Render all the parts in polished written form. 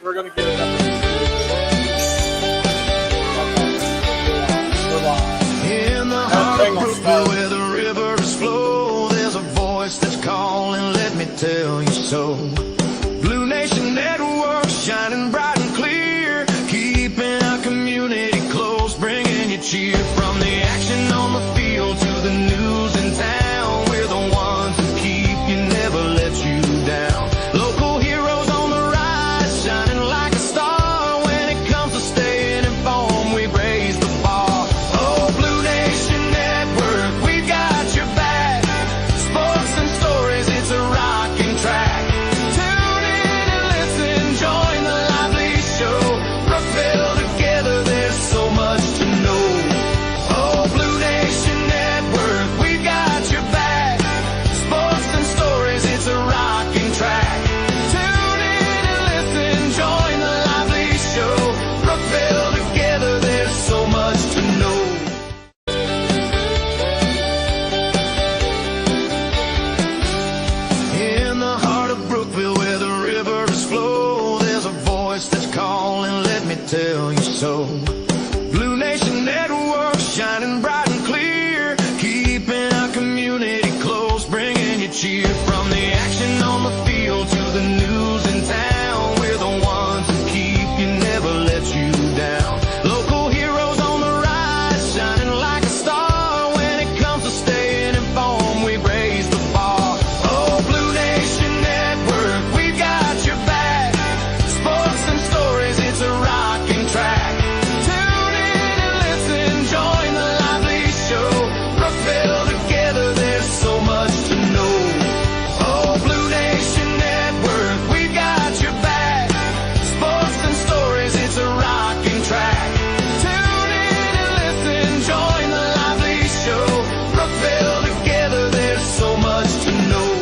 We're going to get it up. In the heart of Brookville where the rivers flow, there's a voice that's calling, let me tell you so. Blue Nation Network, shining bright and clear, keeping our community close, bringing you cheer. From the action on the field to the news in town, we're the ones who keep you, never let you down. Local heroes on the rise, shining like a star. When it comes to staying informed, we raise the bar. Oh, Blue Nation Network, we got your back. Sports and stories, it's a rocking track. Tune in and listen, join the lively show. Brookville together, there's so much to know. Oh, Blue Nation Network, we got your back. Sports and stories, it's a rocking track. Tune in and listen, join the lively show. Brookville together, there's so much to know. In the heart of Brookville where the rivers flow, there's a voice that's calling, let me tell you so. Blue Nation Network, shining bright and clear, keeping our community close, bringing you cheer. From the action on the field to the news in town, we're the ones who keep you, never let you down. Local heroes on the rise, shining like a star. When it comes to staying informed, we raise the bar. Oh, Blue Nation Network, we got your back. Sports and stories, it's a rocking track. Tune in and listen, join the lively show. Brookville together, there's so much to know. Oh, Blue Nation Network, we got your back. Sports and stories, it's a rocking track. Tune in and listen, join the lively show. Brookville together, there's so much to know.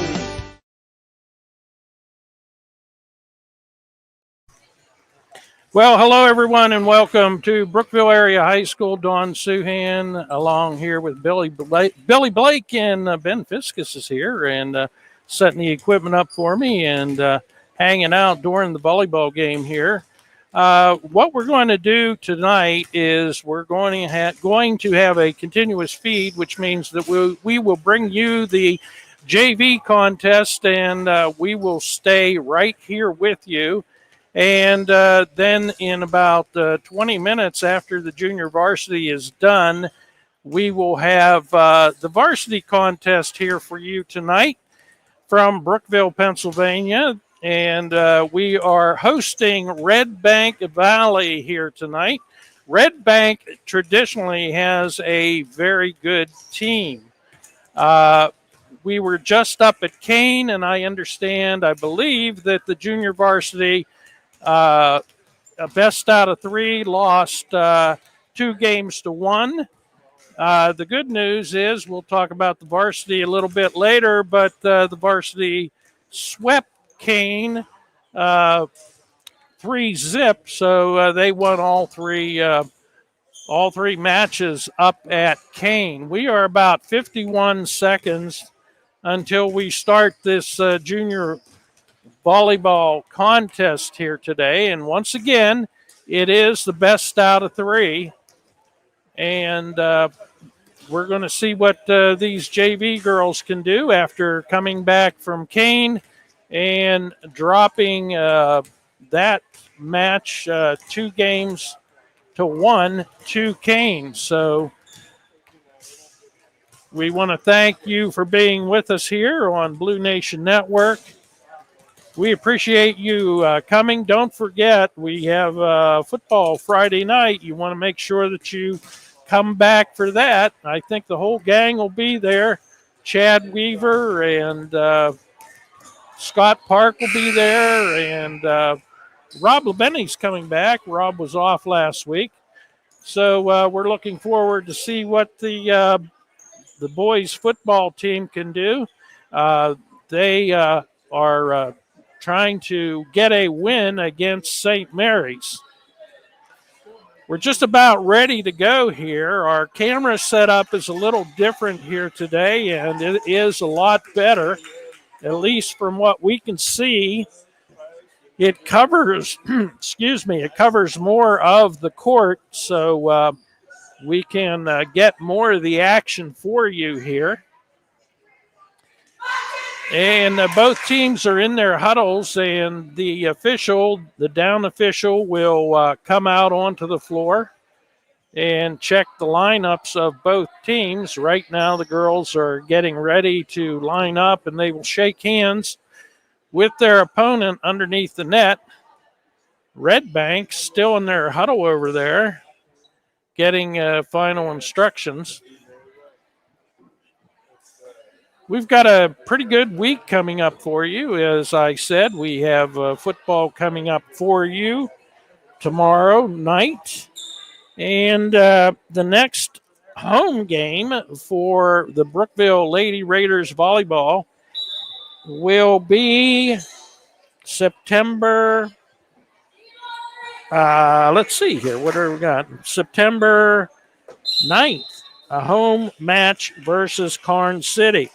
Well, hello, everyone, and welcome to Brookville Area High School. Dawn Suhan along here with Billy Blake, and Ben Fiskus is here and setting the equipment up for me and hanging out during the volleyball game here. What we're going to do tonight is we're going to have a continuous feed, which means that we will bring you the JV contest, and we will stay right here with you. And then in about 20 minutes after the junior varsity is done, we will have the varsity contest here for you tonight from Brookville, Pennsylvania. And we are hosting Redbank Valley here tonight. Redbank traditionally has a very good team. We were just up at Kane, and I believe that the junior varsity a best out of three lost 2-1. The good news is we'll talk about the varsity a little bit later, but the varsity swept Kane 3-0, so they won all three matches up at Kane. We are about 51 seconds until we start this junior volleyball contest here today, and once again it is the best out of three, and we're going to see what these JV girls can do after coming back from Kane and dropping that match 2-1 to Kane. So we want to thank you for being with us here on Blue Nation Network. We appreciate you coming. Don't forget, we have football Friday night. You want to make sure that you come back for that. I think the whole gang will be there. Chad Weaver and Scott Park will be there, and Rob LeBenny's coming back. Rob was off last week. So we're looking forward to see what the boys' football team can do. They are trying to get a win against St. Mary's. We're just about ready to go here. Our camera setup is a little different here today, and it is a lot better, at least from what we can see. It covers, excuse me, it covers more of the court, so we can get more of the action for you here. And both teams are in their huddles, and the down official, will come out onto the floor and check the lineups of both teams. Right now, the girls are getting ready to line up, and they will shake hands with their opponent underneath the net. Redbank still in their huddle over there, getting final instructions. We've got a pretty good week coming up for you. As I said, we have football coming up for you tomorrow night. And the next home game for the Brookville Lady Raiders volleyball will be September, let's see here, what do we got? September 9th, a home match versus Karn City.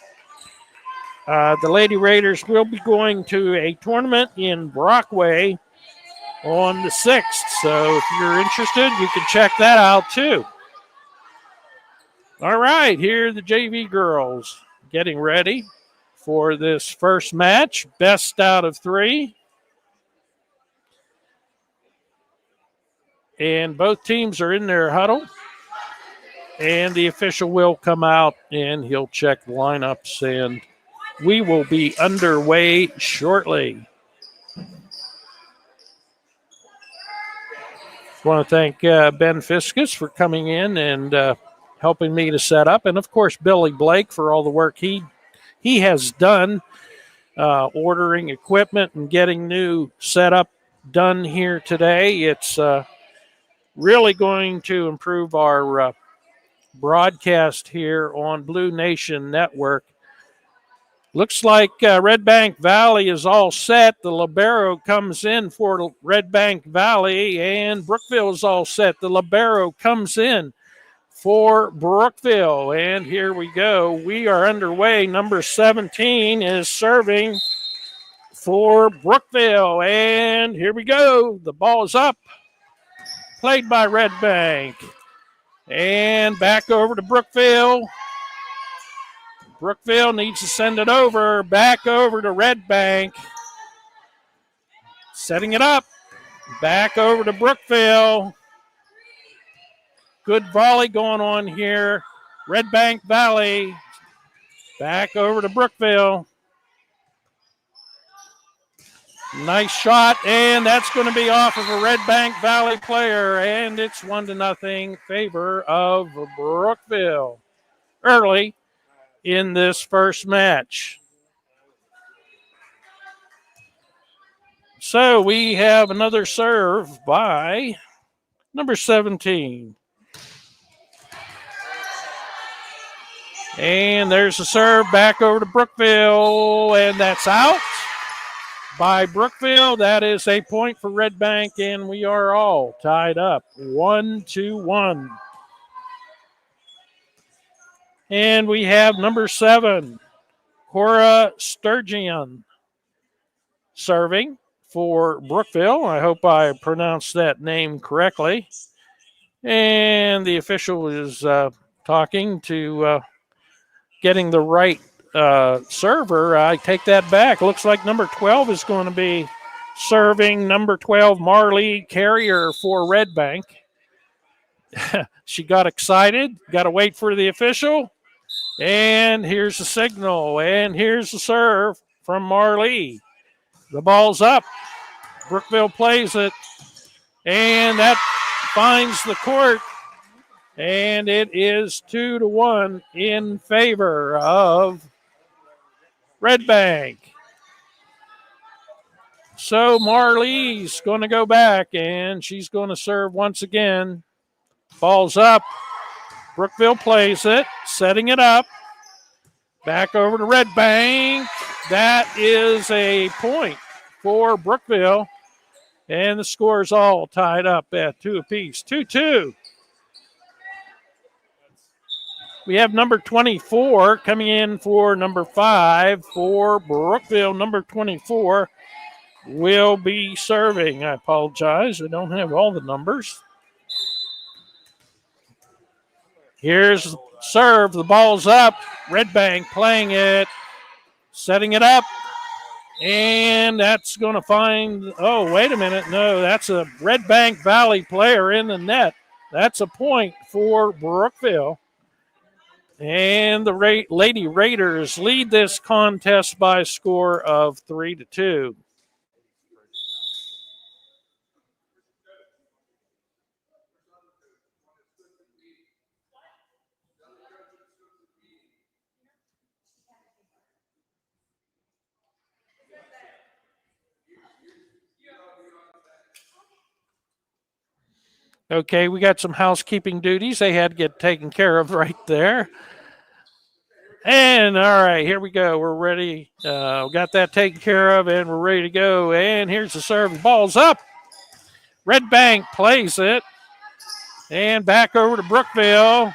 The Lady Raiders will be going to a tournament in Brockway on the 6th. So if you're interested, you can check that out too. All right, here are the JV girls getting ready for this first match. Best out of 3. And both teams are in their huddle. And the official will come out and he'll check the lineups, and we will be underway shortly. I want to thank Ben Fiskus for coming in and helping me to set up, and of course Billy Blake for all the work he has done ordering equipment and getting new setup done here today. It's really going to improve our broadcast here on Blue Nation Network. Looks like Redbank Valley is all set. The libero comes in for Redbank Valley, and Brookville is all set. The libero comes in for Brookville, and here we go. We are underway. Number 17 is serving for Brookville, and here we go. The ball is up, played by Redbank, and back over to Brookville. Brookville needs to send it over, back over to Redbank. Setting it up, back over to Brookville. Good volley going on here. Redbank Valley, back over to Brookville. Nice shot, and that's going to be off of a Redbank Valley player, and it's 1-0 favor of Brookville early in this first match. So we have another serve by number 17. And there's a serve back over to Brookville, and that's out by Brookville. That is a point for Redbank, and we are all tied up 1-1. And we have number 7, Cora Sturgeon, serving for Brookville. I hope I pronounced that name correctly. And the official is talking to getting the right server. I take that back. Looks like number 12 is going to be serving. Number 12, Marley Carrier for Redbank. She got excited. Got to wait for the official. And here's the signal. And here's the serve from Marley. The ball's up. Brookville plays it. And that finds the court. And it is 2-1 in favor of Redbank. So Marley's going to go back, and she's going to serve once again. Ball's up. Brookville plays it, setting it up. Back over to Redbank. That is a point for Brookville. And the score is all tied up at 2 apiece. 2-2. We have number 24 coming in for number 5 for Brookville. Number 24, will be serving. I apologize. I don't have all the numbers. Here's serve. The ball's up. Redbank playing it, setting it up. And that's going to find, oh, wait a minute. No, that's a Redbank Valley player in the net. That's a point for Brookville. And the Lady Raiders lead this contest by a score of 3-2. Okay, we got some housekeeping duties they had to get taken care of right there. And all right, here we go. We're ready. We got that taken care of, and we're ready to go. And here's the serve. The ball's up. Redbank plays it. And back over to Brookville.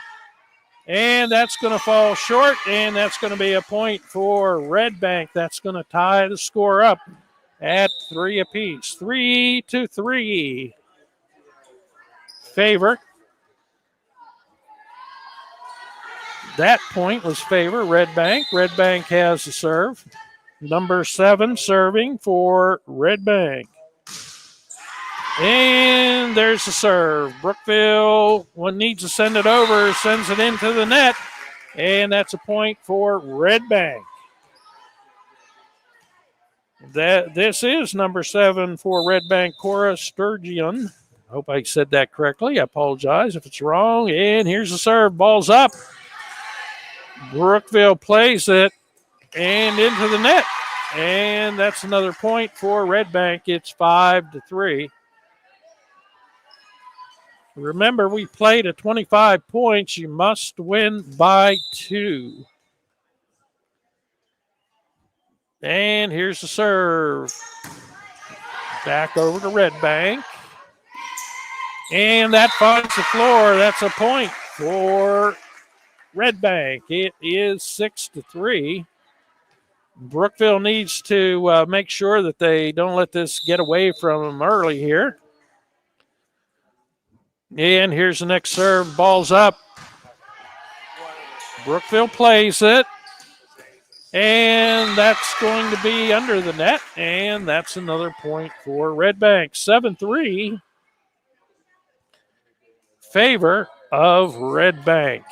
And that's going to fall short, and that's going to be a point for Redbank. That's going to tie the score up at 3 apiece. 3-3. Favor. That point was favor Redbank. Redbank has the serve. Number 7 serving for Redbank. And there's the serve. Brookville needs to send it over, sends it into the net, and that's a point for Redbank. This is number 7 for Redbank, Cora Sturgeon. I hope I said that correctly. I apologize if it's wrong. And here's the serve. Ball's up. Brookville plays it and into the net. And that's another point for Redbank. It's 5-3. Remember, we played at 25 points. You must win by 2. And here's the serve. Back over to Redbank. And that finds the floor. That's a point for Redbank. It is 6-3. Brookville needs to make sure that they don't let this get away from them early here. And here's the next serve. Ball's up. Brookville plays it. And that's going to be under the net. And that's another point for Redbank. 7-3. Favor of Redbank.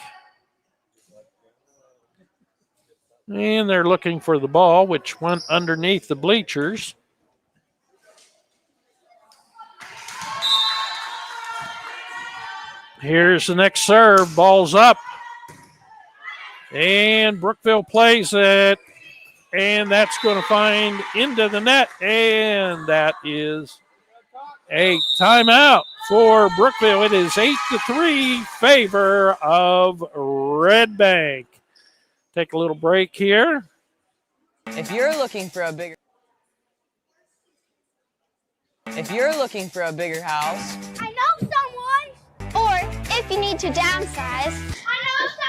And they're looking for the ball, which went underneath the bleachers. Here's the next serve. Ball's up. And Brookville plays it. And that's going to find into the net. And that is a timeout for Brookville. It is 8-3, favor of Redbank. Take a little break here. If you're looking for a bigger house, I know someone. Or if you need to downsize, I know someone.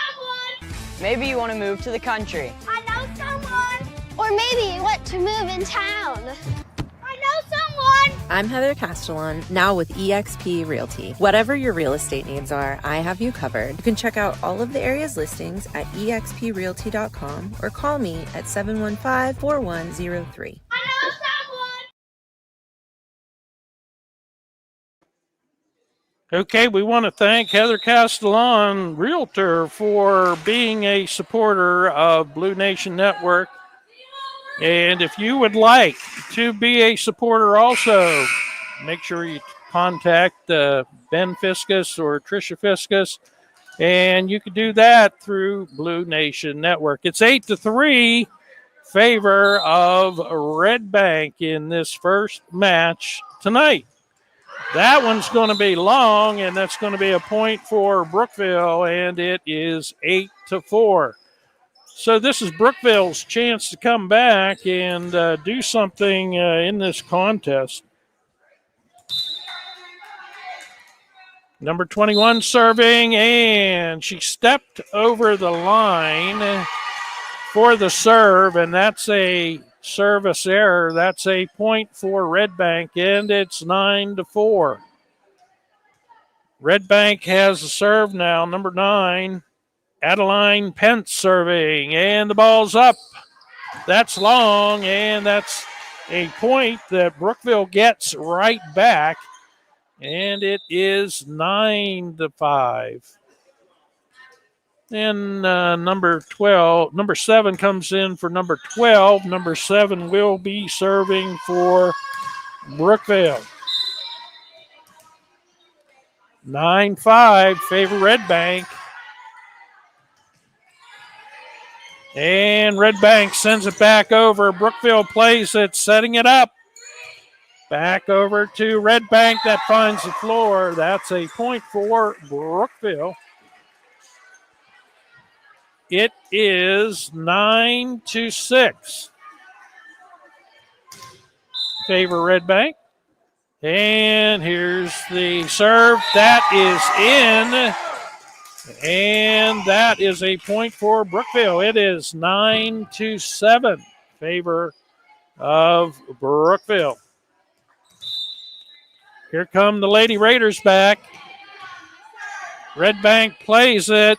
maybe you want to move to the country. I know someone. Or maybe you want to move in town. I know someone. I'm Heather Castellan, now with eXp Realty. Whatever your real estate needs are, I have you covered. You can check out all of the area's listings at exprealty.com or call me at 715-4103. I know someone. Okay, we want to thank Heather Castellan, Realtor, for being a supporter of Blue Nation Network. And if you would like to be a supporter also, make sure you contact Ben Fiscus or Tricia Fiscus, and you can do that through Blue Nation Network. It's 8-3, favor of Redbank in this first match tonight. That one's going to be long, and that's going to be a point for Brookville, and it is 8-4. So this is Brookville's chance to come back and do something in this contest. Number 21 serving, and she stepped over the line for the serve, and that's a service error. That's a point for Redbank, and it's 9-4. Redbank has a serve now, number 9. Adeline Pence serving, and the ball's up. That's long, and that's a point that Brookville gets right back, and it is 9-5. And number 7 comes in for number 12. Number 7 will be serving for Brookville. 9-5, favor Redbank. And Redbank sends it back over. Brookville plays it, setting it up. Back over to Redbank. That finds the floor. That's a point for Brookville. It is 9-6. Favor Redbank. And here's the serve. That is in. And that is a point for Brookville. It is 9-7. Favor of Brookville. Here come the Lady Raiders back. Redbank plays it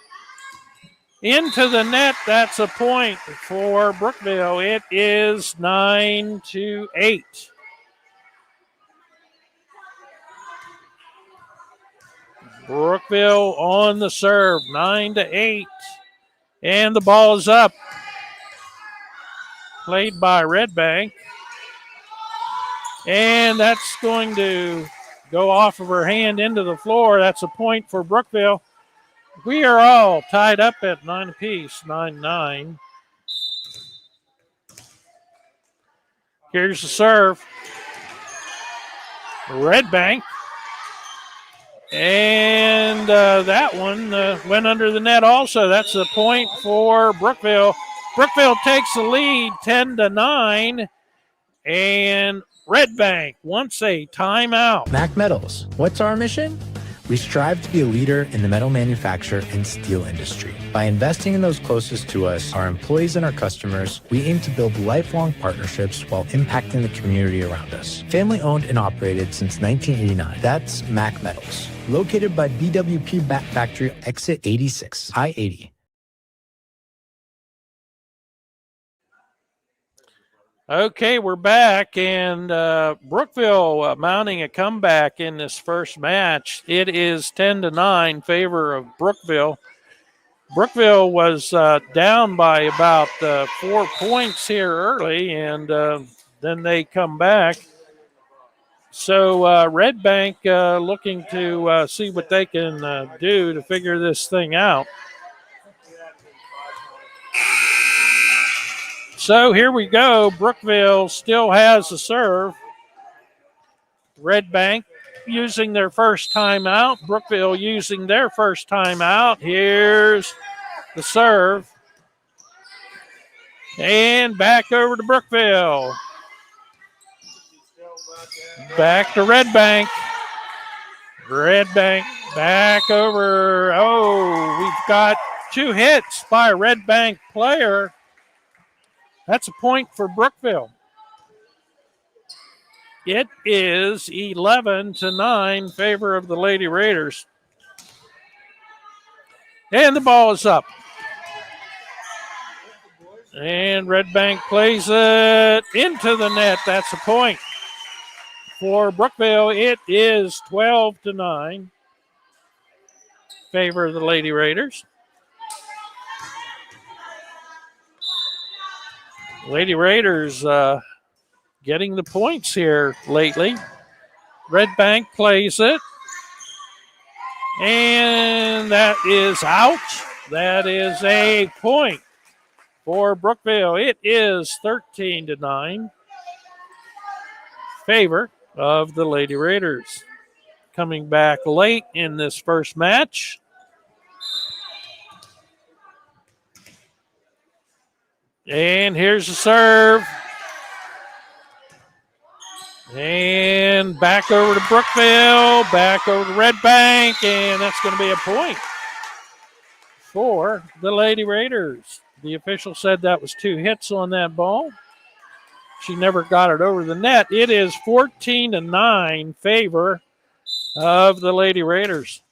into the net. That's a point for Brookville. It is 9-8. Brookville on the serve, 9-8. And the ball is up. Played by Redbank. And that's going to go off of her hand into the floor. That's a point for Brookville. We are all tied up at 9 apiece, 9-9. Here's the serve. Redbank. And that one went under the net also. That's a point for Brookville. Brookville takes the lead 10-9. And Redbank wants a timeout. Mac Metals, what's our mission? We strive to be a leader in the metal manufacture and steel industry. By investing in those closest to us, our employees and our customers, we aim to build lifelong partnerships while impacting the community around us. Family owned and operated since 1989. That's Mac Metals. Located by BWP Bat Factory, exit 86, I-80. Okay, we're back, and Brookville mounting a comeback in this first match. It is 10-9, favor of Brookville. Brookville was down by about 4 points here early, and then they come back. So Redbank looking to see what they can do to figure this thing out. So here we go. Brookville still has the serve. Redbank using their first timeout. Brookville using their first timeout. Here's the serve. And back over to Brookville. Back to Redbank. Redbank back over. Oh, we've got 2 hits by a Redbank player. That's a point for Brookville. It is 11-9, favor of the Lady Raiders. And the ball is up. And Redbank plays it into the net. That's a point for Brookville. It is 12-9, favor of the Lady Raiders. Lady Raiders getting the points here lately. Redbank plays it. And that is out. That is a point for Brookville. It is 13-9. Favor of the Lady Raiders. Coming back late in this first match. And here's the serve. And back over to Brookville, back over to Redbank, and that's going to be a point for the Lady Raiders. The official said that was 2 hits on that ball. She never got it over the net. It is 14-9 favor of the Lady Raiders.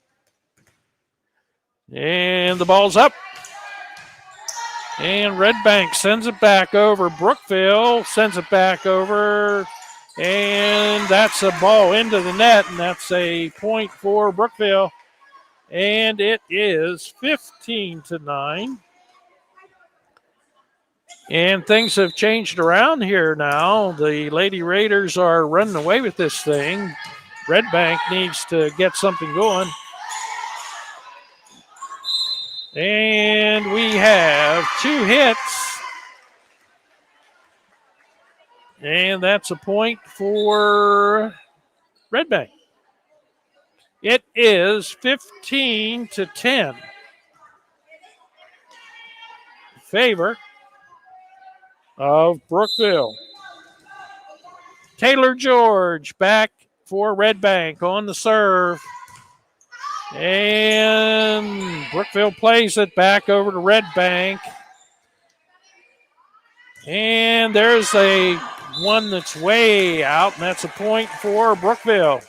And the ball's up. And Redbank sends it back over. Brookville sends it back over. And that's a ball into the net, and that's a point for Brookville. And it is 15-9. And things have changed around here now. The Lady Raiders are running away with this thing. Redbank needs to get something going. And we have 2 hits. And that's a point for Redbank. It is 15-10. Favor of Brookville. Taylor George back for Redbank on the serve. And Brookville plays it back over to Redbank. And there's a one that's way out, and that's a point for Brookville.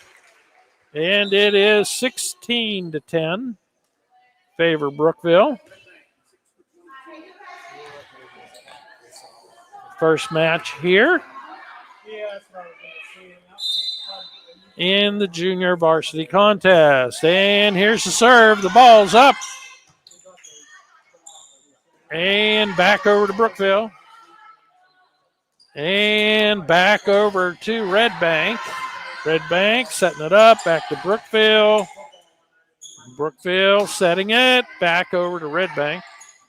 And it is 16-10. Favor Brookville. First match here in the junior varsity contest. And here's the serve. The ball's up. And back over to Brookville. And back over to Redbank. Redbank setting it up. Back to Brookville. Brookville setting it. Back over to Redbank.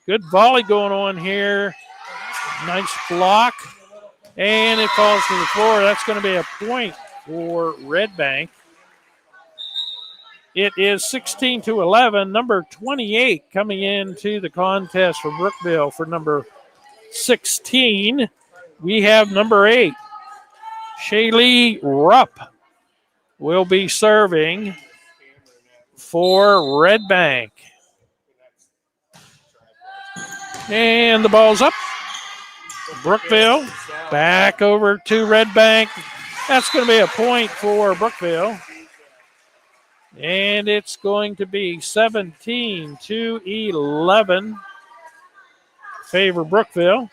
Good volley going on here. Nice block. And it falls to the floor. That's going to be a point for Redbank. It is 16-11. Number 28 coming into the contest for Brookville for number 16. We have number 8. Shaylee Rupp will be serving for Redbank. And the ball's up. Brookville back over to Redbank. That's going to be a point for Brookville. And it's going to be 17-11. Favor Brookville.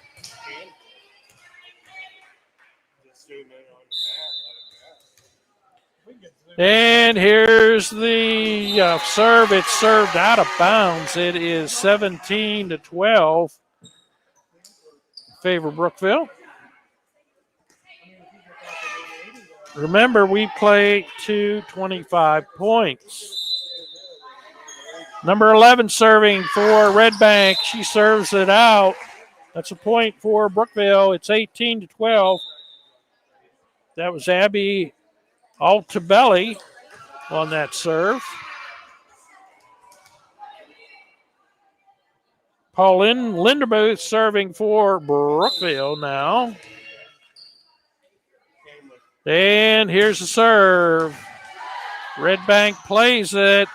And here's the serve. It's served out of bounds. It is 17-12. Favor Brookville. Remember, we play to 25 points. Number 11 serving for Redbank. She serves it out. That's a point for Brookville. It's 18-12. That was Abby Altabelli on that serve. Pauline Lindermuth serving for Brookville now. And here's the serve. Redbank plays it.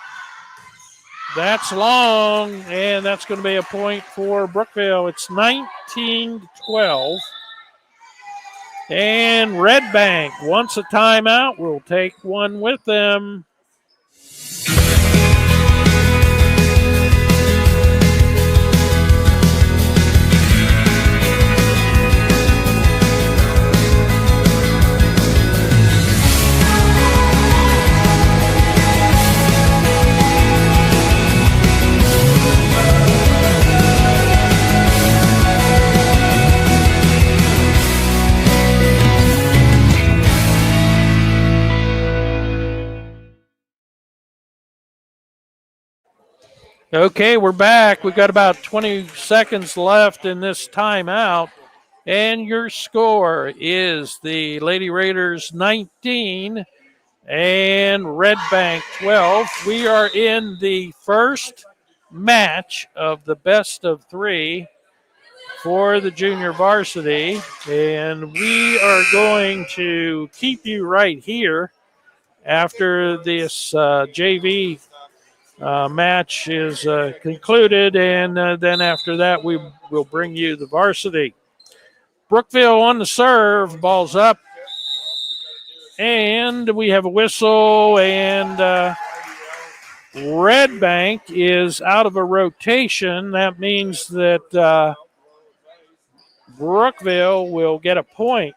That's long, and that's going to be a point for Brookville. It's 19-12. And Redbank wants a timeout. We'll take one with them. Okay, we're back. We've got about 20 seconds left in this timeout. And your score is the Lady Raiders 19 and Redbank 12. We are in the first match of the best of 3 for the junior varsity. And we are going to keep you right here after this JV match is concluded, and then after that we will bring you the varsity. Brookville on the serve. Ball's up. And we have a whistle, and Redbank is out of a rotation. That means that Brookville will get a point.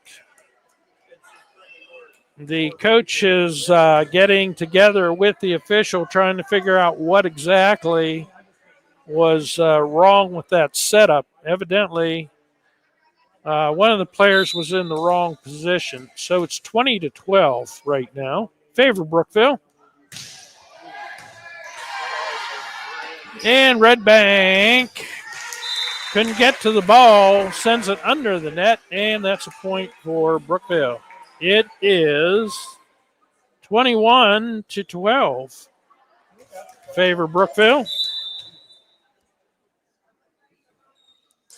The coach is getting together with the official, trying to figure out what exactly was wrong with that setup. Evidently, one of the players was in the wrong position. So it's 20-12 right now. Favor Brookville. And Redbank couldn't get to the ball, sends it under the net, and that's a point for Brookville. It is 21-12. Favor Brookville.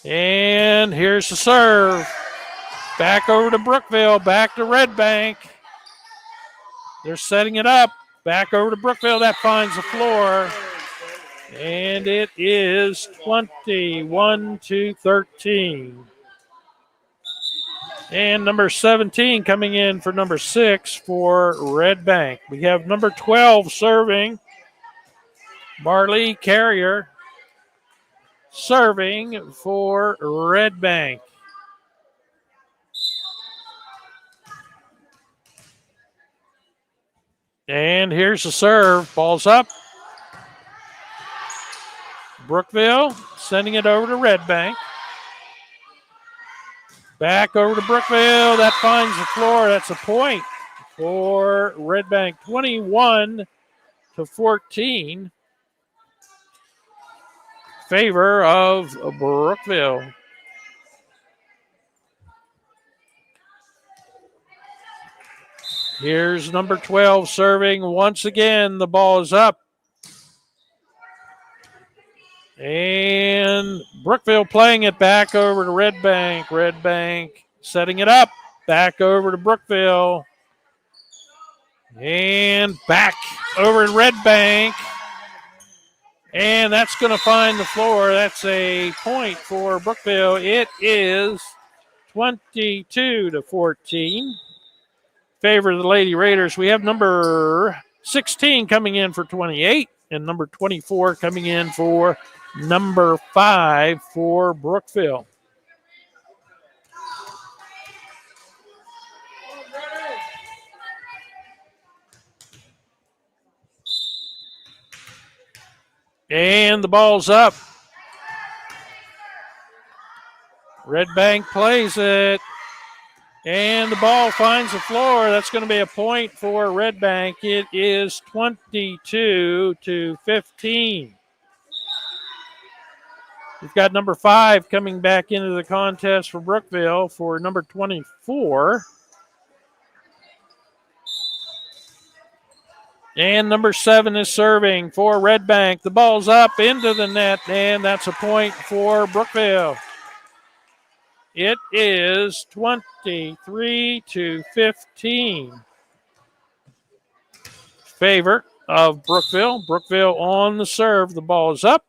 And here's the serve. Back over to Brookville, back to Redbank. They're setting it up. Back over to Brookville. That finds the floor. And it is 21-13. And number 17 coming in for number 6 for Redbank. We have number 12 serving. Marley Carrier serving for Redbank. And here's the serve. Ball's up. Brookville sending it over to Redbank. Back over to Brookville. That finds the floor. That's a point for Redbank. 21-14. Favor of Brookville. Here's number 12 serving. Once again, the ball is up. And Brookville playing it back over to Redbank. Redbank setting it up. Back over to Brookville. And back over to Redbank. And that's going to find the floor. That's a point for Brookville. It is 22-14. Favor of the Lady Raiders. We have number 16 coming in for 28 and number 24 coming in for number 5 for Brookville. And the ball's up. Redbank plays it. And the ball finds the floor. That's going to be a point for Redbank. It is 22-15. We've got number 5 coming back into the contest for Brookville for number 24. And number 7 is serving for Redbank. The ball's up into the net, and that's a point for Brookville. It is 23-15. Favor of Brookville. Brookville on the serve. The ball is up.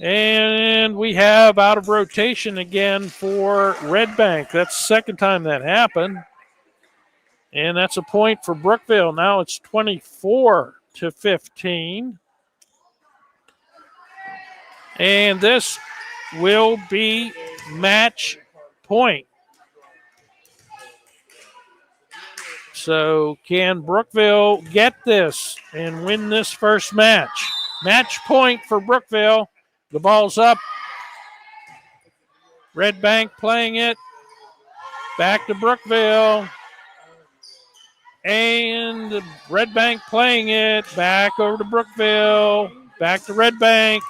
And we have out of rotation again for Redbank. That's the second time that happened. And that's a point for Brookville. Now it's 24-15. And this will be match point. So can Brookville get this and win this first match? Match point for Brookville. The ball's up. Redbank playing it. Back to Brookville. And Redbank playing it. Back over to Brookville. Back to Redbank.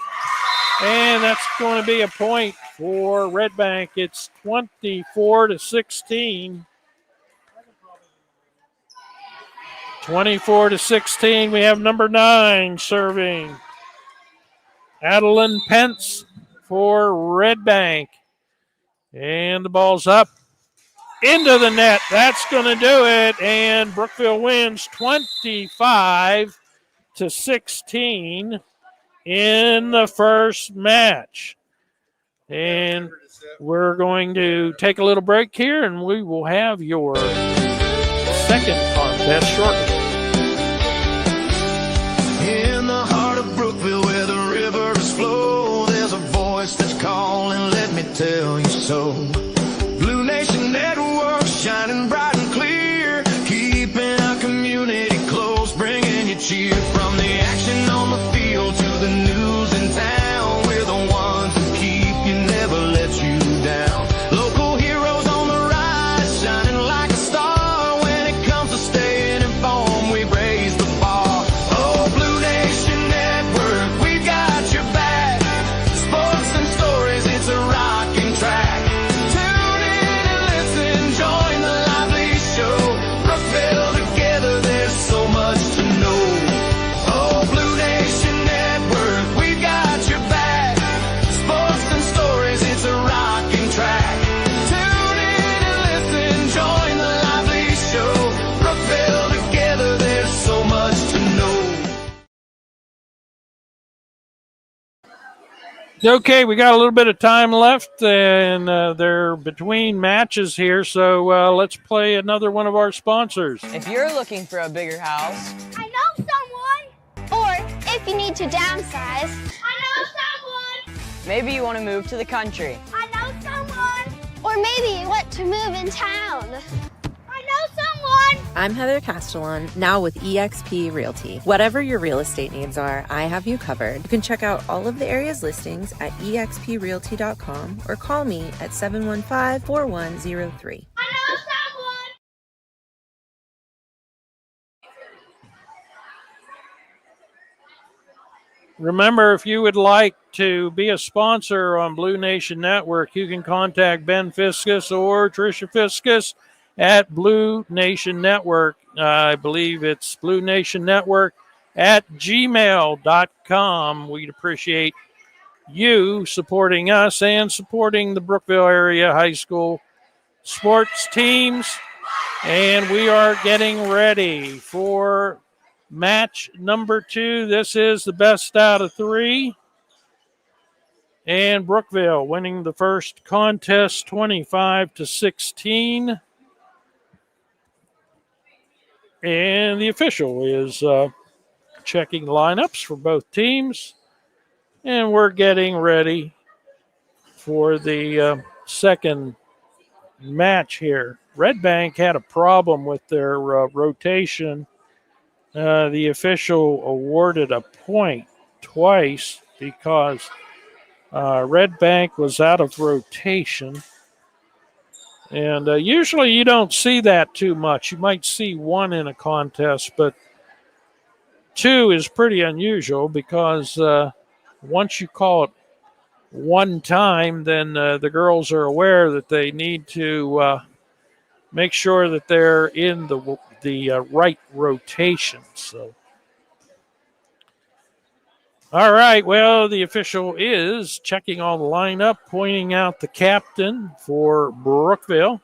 And that's going to be a point for Redbank. It's 24-16. 24-16. We have number 9 serving. Adeline Pence for Redbank. And the ball's up into the net. That's going to do it. And Brookville wins 25-16 in the first match. And We're going to take a little break here, and we will have your second contest shortly. In the heart of Brookville, where the rivers flow, there's a voice that's calling, let me tell you so. Blue Nation Network, shining bright and clear, keeping our community close, bringing you cheer. From the action on the field to the news in town, we're the ones who keep you, never let you down. Local heroes on the rise, shining like a star. When it comes to staying informed, we raise the bar. Oh, Blue Nation Network, we got your back. Sports and stories, it's a rocking track. Tune in and listen, join the lively show. Brookville together, there's so much to know. Oh, Blue Nation Network, we got your back. Sports and stories, it's a rocking track. Tune in and listen, join the lively show. Brookville together, there's so much to know. Okay, we got a little bit of time left, and they're between matches here, so let's play another one of our sponsors. If you're looking for a bigger house, I know someone. Or if you need to downsize, I know someone. maybe you want to move to the country. I know someone. Or maybe you want to move in town. I know someone. I'm Heather Castellan, now with eXp Realty. Whatever your real estate needs are, I have you covered. You can check out all of the area's listings at exprealty.com or call me at 715-4103. I know someone. Remember, if you would like to be a sponsor on Blue Nation Network, you can contact Ben Fiscus or Tricia Fiscus at Blue Nation Network. I believe it's Blue Nation Network at gmail.com. We'd appreciate you supporting us and supporting the Brookville area high school sports teams. And we are getting ready for match number 2. This is the best out of 3. And Brookville winning the first contest 25-16. And the official is checking lineups for both teams. And we're getting ready for the second match here. Redbank had a problem with their rotation. The official awarded a point twice because Redbank was out of rotation. And usually you don't see that too much. You might see one in a contest, but 2 is pretty unusual because once you call it one time, then the girls are aware that they need to make sure that they're in the right rotation. So, all right, well, the official is checking all the lineup, pointing out the captain for Brookville.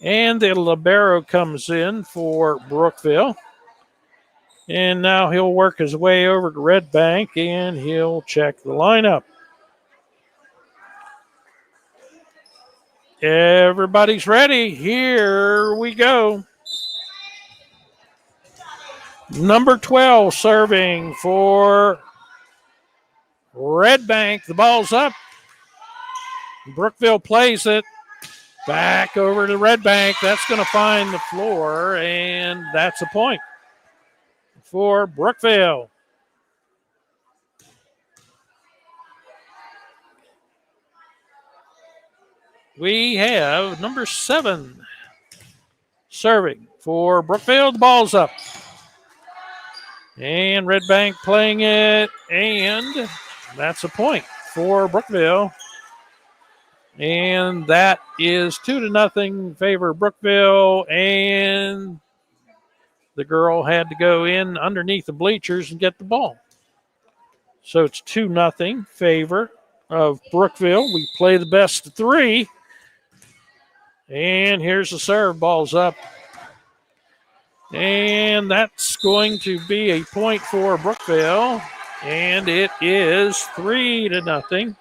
And the libero comes in for Brookville. And now he'll work his way over to Redbank, and he'll check the lineup. Everybody's ready. Here we go. Number 12 serving for Redbank. The ball's up. Brookville plays it back over to Redbank. That's going to find the floor, and that's a point for Brookville. We have number 7 serving for Brookville. The ball's up. And Redbank playing it, and that's a point for Brookville. And that is 2-0 in favor of Brookville. And the girl had to go in underneath the bleachers and get the ball. So it's 2-0 favor of Brookville. We play the best of 3. And here's the serve. Ball's up. And that's going to be a point for Brookville. And it is 3-0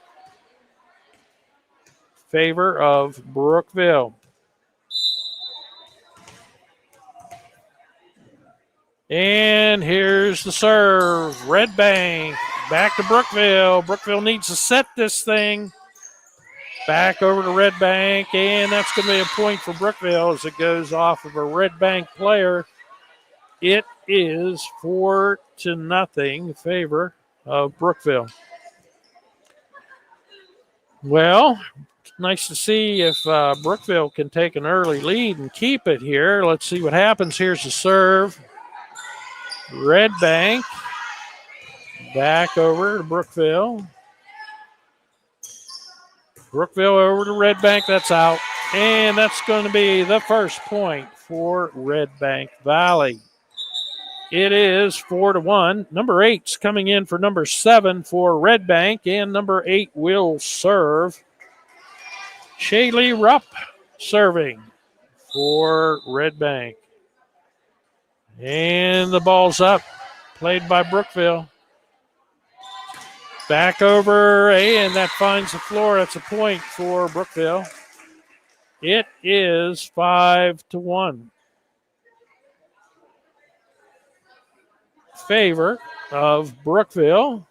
favor of Brookville. And here's the serve. Redbank back to Brookville. Brookville needs to set this thing. Back over to Redbank, and that's going to be a point for Brookville as it goes off of a Redbank player. It is 4-0 in favor of Brookville. Well, it's nice to see if Brookville can take an early lead and keep it here. Let's see what happens. Here's the serve. Redbank back over to Brookville. Brookville over to Redbank. That's out. And that's going to be the first point for Redbank Valley. It is 4-1. Number 8's coming in for number 7 for Redbank, and number 8 will serve. Shaylee Rupp serving for Redbank. And the ball's up, played by Brookville. Back over, and that finds the floor. That's a point for Brookville. It is 5-1. Favor of Brookville.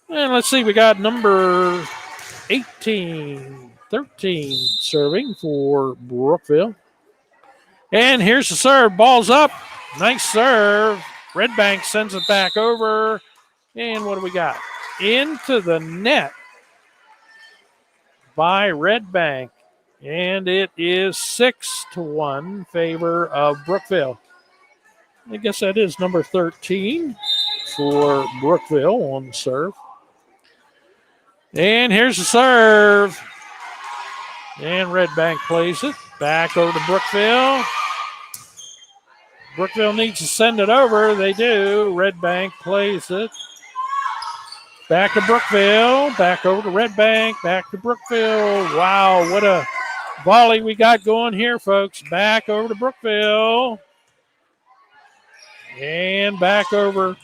And let's see, we got number 13 serving for Brookville. And here's the serve. Ball's up. Nice serve. Redbank sends it back over. And what do we got? Into the net by Redbank. And it is 6-1 favor of Brookville. I guess that is number 13 for Brookville on the serve. And here's the serve. And Redbank plays it. Back over to Brookville. Brookville needs to send it over. They do. Redbank plays it. Back to Brookville. Back over to Redbank. Back to Brookville. Wow, what a volley we got going here, folks. Back over to Brookville. And back over.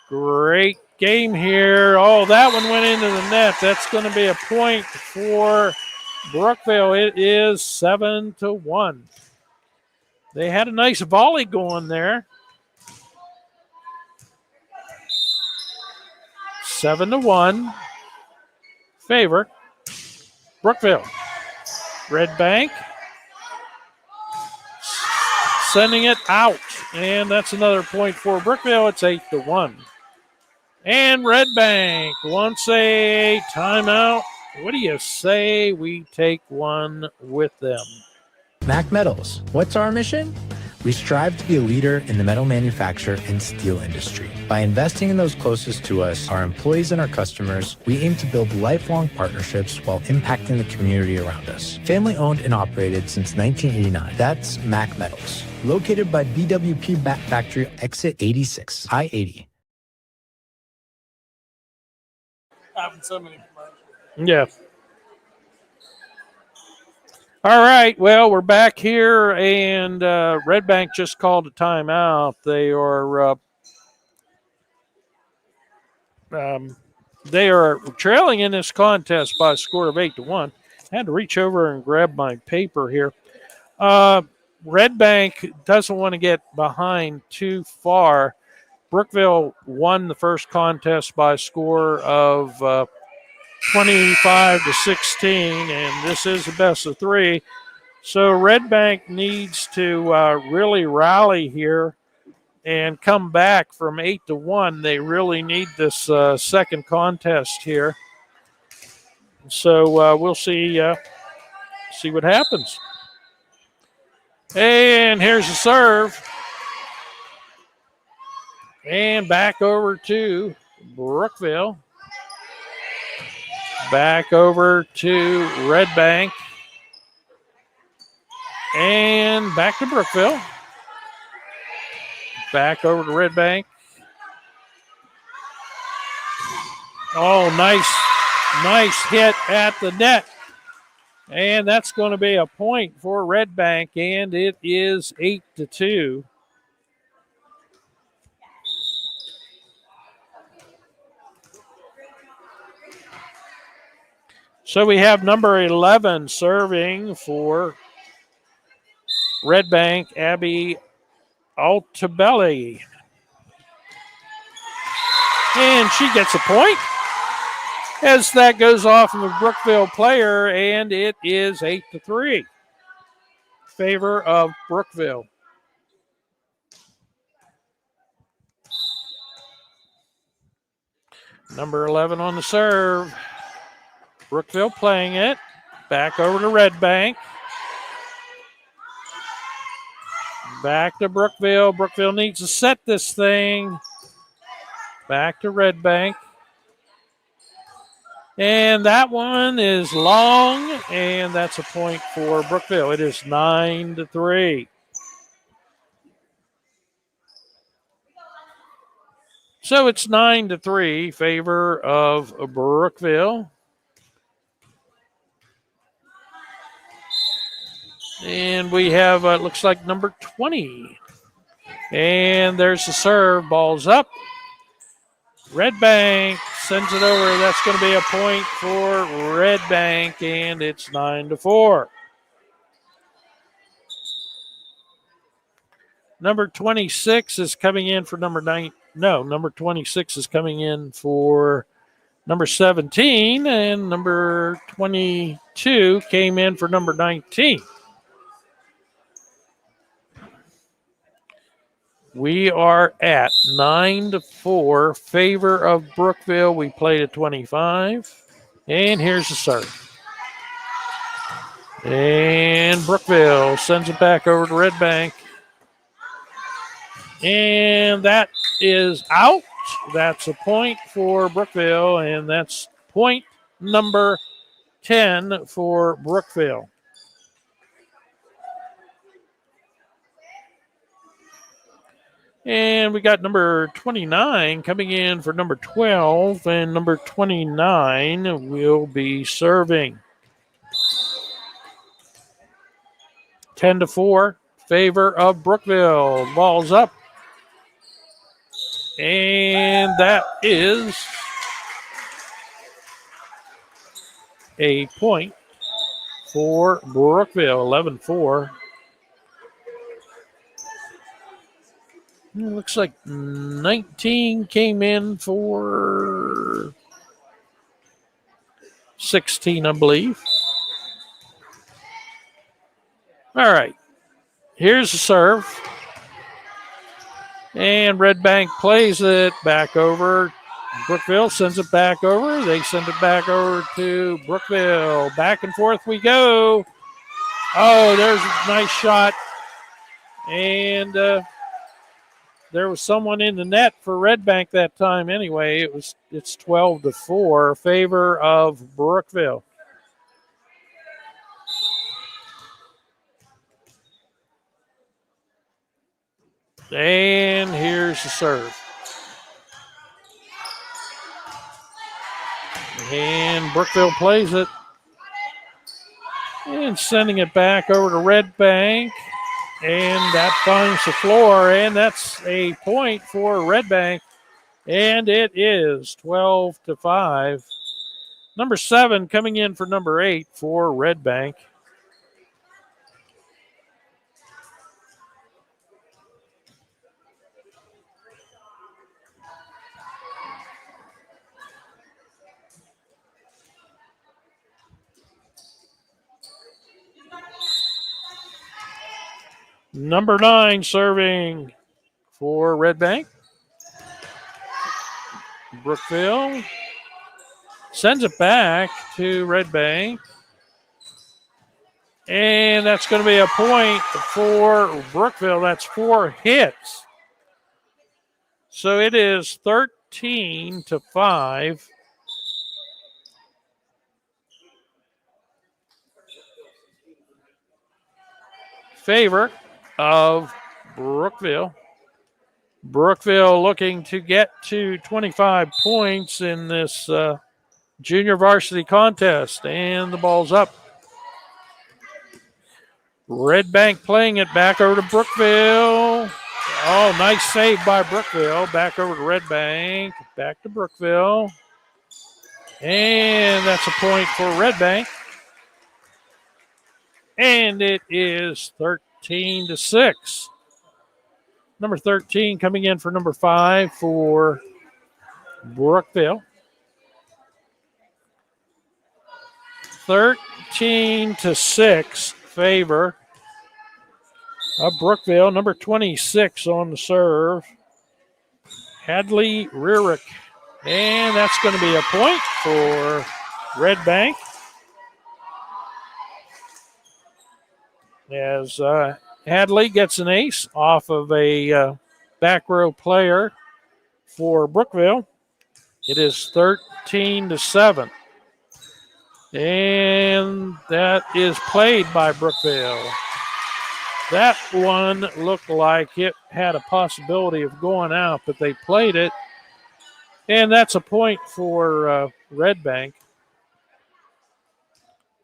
Great game here. Oh, that one went into the net. That's going to be a point for Brookville. It is 7-1. They had a nice volley going there. 7-1. Favor Brookville. Redbank sending it out. And that's another point for Brookville. It's 8-1. And Redbank wants a timeout. What do you say we take one with them? Mac Metals. What's our mission? We strive to be a leader in the metal manufacture and steel industry. By investing in those closest to us, our employees and our customers, we aim to build lifelong partnerships while impacting the community around us. Family owned and operated since 1989. That's Mac Metals. Located by BWP Bat Factory, exit 86, I-80. Having so many commercials. Yeah. All right, well, we're back here, and Redbank just called a timeout. They are trailing in this contest by a score of 8-1. I had to reach over and grab my paper here. Redbank doesn't want to get behind too far. Brookville won the first contest by a score of 25-16, and this is the best of 3. So Redbank needs to really rally here and come back from 8-1. They really need this second contest here. So we'll see what happens. And here's the serve. And back over to Brookville. Back over to Redbank. And back to Brookville. Back over to Redbank. Oh, nice hit at the net. And that's going to be a point for Redbank, and it is 8-2. So we have number 11 serving for Redbank, Abby Altabelli. And she gets a point as that goes off of a Brookville player, and it is 8-3. Favor of Brookville. Number 11 on the serve. Brookville playing it. Back over to Redbank. Back to Brookville. Brookville needs to set this thing. Back to Redbank. And that one is long, and that's a point for Brookville. It is 9-3. So it's 9-3, favor of Brookville. And we have, looks like number 20. And there's the serve. Ball's up. Redbank sends it over. That's going to be a point for Redbank, and it's 9-4. Number 26 is coming in for number 9. No, number 26 is coming in for number 17, and number 22 came in for number 19. We are at 9-4, favor of Brookville. We played at 25. And here's the serve. And Brookville sends it back over to Redbank. And that is out. That's a point for Brookville, and that's point number 10 for Brookville. And we got number 29 coming in for number 12, and number 29 will be serving. 10-4, favor of Brookville. Ball's up. And that is a point for Brookville, 11-4. It looks like 19 came in for 16, I believe. All right. Here's the serve. And Redbank plays it back over. Brookville sends it back over. They send it back over to Brookville. Back and forth we go. Oh, there's a nice shot. And there was someone in the net for Redbank that time anyway. It's 12-4, favor of Brookville. And here's the serve. And Brookville plays it. And sending it back over to Redbank. And that finds the floor. And that's a point for Redbank. And it is 12-5. Number 7 coming in for number 8 for Redbank. Number 9 serving for Redbank. Brookville sends it back to Redbank. And that's going to be a point for Brookville. That's 4 hits. So it is 13-5. Favor of Brookville. Brookville looking to get to 25 points in this junior varsity contest. And the ball's up. Redbank playing it back over to Brookville. Oh, nice save by Brookville. Back over to Redbank. Back to Brookville. And that's a point for Redbank. And it is 13-6. Number 13 coming in for number 5 for Brookville. 13-6 favor of Brookville. Number 26 on the serve, Hadley Rearick. And that's going to be a point for Redbank. As Hadley gets an ace off of a back row player for Brookville. It is 13-7. And that is played by Brookville. That one looked like it had a possibility of going out, but they played it. And that's a point for Redbank.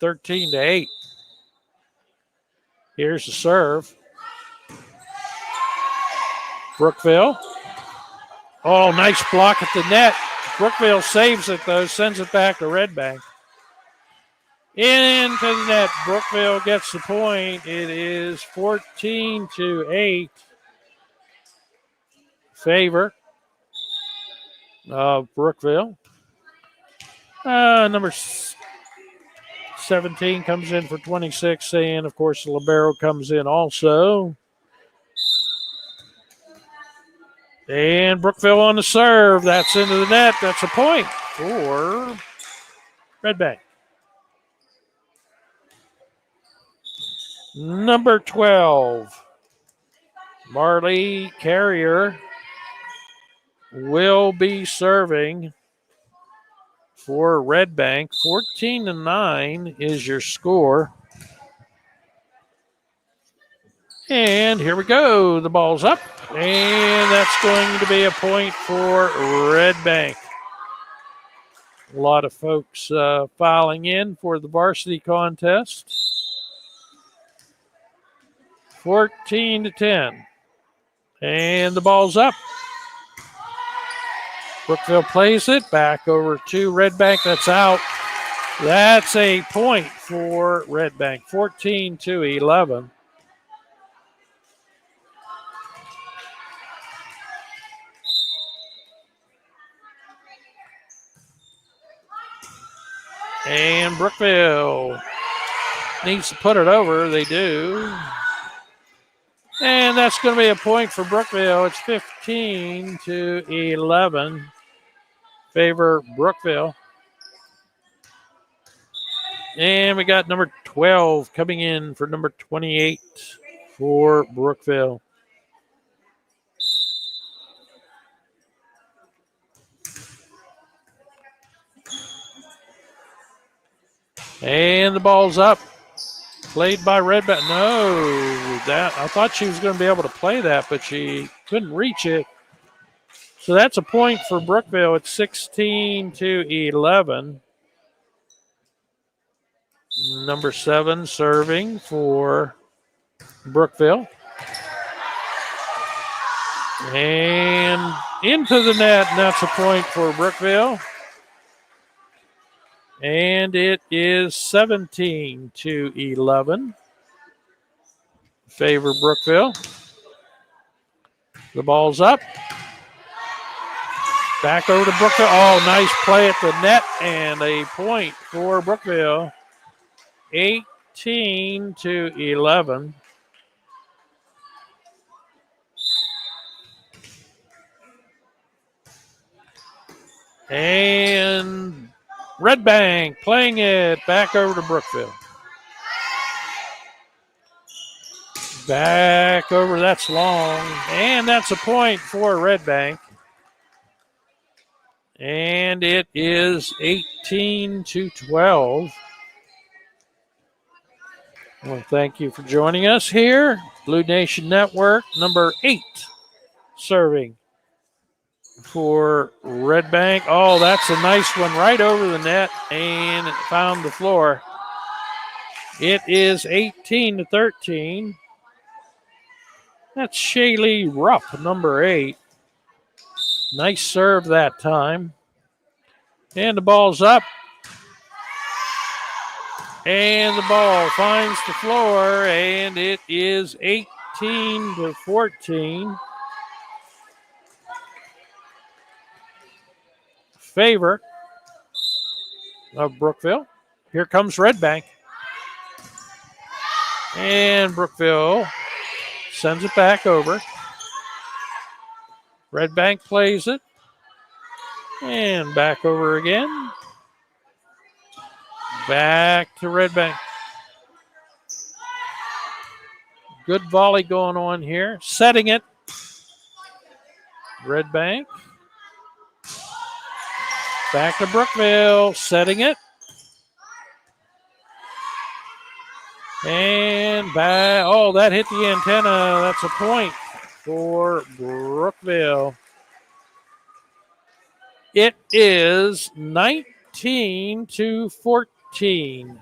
13-8. Here's the serve. Brookville. Oh, nice block at the net. Brookville saves it, though, sends it back to Redbank. Into the net. Brookville gets the point. It is 14-8. Favor of Brookville. Number 17 comes in for 26, and, of course, the libero comes in also. And Brookville on the serve. That's into the net. That's a point for Redbank. Number 12, Marley Carrier will be serving for Redbank. 14-9 is your score. And here we go. The ball's up. And that's going to be a point for Redbank. A lot of folks filing in for the varsity contest. 14-10. And the ball's up. Brookville plays it back over to Redbank. That's out. That's a point for Redbank. 14-11. And Brookville needs to put it over. They do. And that's going to be a point for Brookville. It's 15-11. Favor Brookville. And we got number 12 coming in for number 28 for Brookville. And the ball's up. Played by Redbank. No, I thought she was going to be able to play that, but she couldn't reach it. So that's a point for Brookville. It's 16-11. Number 7 serving for Brookville. And into the net, and that's a point for Brookville. And it is 17-11. Favor Brookville. The ball's up. Back over to Brookville. Oh, nice play at the net and a point for Brookville. 18-11. And Redbank playing it back over to Brookville. Back over, that's long. And that's a point for Redbank. And it is 18-12. Well, thank you for joining us here. Blue Nation Network, number 8, serving for Redbank. Oh, that's a nice one right over the net, and it found the floor. It is 18-13. That's Shaylee Rupp, number 8. Nice serve that time. And the ball's up. And the ball finds the floor, and it is 18-14. Favor of Brookville. Here comes Redbank. And Brookville sends it back over. Redbank plays it. And back over again. Back to Redbank. Good volley going on here. Setting it. Redbank. Back to Brookville. Setting it. And back. Oh, that hit the antenna. That's a point for Brookville. It is 19-14.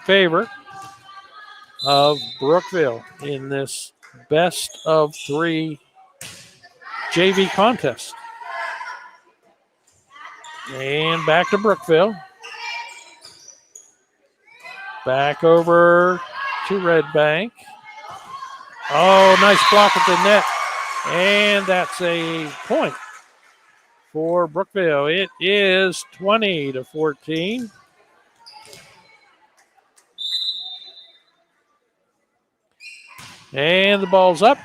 Favor of Brookville in this best of 3 JV contest. And back to Brookville. Back over to Redbank. Oh, nice block at the net. And that's a point for Brookville. It is 20-14. And the ball's up.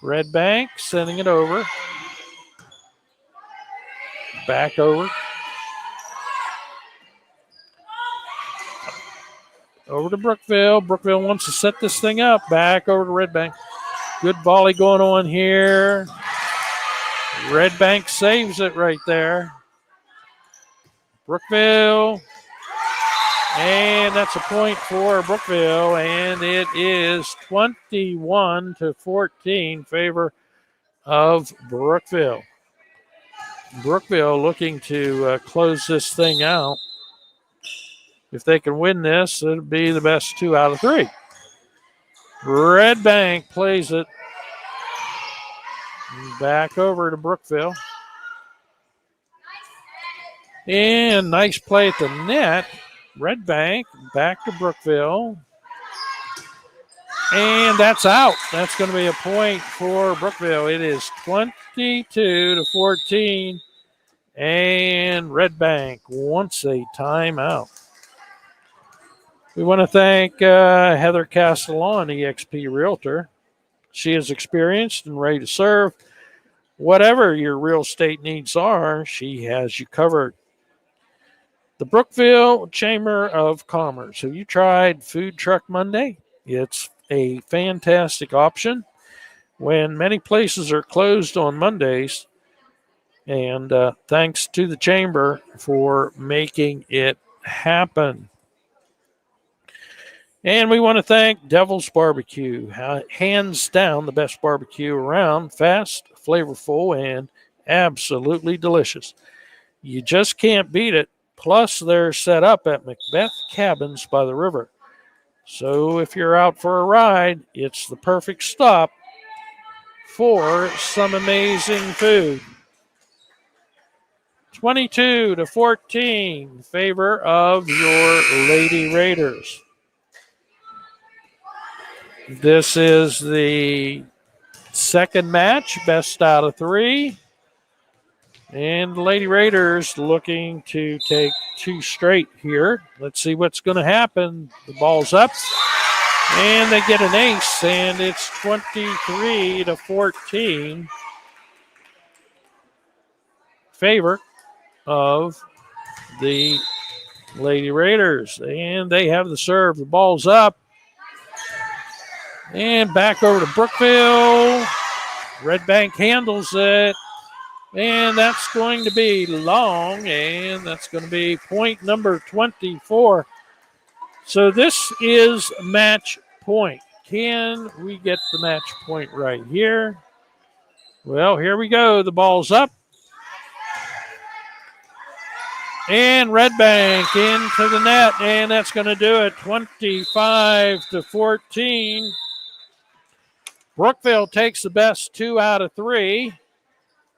Redbank sending it over. Back over. Over to Brookville. Brookville wants to set this thing up. Back over to Redbank. Good volley going on here. Redbank saves it right there. Brookville. And that's a point for Brookville. And it is 21-14 favor of Brookville. Brookville looking to close this thing out. If they can win this, it'll be the best 2 out of 3. Redbank plays it back over to Brookville. And nice play at the net. Redbank back to Brookville. And that's out. That's going to be a point for Brookville. It is 22-14. And Redbank wants a timeout. We want to thank Heather Castellan, eXp Realtor. She is experienced and ready to serve. Whatever your real estate needs are, she has you covered. The Brookville Chamber of Commerce. Have you tried Food Truck Monday? It's a fantastic option when many places are closed on Mondays. And thanks to the Chamber for making it happen. And we want to thank Devil's Barbecue. Hands down, the best barbecue around. Fast, flavorful, and absolutely delicious. You just can't beat it. Plus, they're set up at Macbeth Cabins by the river. So if you're out for a ride, it's the perfect stop for some amazing food. 22-14 in favor of your Lady Raiders. This is the second match, best out of 3. And the Lady Raiders looking to take 2 straight here. Let's see what's going to happen. The ball's up. And they get an ace, and it's 23-14. Favor of the Lady Raiders. And they have the serve. The ball's up. And back over to Brookville. Redbank handles it. And that's going to be long. And that's going to be point number 24. So this is match point. Can we get the match point right here? Well, here we go. The ball's up. And Redbank into the net. And that's going to do it. 25-14. Brookville takes the best 2 out of 3.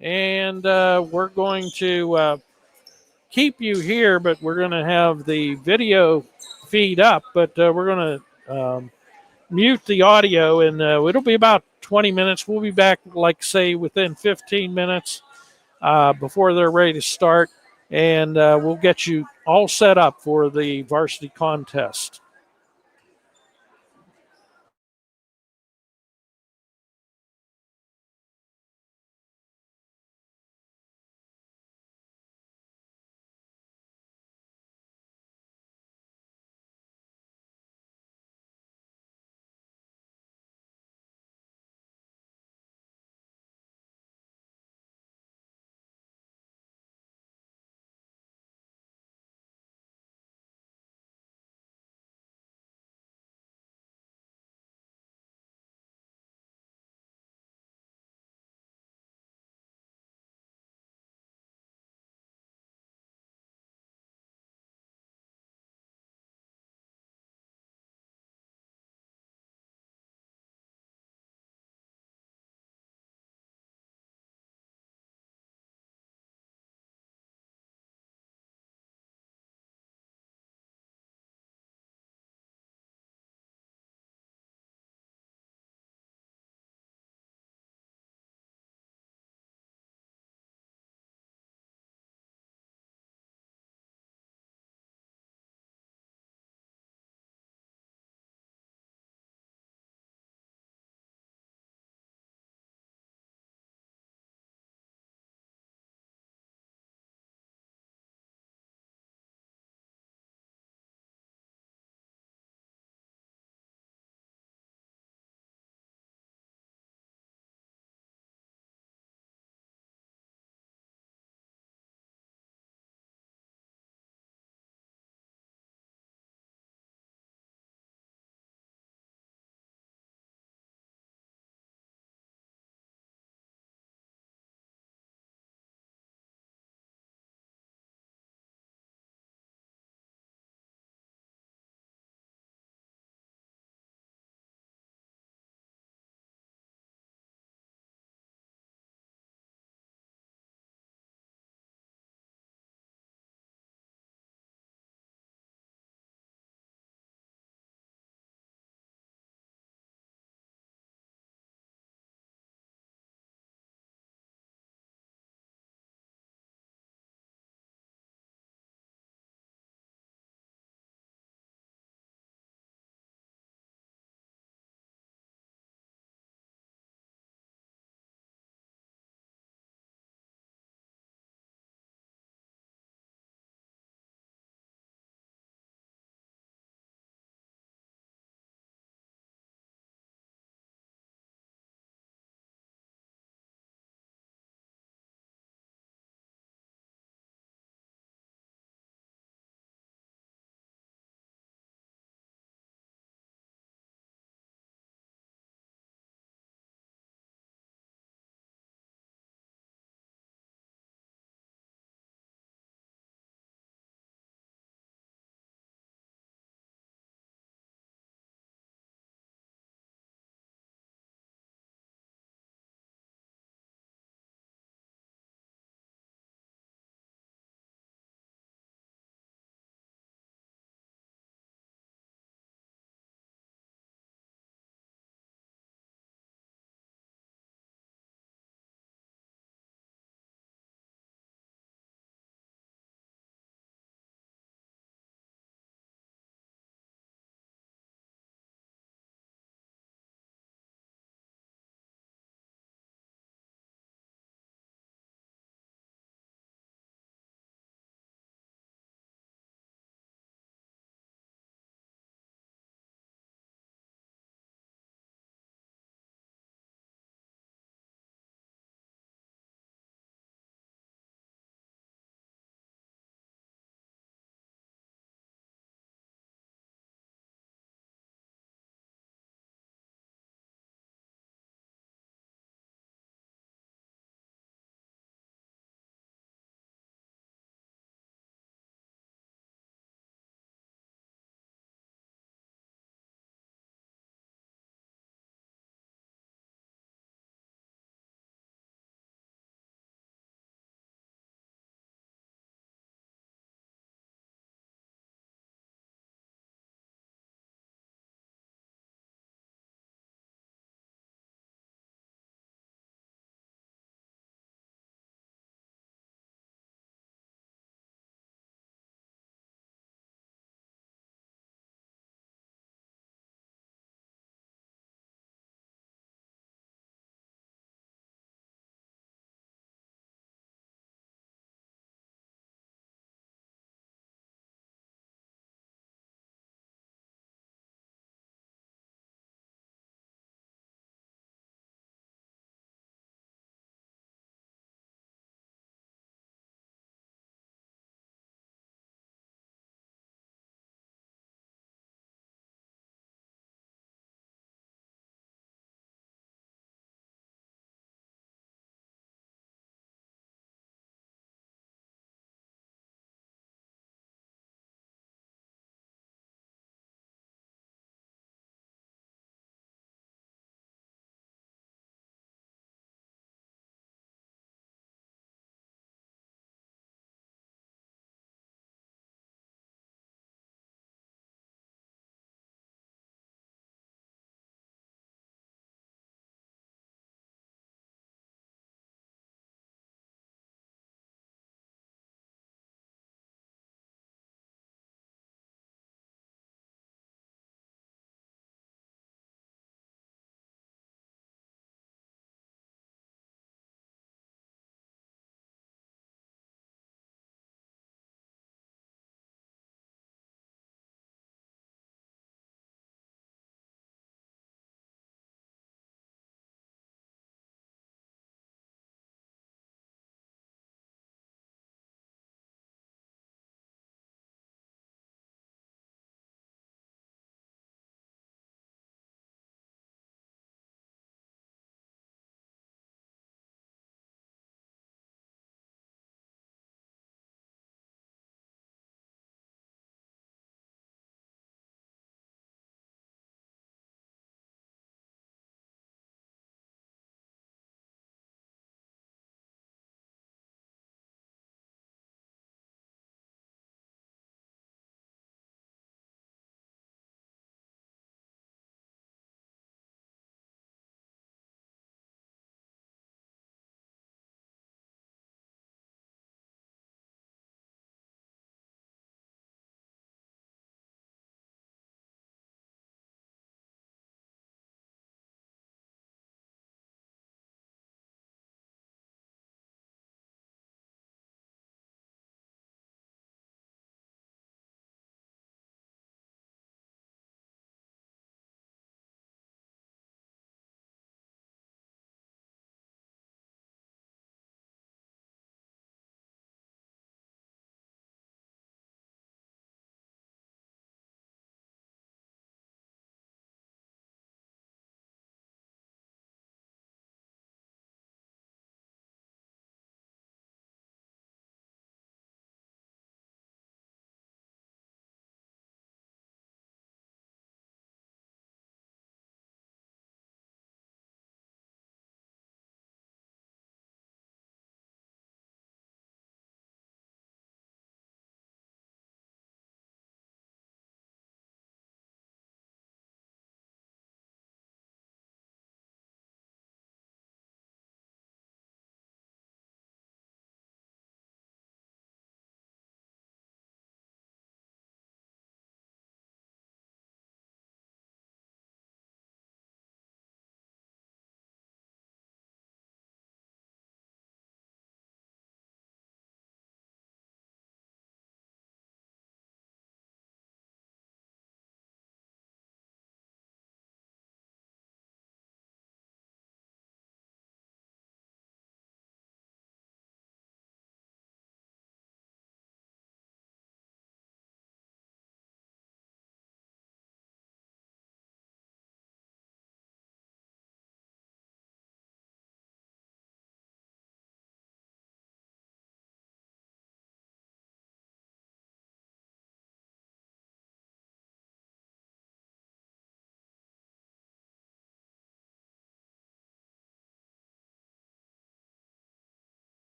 And we're going to keep you here, but we're going to have the video feed up, but we're going to mute the audio, and it'll be about 20 minutes. We'll be back, like, say, within 15 minutes before they're ready to start, and we'll get you all set up for the varsity contest.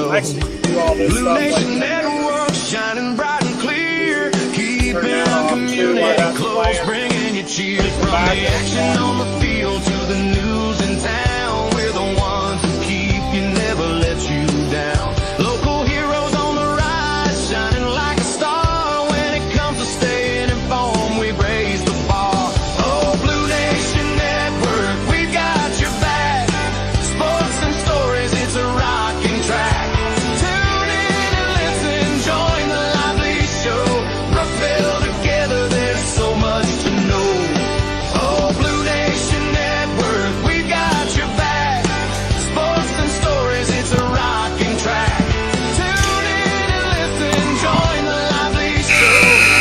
show. Blue Nation Network, shining bright and clear, keeping our community close, bringing you cheer. From the action on the field to the news in town, we're the ones who keep you, never let you down. Local heroes on the rise, shining like a star. When it comes to staying informed, we raise the bar. Oh, Blue Nation Network, we've got your back. Sports and stories, it's a rocking track. Tune in and listen, join the lively show. Brookville together, there's so much to know. Oh, Blue Nation Network, we've got your back. Sports and stories, it's a rocking track. Tune in and listen, join the lively show.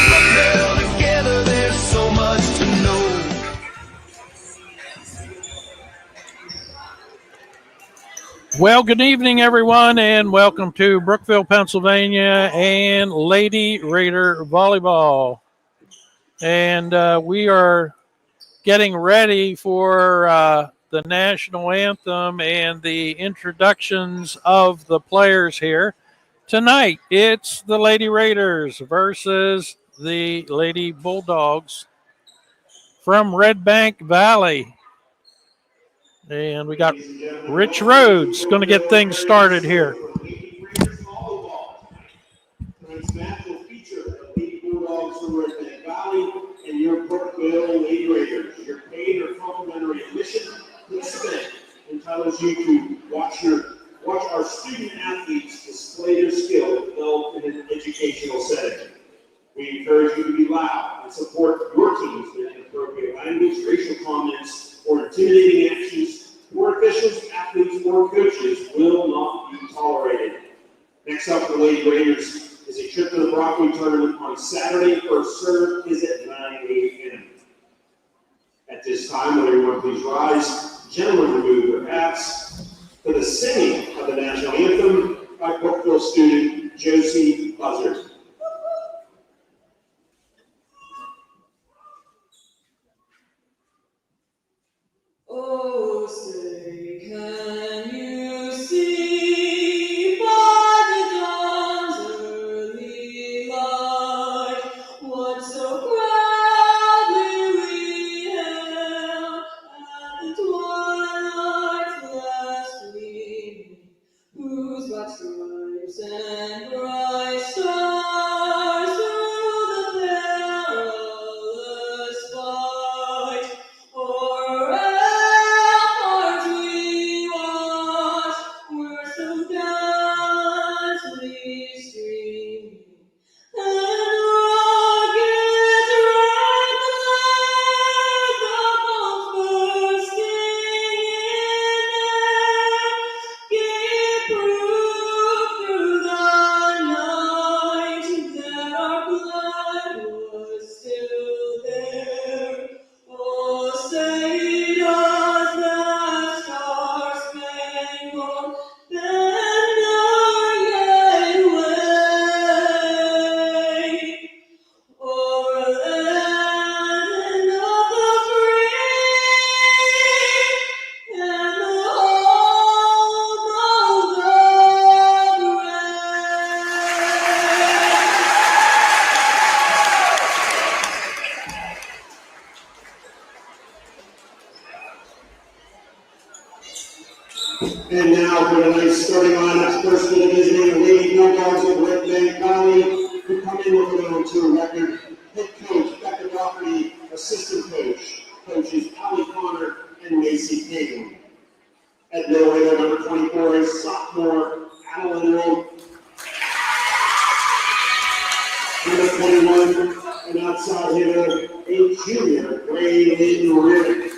Brookville together, there's so much to know. Well, good evening, everyone, and welcome to Brookville, Pennsylvania, and Lady Raider Volleyball. And we are getting ready for the national anthem and the introductions of the players here. Tonight, it's the Lady Raiders versus the Lady Bulldogs from Redbank Valley. And we got Rich Rhodes going to get things started here. Tonight's match will feature the Lady Bulldogs from Redbank Valley and your Brookville Lady Raiders. Your paid or complimentary admission to this event entitles you to watch our student athletes display their skill developed in an educational setting. We encourage you to be loud and support your teams with inappropriate language, racial comments, or intimidating actions toward officials, athletes, or coaches will not be tolerated. Next up for the Lady Raiders is a trip to the Broccoli tournament on Saturday. First serve is at 9 a.m. At this time, would everyone please rise? Gentlemen, remove their hats for the singing of the national anthem by Brookville student Josie Buzzard. Oh, say, can you see by the dawn's early light what so proudly we hailed at the twilight's last gleaming, whose black stripes and bright stars through the perilous fight o'er And now for tonight's starting lineups, first for the visiting Lady Bulldogs of Redbank Valley, who come in with an 0-2 record. Head coach Becca Doherty, assistant coaches Allie Connor and Macy King. At middle hitter number 24 is sophomore Adeline Rowe. Number 21, an outside hitter, a junior, Raylene Riddick.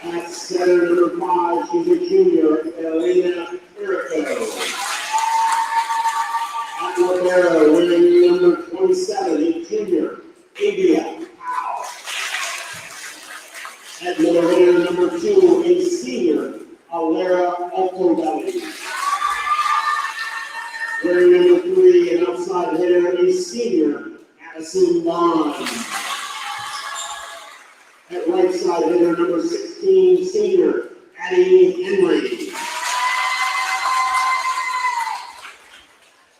At center number 5, she's a junior, Elena Erico. At libero, wearing number 27, a junior, Avia Powell. At middle hitter number 2, a senior, Alera Altobelli. Wearing number 3, an outside hitter, a senior, Addison Bond. At right side hitter number 16, senior, Addie Henry.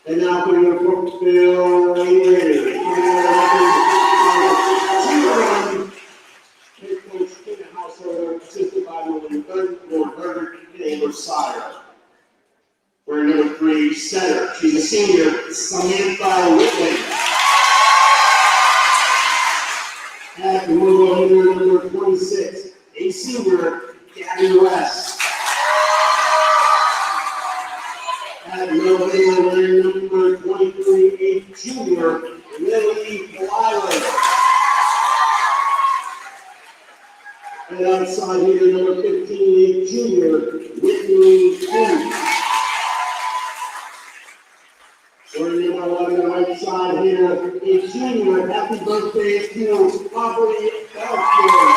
And now for your Brookville Aerie. Head coach Tina Householder, assisted by William Berger and Sire. For number 3 setter, she's a senior, Samantha Whitley. At the Louisville number 26, a senior, Gabby West. At Louisville number 23, a junior, Lily Wiley. And outside here, number 15, a junior, Whitney King. Or number 11, right side here, a junior, happy birthday to Aubrey Belfield.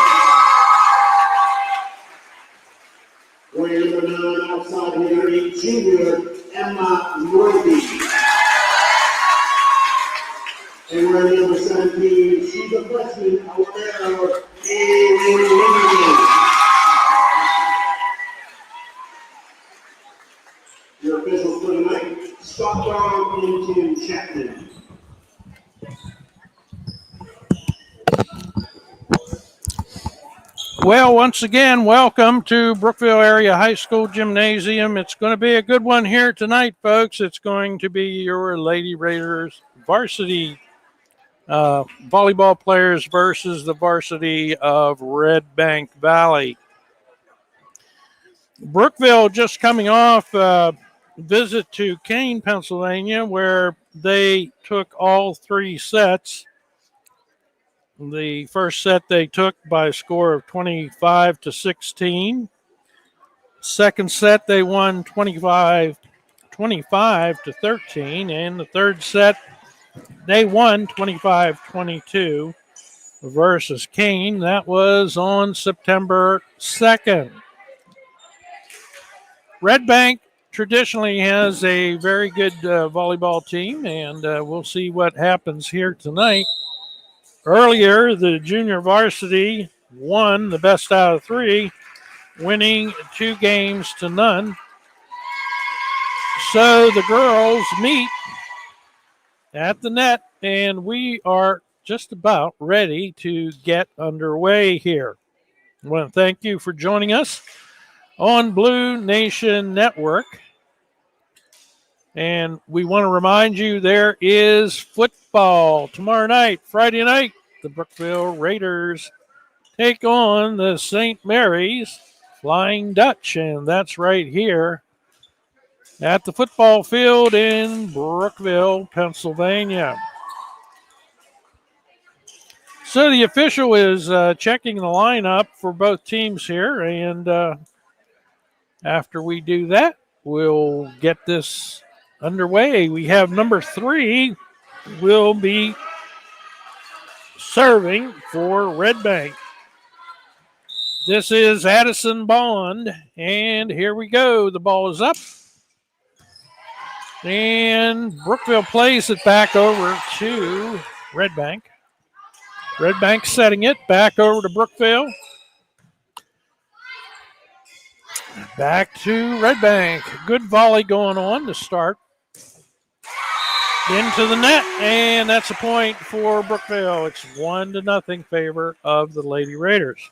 Or number 9, outside here, a junior, Emma Worthy. And we're number 17, she's a freshman, Alabama, your officials for tonight, Stockdog and Tim Chapman. Well, once again, welcome to Brookville Area High School Gymnasium. It's going to be a good one here tonight, folks. It's going to be your Lady Raiders varsity volleyball players versus the varsity of Redbank Valley. Brookville just coming off a visit to Kane, Pennsylvania, where they took all 3 sets. The first set they took by a score of 25-16. Second set they won 25-13, and the third set they won 25-22 versus Kane. That was on September 2nd. Redbank traditionally has a very good volleyball team, and we'll see what happens here tonight. Earlier, the junior varsity won the best out of 3, winning 2 games to none. So the girls meet at the net, and we are just about ready to get underway here. I want to thank you for joining us on Blue Nation Network. And we want to remind you there is football tomorrow night, Friday night. The Brookville Raiders take on the St. Mary's Flying Dutch, and that's right here at the football field in Brookville, Pennsylvania. So the official is checking the lineup for both teams here, and after we do that, we'll get this underway. We have number 3 will be serving for Redbank. This is Addison Bond, and here we go. The ball is up, and Brookville plays it back over to Redbank. Redbank setting it back over to Brookville. Back to Redbank. Good volley going on to start. Into the net, and that's a point for Brookville. It's 1-0 favor of the Lady Raiders.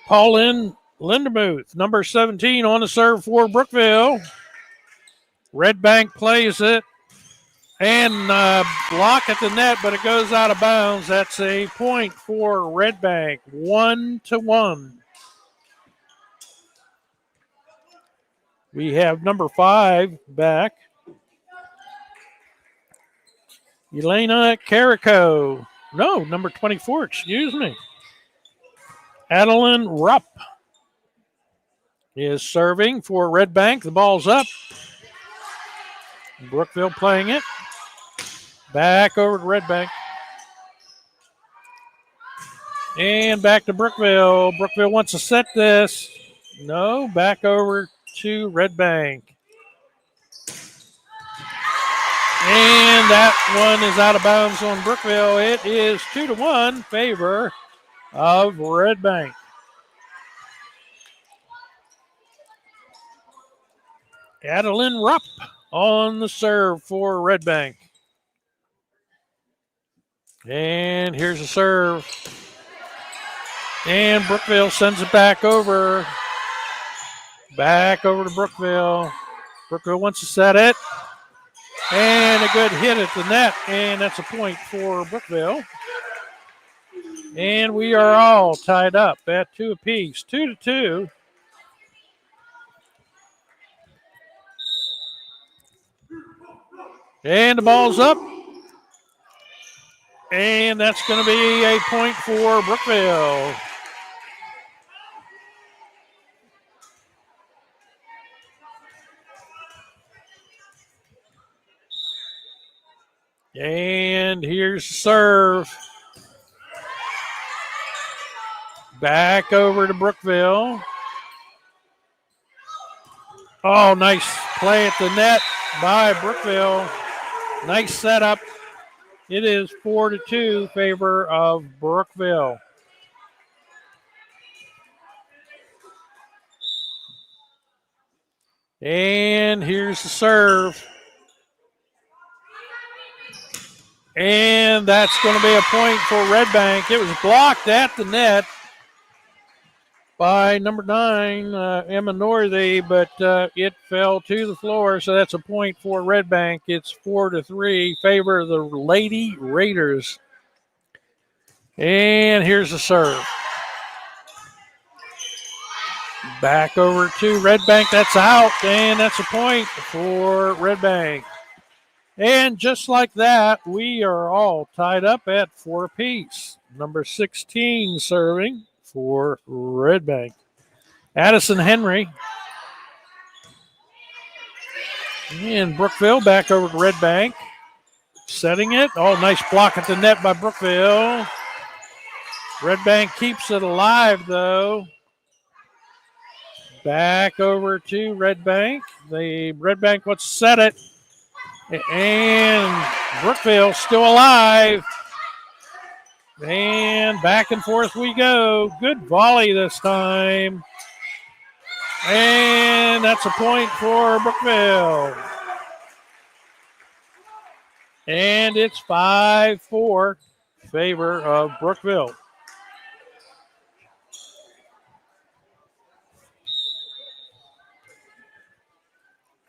Pauline Lindermuth, number 17, on the serve for Brookville. Redbank plays it, and block at the net, but it goes out of bounds. That's a point for Redbank, 1-1. We have number 5 back. Elena Carrico. No, number 24, excuse me. Adeline Rupp is serving for Redbank. The ball's up. Brookville playing it. Back over to Redbank. And back to Brookville. Brookville wants to set this. No, back over to Redbank. And that one is out of bounds on Brookville. It is 2-1 favor of Redbank. Adeline Rupp on the serve for Redbank. And here's a serve. And Brookville sends it back over. Back over to Brookville. Brookville wants to set it. And a good hit at the net. And that's a point for Brookville. And we are all tied up at 2 apiece. 2-2. And the ball's up. And that's going to be a point for Brookville. And here's the serve. Back over to Brookville. Oh, nice play at the net by Brookville. Nice setup. It is 4-2 favor of Brookville. And here's the serve. And that's going to be a point for Redbank. It was blocked at the net by number 9, Emma Northey, but it fell to the floor, so that's a point for Redbank. It's 4-3, favor of the Lady Raiders. And here's the serve. Back over to Redbank, that's out, and that's a point for Redbank. And just like that, we are all tied up at 4 apiece. Number 16 serving for Redbank. Addison Henry. And Brookville back over to Redbank. Setting it. Oh, nice block at the net by Brookville. Redbank keeps it alive, though. Back over to Redbank. The Redbank wants to set it. And Brookville still alive. And back and forth we go. Good volley this time. And that's a point for Brookville. And it's 5-4 favor of Brookville.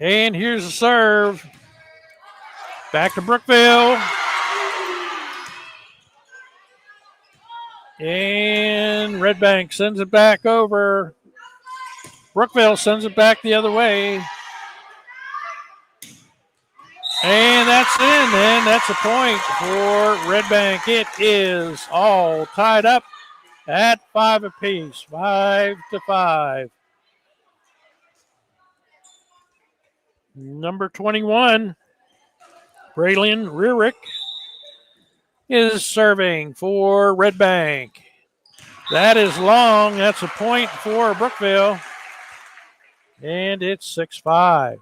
And here's the serve. Back to Brookville. And Redbank sends it back over. Brookville sends it back the other way. And that's in, and that's a point for Redbank. It is all tied up at 5 apiece, 5-5. Number 21, Braylon Rearick, is serving for Redbank. That is long. That's a point for Brookville. And it's 6-5.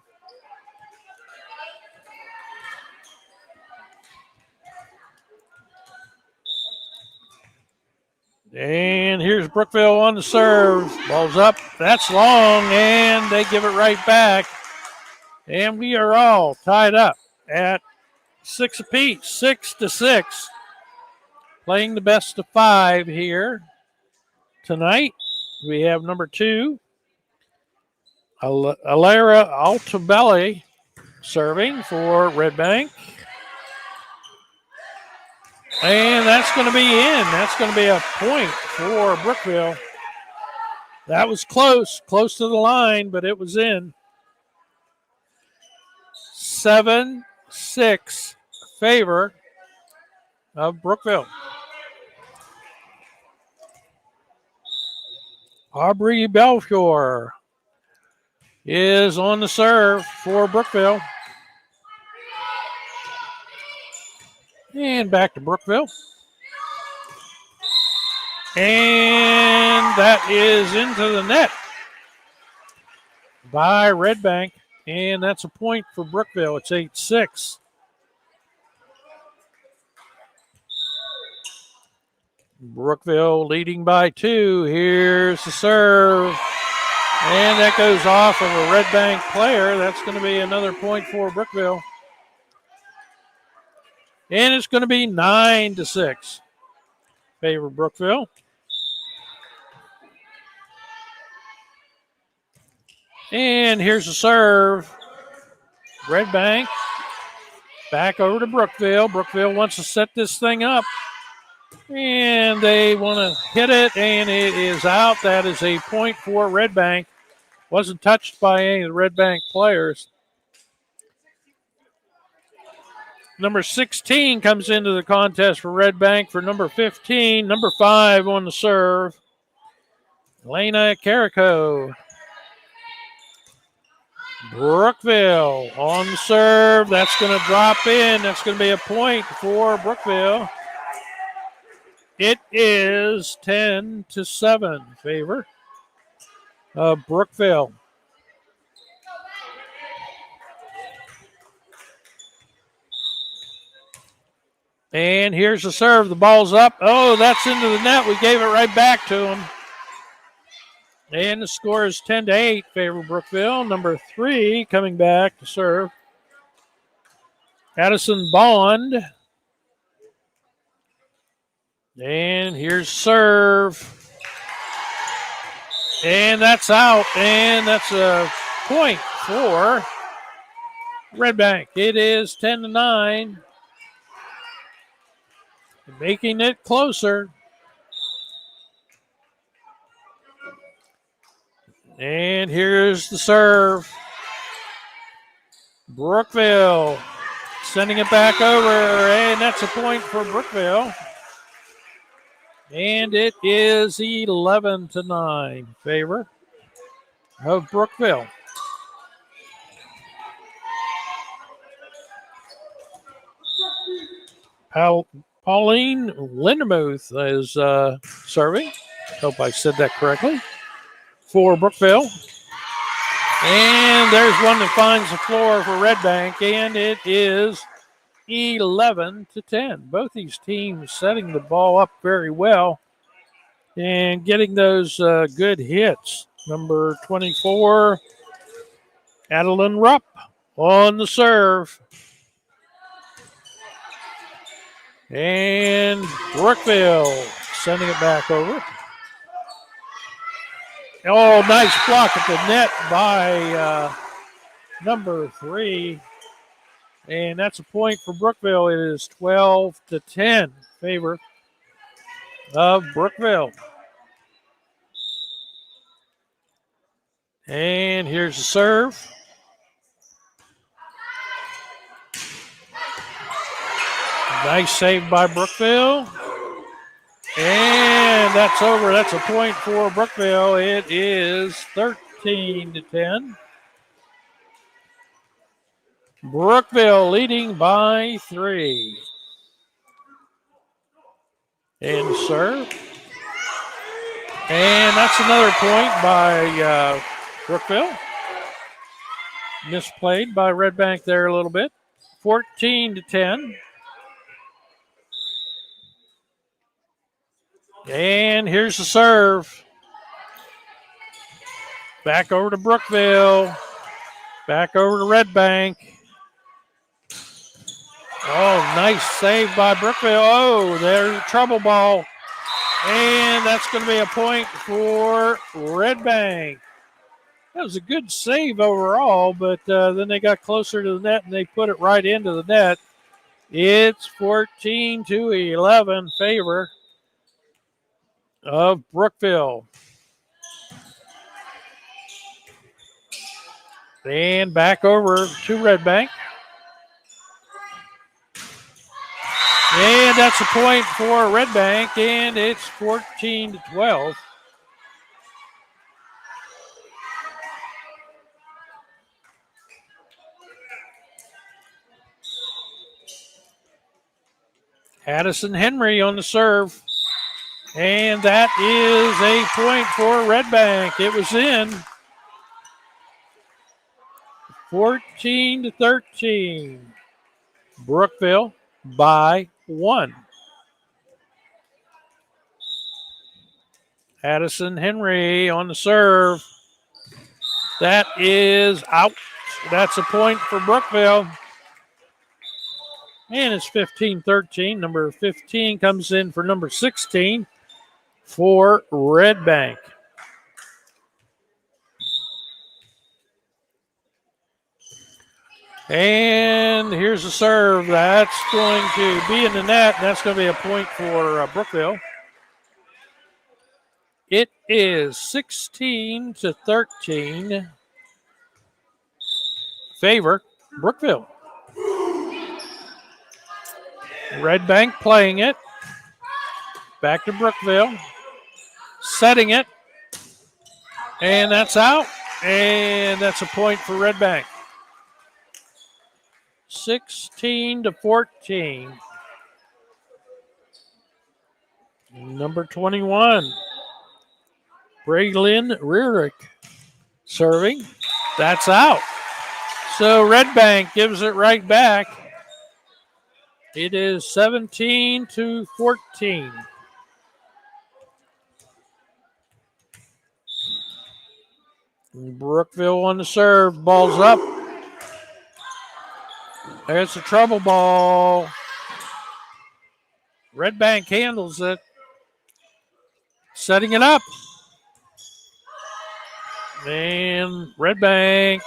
And here's Brookville on the serve. Ball's up. That's long, and they give it right back. And we are all tied up at 6 apiece, 6-6. Playing the best of 5 here tonight. We have number 2, Alara Altabelli, serving for Redbank. And that's going to be in. That's going to be a point for Brookville. That was close to the line, but it was in. 7-6 favor of Brookville. Aubrey Belfiore is on the serve for Brookville. And back to Brookville. And that is into the net by Redbank. And that's a point for Brookville. It's 8-6. Brookville leading by 2. Here's the serve. And that goes off of a Redbank player. That's going to be another point for Brookville. And it's going to be 9-6. Favor Brookville. And here's the serve. Redbank back over to Brookville. Brookville wants to set this thing up. And they want to hit it, and it is out. That is a point for Redbank. Wasn't touched by any of the Redbank players. Number 16 comes into the contest for Redbank for number 15. Number 5 on the serve, Lena Carrico. Brookville on the serve. That's going to drop in. That's going to be a point for Brookville. It is 10-7 favor of Brookville. And here's the serve. The ball's up. Oh, that's into the net. We gave it right back to him. And the score is 10-8 favor Brookville. Number 3 coming back to serve, Addison Bond. And here's serve. And that's out. And that's a point for Redbank. It is 10-9. Making it closer. And here's the serve. Brookville sending it back over. And that's a point for Brookville. And it is 11-9 favor of Brookville. Pauline Lindemuth is serving. Hope I said that correctly. For Brookville. And there's one that finds the floor for Redbank, and it is 11-10. Both these teams setting the ball up very well and getting those good hits. Number 24, Adeline Rupp on the serve. And Brookville sending it back over. Oh, nice block at the net by number 3. And that's a point for Brookville. It is 12-10 favor of Brookville. And here's the serve. Nice save by Brookville. And that's over. That's a point for Brookville. It is 13-10. Brookville leading by 3. And serve. And that's another point by Brookville. Misplayed by Redbank there a little bit. 14-10. And here's the serve. Back over to Brookville. Back over to Redbank. Oh, nice save by Brookville. Oh, there's a trouble ball. And that's going to be a point for Redbank. That was a good save overall, but then they got closer to the net and they put it right into the net. It's 14-11 favor of Brookville. And back over to Redbank. And that's a point for Redbank, and it's 14-12. Addison Henry on the serve. And that is a point for Redbank. It was in. 14-13. Brookville by 1. Addison Henry on the serve. That is out. That's a point for Brookville. And it's 15-13. Number 15 comes in for number 16 for Redbank. And here's a serve. That's going to be in the net. That's going to be a point for Brookville. It is 16-13. Favor Brookville. Redbank playing it. Back to Brookville. Setting it. And that's out. And that's a point for Redbank. 16-14. Number 21. Braylon Rearick serving. That's out. So Redbank gives it right back. It is 17-14. Brookville on the serve. Ball's up. There's a trouble ball. Redbank handles it. Setting it up. And Redbank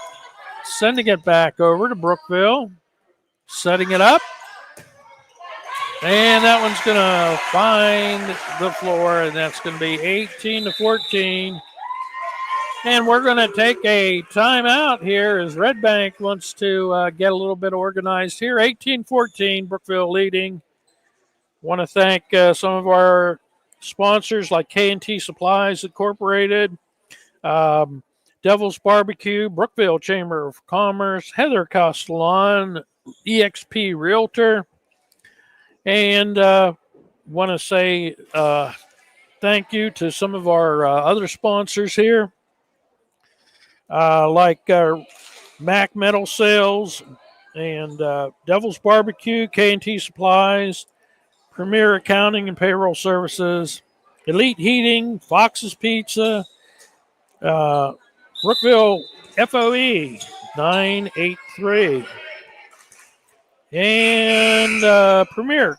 sending it back over to Brookville. Setting it up. And that one's going to find the floor, and that's going to be 18-14. And we're going to take a timeout here as Redbank wants to get a little bit organized here. 18-14, Brookville leading. Want to thank some of our sponsors like K&T Supplies Incorporated, Devil's Barbecue, Brookville Chamber of Commerce, Heather Castellan, EXP Realtor. And want to say thank you to some of our other sponsors here, like Mac Metal Sales and Devil's Barbecue, K&T Supplies, Premier Accounting and Payroll Services, Elite Heating, Fox's Pizza, Brookville FOE 983, and Premier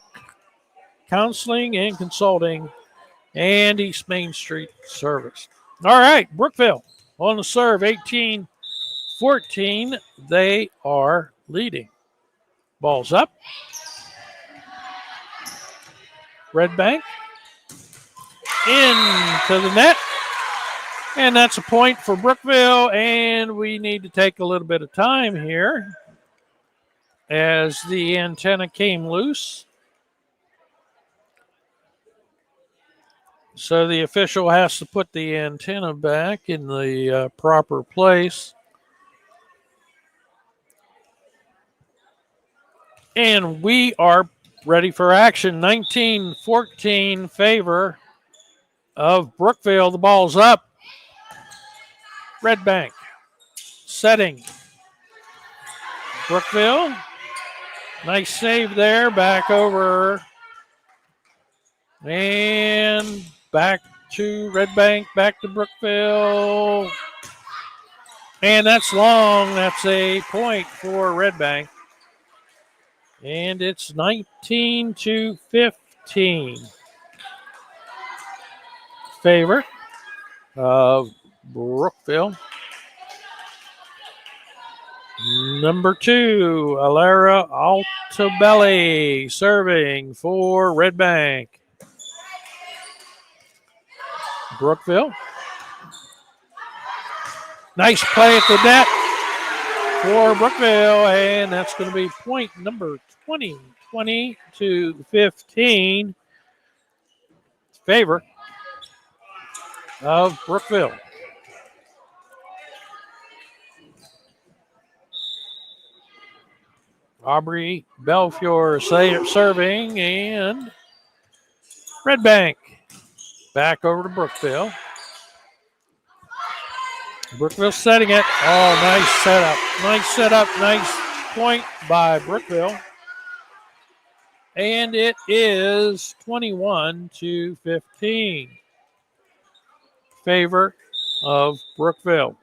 Counseling and Consulting, and East Main Street Service. All right, Brookville on the serve, 18-14. They are leading. Ball's up. Redbank into the net. And that's a point for Brookville, and we need to take a little bit of time here as the antenna came loose. So the official has to put the antenna back in the proper place. And we are ready for action. 19-14 favor of Brookville. The ball's up. Redbank setting. Brookville. Nice save there. Back over. And back to Redbank. Back to Brookville. And that's long. That's a point for Redbank. And it's 19-15. Favor of Brookville. Number 2, Alara Altabelli serving for Redbank. Brookville. Nice play at the net for Brookville, and that's going to be point number 20, 20-15. Favor of Brookville. Aubrey Belfiore serving, and Redbank back over to Brookville. Brookville setting it. Oh, nice setup. Nice setup. Nice point by Brookville. And it is 21-15. Favor of Brookville.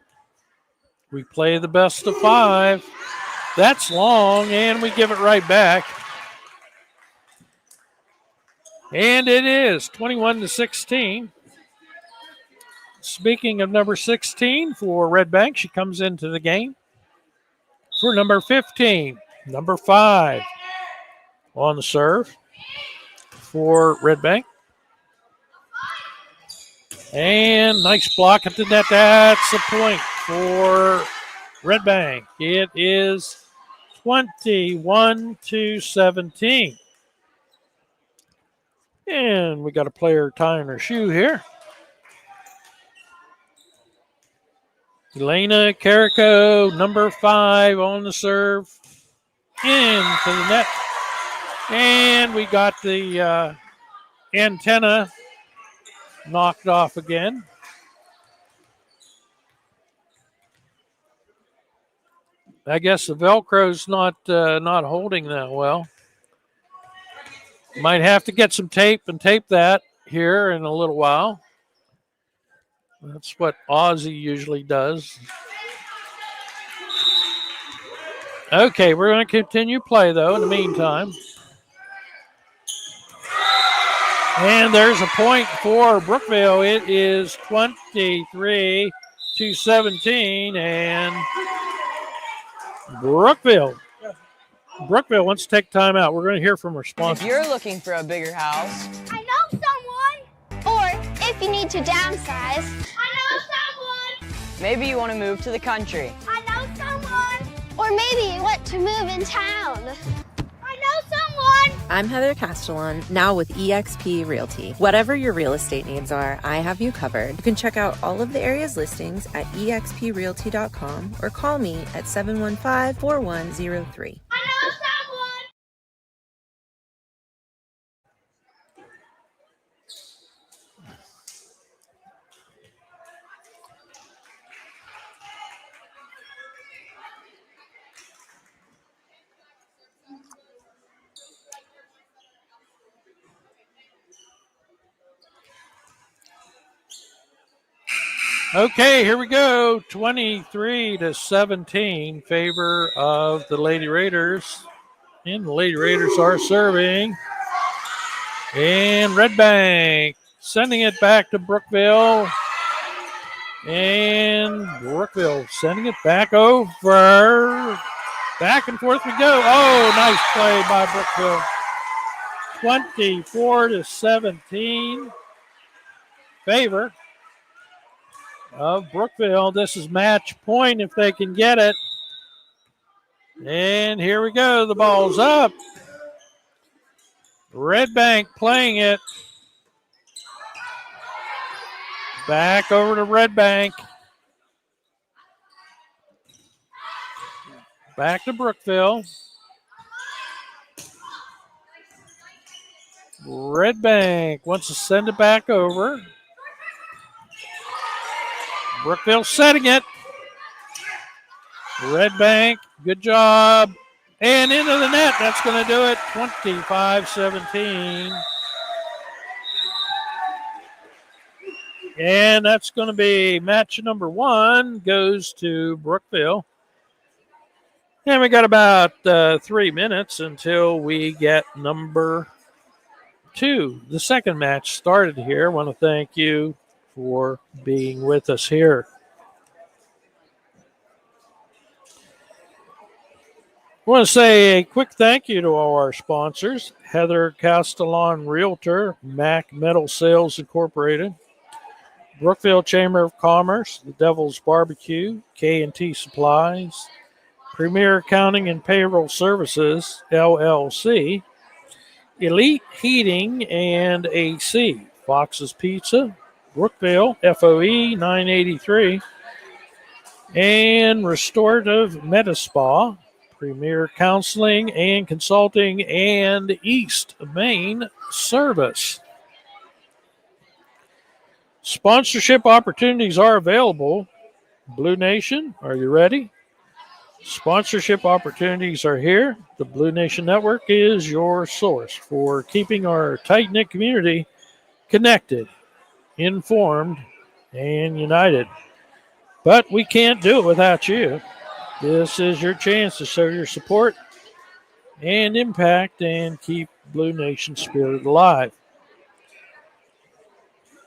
We play the best of 5. That's long, and we give it right back. And it is 21-16. Speaking of number 16 for Redbank, she comes into the game for number 15. Number 5 on the serve for Redbank. And nice block at the net. That's a point for Redbank. It is 21-17. And we got a player tying her shoe here. Elena Carrico, number 5 on the serve, into the net. And we got the antenna knocked off again. I guess the Velcro's not holding that well. Might have to get some tape and tape that here in a little while. That's what Ozzy usually does. Okay, we're going to continue play, though, in the meantime. And there's a point for Brookville. It is 23-17, and Brookville wants to take time out. We're going to hear from our sponsors. If you're looking for a bigger house, I know someone. Or if you need to downsize, I know someone. maybe you want to move to the country. I know someone. Or maybe you want to move in town. I know someone. I'm Heather Castellan, now with eXp Realty. Whatever your real estate needs are, I have you covered. You can check out all of the area's listings at exprealty.com or call me at 715-4103. I know someone. Okay, here we go. 23-17, favor of the Lady Raiders. And the Lady Raiders are serving. And Redbank sending it back to Brookville. And Brookville sending it back over. Back and forth we go. Oh, nice play by Brookville. 24-17, favor of Brookville. This is match point if they can get it. And here we go. The ball's up. Redbank playing it. Back over to Redbank. Back to Brookville. Redbank wants to send it back over. Brookville setting it. Redbank, good job. And into the net. That's going to do it. 25-17. And that's going to be match number 1 goes to Brookville. And we got about 3 minutes until we get number 2. The second match started here. I want to thank you for being with us here. I want to say a quick thank you to all our sponsors: Heather Castellan Realtor, Mac Metal Sales Incorporated, Brookville Chamber of Commerce, The Devil's Barbecue, K&T Supplies, Premier Accounting and Payroll Services, LLC, Elite Heating and AC, Fox's Pizza, Brookville, FOE 983, and Restorative Medi Spa, Premier Counseling and Consulting, and East Main Service. Sponsorship opportunities are available. Blue Nation, are you ready? Sponsorship opportunities are here. The Blue Nation Network is your source for keeping our tight-knit community connected, informed, and united. But we can't do it without you. This is your chance to show your support and impact and keep Blue Nation spirit alive.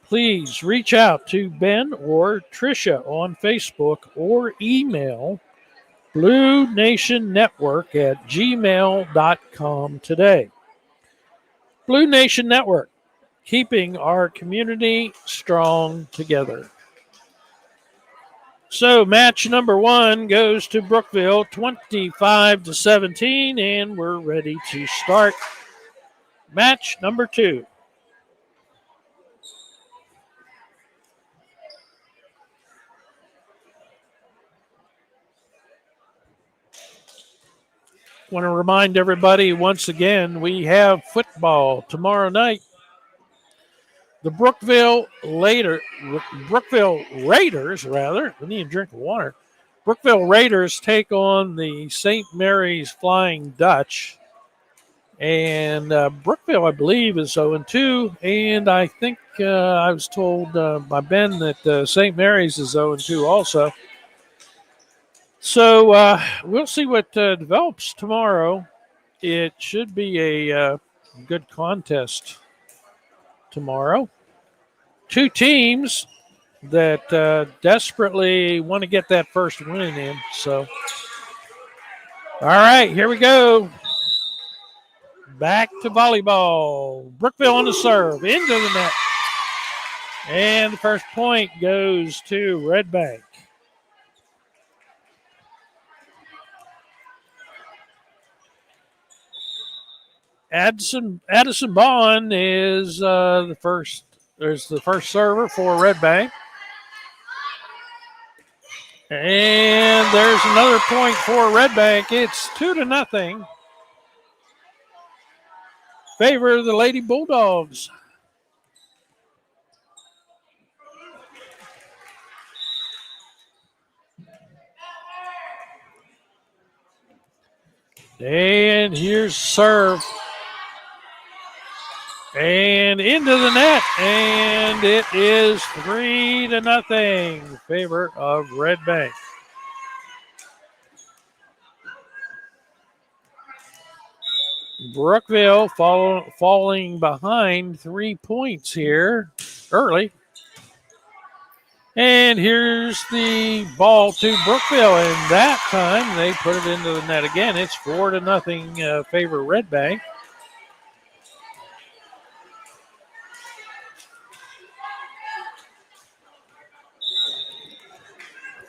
Please reach out to Ben or Tricia on Facebook or email BlueNationNetwork@gmail.com today. Blue Nation Network, keeping our community strong together. So match number 1 goes to Brookville, 25-17, and we're ready to start match number 2. Want to remind everybody once again, we have football tomorrow night. The Brookville Raiders, I need a drink of water. Brookville Raiders take on the St. Mary's Flying Dutch. And Brookville, I believe, is 0-2. And I think I was told by Ben that St. Mary's is 0-2 also. So we'll see what develops tomorrow. It should be a good contest tomorrow. 2 teams that desperately want to get that first win in. So, all right, here we go. Back to volleyball. Brookville on the serve, into the net. And the first point goes to Redbank. Addison Bond is the first server for Redbank. And there's another point for Redbank. It's 2-0. Favor of the Lady Bulldogs. And here's serve. And into the net. And it is 3-0. Favor of Redbank. Brookville falling behind 3 points here early. And here's the ball to Brookville, and that time they put it into the net again. It's 4-0 favor Redbank.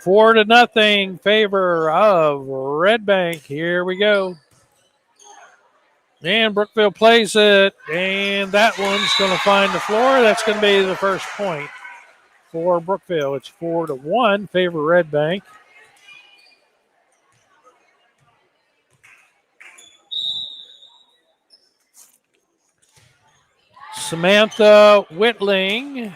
Four to nothing favor of Redbank. Here we go. And Brookville plays it, and that one's going to find the floor. That's going to be the first point for Brookville. It's 4-1 favor Redbank. Samantha Whitling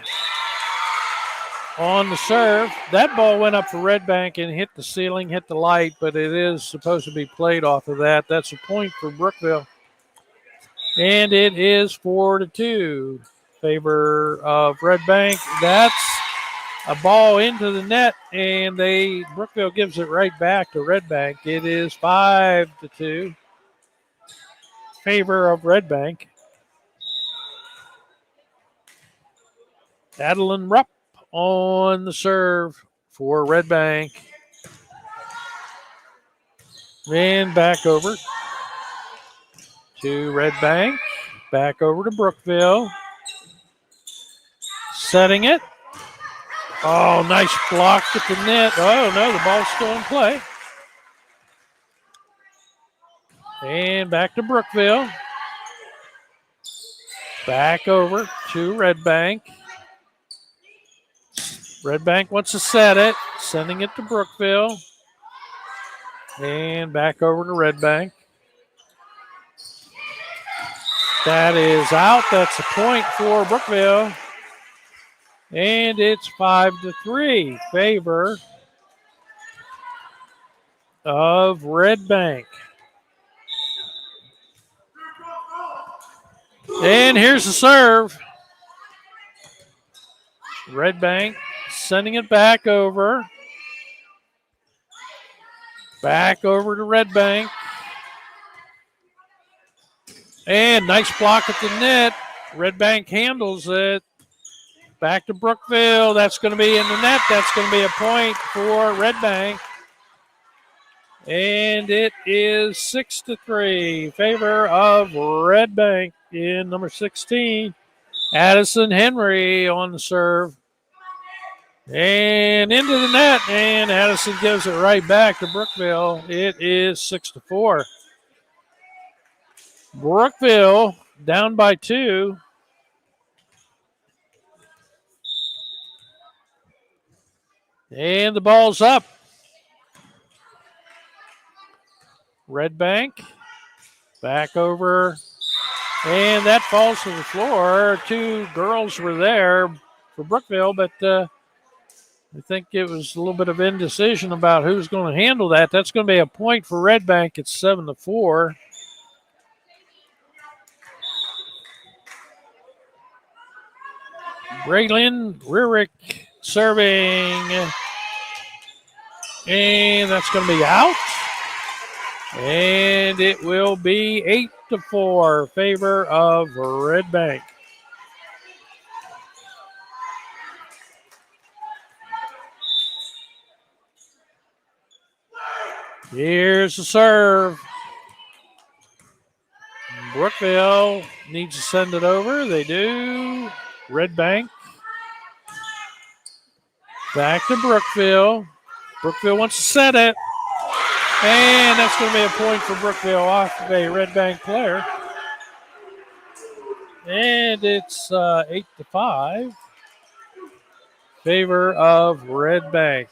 on the serve. That ball went up for Redbank and hit the ceiling, hit the light, but it is supposed to be played off of that. That's a point for Brookville. And it is 4-2 favor of Redbank. That's a ball into the net, and Brookville gives it right back to Redbank. It is 5-2 favor of Redbank. Adeline Rupp on the serve for Redbank. And back over to Redbank. Back over to Brookville. Setting it. Oh, nice block at the net. Oh, no, the ball's still in play. And back to Brookville. Back over to Redbank. Redbank wants to set it, sending it to Brookville. And back over to Redbank. That is out. That's a point for Brookville. And it's 5-3 favor of Redbank. And here's the serve. Redbank sending it back over. Back over to Redbank. And nice block at the net. Redbank handles it. Back to Brookville. That's going to be in the net. That's going to be a point for Redbank. And it is 6-3 in favor of Redbank in number 16. Addison Henry on the serve. And into the net. And Addison gives it right back to Brookville. It is 6-4. Brookville down by 2. And the ball's up. Redbank back over. And that falls to the floor. 2 girls were there for Brookville, but I think it was a little bit of indecision about who's going to handle that. That's going to be a point for Redbank. It's 7-4. Braylon Rierick serving. And that's going to be out. And it will be 8-4 favor of Redbank. Here's the serve. Brookville needs to send it over. They do. Redbank. Back to Brookville. Brookville wants to set it. And that's going to be a point for Brookville off of a Redbank player. And it's 8-5. Favor of Redbank.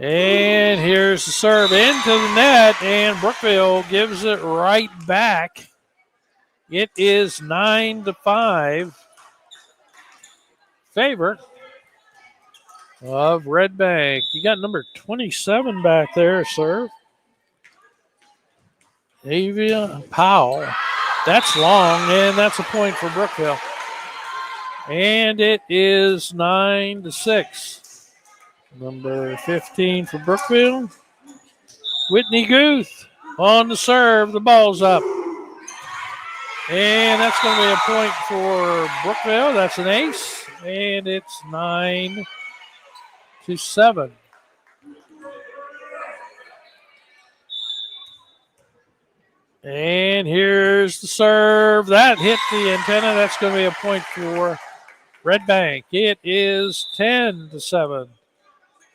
And here's the serve into the net, and Brookville gives it right back. It is 9-5. Favor of Redbank. You got number 27 back there, serve. Avia Powell. That's long, and that's a point for Brookville. And it is 9-6. Number 15 for Brookville. Whitney Guth on the serve. The ball's up. And that's going to be a point for Brookville. That's an ace. And it's 9-7. And here's the serve. That hit the antenna. That's going to be a point for Redbank. It is 10-7.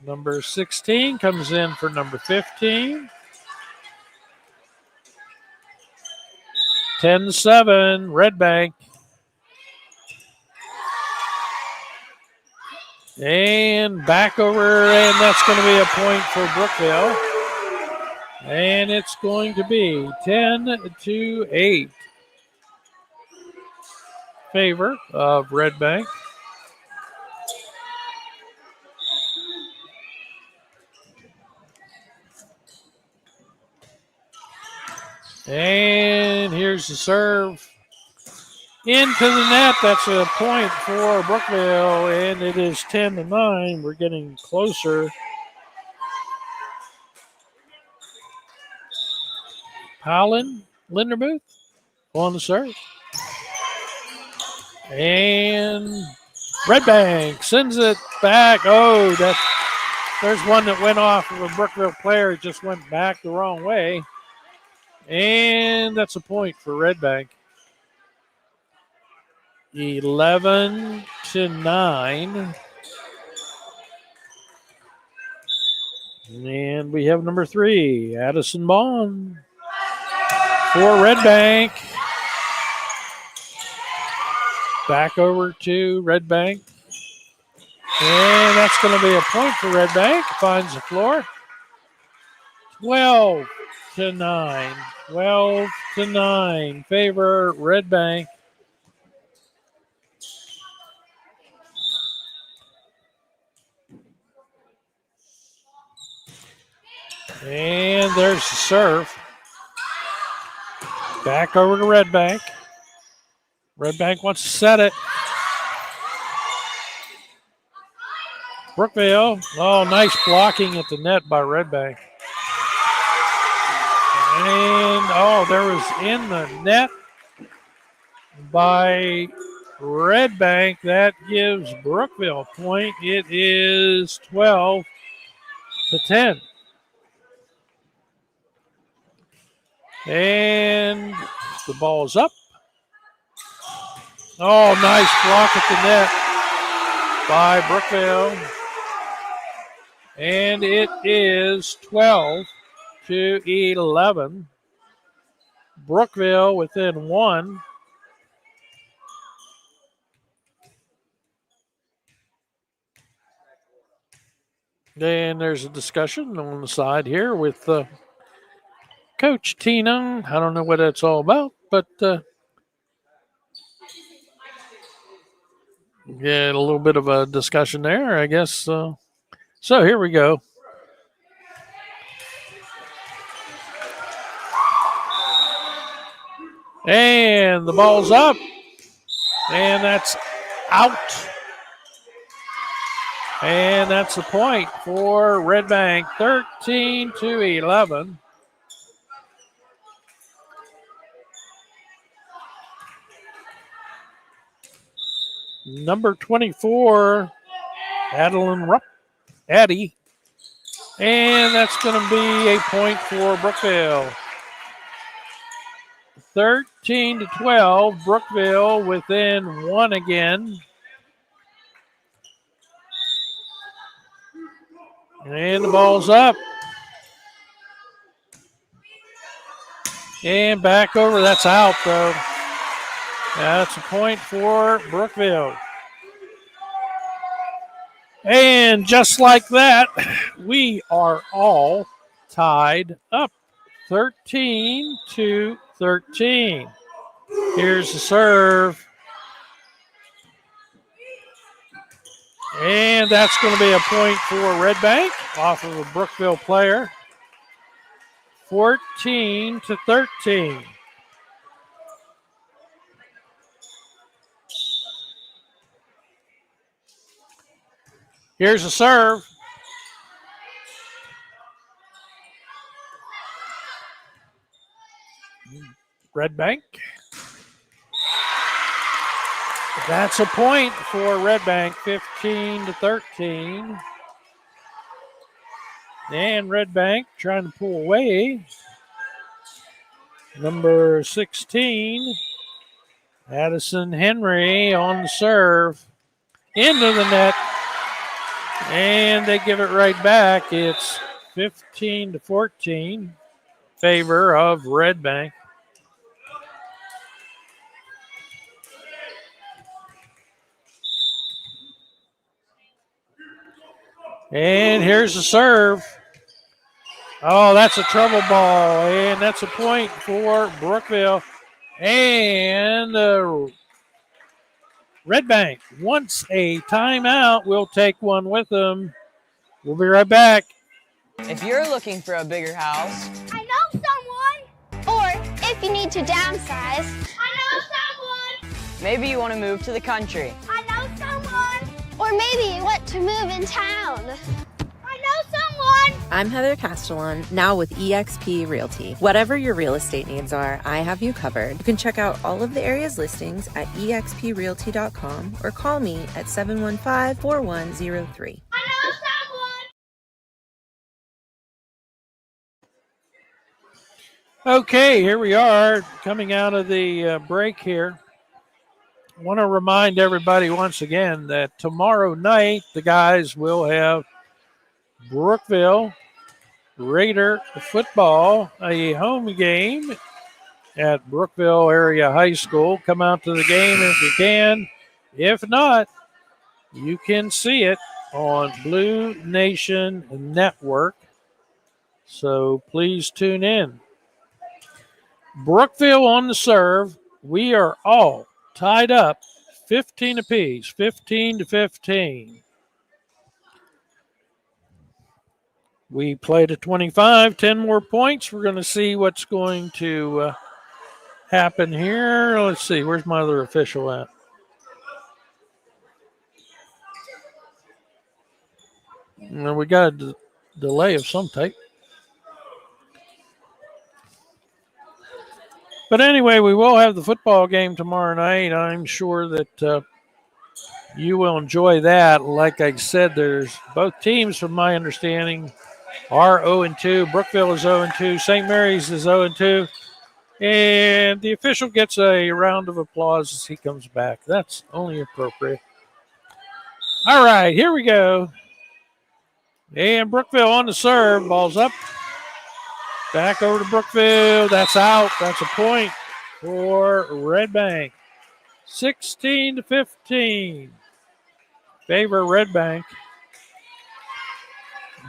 Number 16 comes in for number 15. 10-7, Redbank. And back over, and that's going to be a point for Brookville. And it's going to be 10-8. Favor of Redbank. And here's the serve. Into the net. That's a point for Brookville, and it is 10-9. We're getting closer. Howland, Linderbooth on the serve. And Redbank sends it back. Oh, there's one that went off of a Brookville player. It just went back the wrong way. And that's a point for Redbank. 11-9. And we have number 3, Addison Bond for Redbank. Back over to Redbank. And that's going to be a point for Redbank. Finds the floor. 12-9. 12-9. Favor Redbank. And there's the serve. Back over to Redbank. Redbank wants to set it. Brookville. Oh, nice blocking at the net by Redbank. And, there was in the net by Redbank. That gives Brookville a point. It is 12-10. And the ball's up. Oh, nice block at the net by Brookville. And it is 12-11. Brookville within one. Then there's a discussion on the side here with Coach Tina. I don't know what that's all about, but yeah, a little bit of a discussion there, I guess. So here we go. And the ball's up. And that's out. And that's a point for Redbank, 13-11. Number 24, Addie. And that's going to be a point for Brookville. 13-12, Brookville within one again. And the ball's up. And back over. That's out, though. That's a point for Brookville. And just like that, we are all tied up. 13-13. Here's the serve. And that's going to be a point for Redbank off of a Brookville player. 14-13. Here's a serve. Redbank. That's a point for Redbank, 15-13. And Redbank trying to pull away. Number 16, Addison Henry on the serve. Into the net. And they give it right back. It's 15-14, favor of Redbank. And here's the serve. Oh, that's a trouble ball, and that's a point for Brookville. And Redbank wants a timeout. We'll take one with them. We'll be right back. If you're looking for a bigger house, I know someone. Or if you need to downsize, I know someone. maybe you want to move to the country. I know someone. Or maybe you want to move in town. I know someone. I'm Heather Castellan, now with eXp Realty. Whatever your real estate needs are, I have you covered. You can check out all of the area's listings at exprealty.com or call me at 715-4103. I know someone. Okay, here we are coming out of the break here. I want to remind everybody once again that tomorrow night the guys will have Brookville Raider football, a home game at Brookville Area High School. Come out to the game if you can. If not, you can see it on Blue Nation Network. So please tune in. Brookville on the serve. We are all tied up 15 apiece, 15-15. We played a 25, 10 more points. We're going to see what's going to happen here. Let's see, where's my other official at? Well, we got a delay of some type. But anyway, we will have the football game tomorrow night. I'm sure that you will enjoy that. Like I said, there's both teams, from my understanding, are 0-2. Brookville is 0-2. St. Mary's is 0-2. And the official gets a round of applause as he comes back. That's only appropriate. All right, here we go. And Brookville on the serve. Ball's up. Back over to Brookville. That's out. That's a point for Redbank. 16-15. Favor Redbank.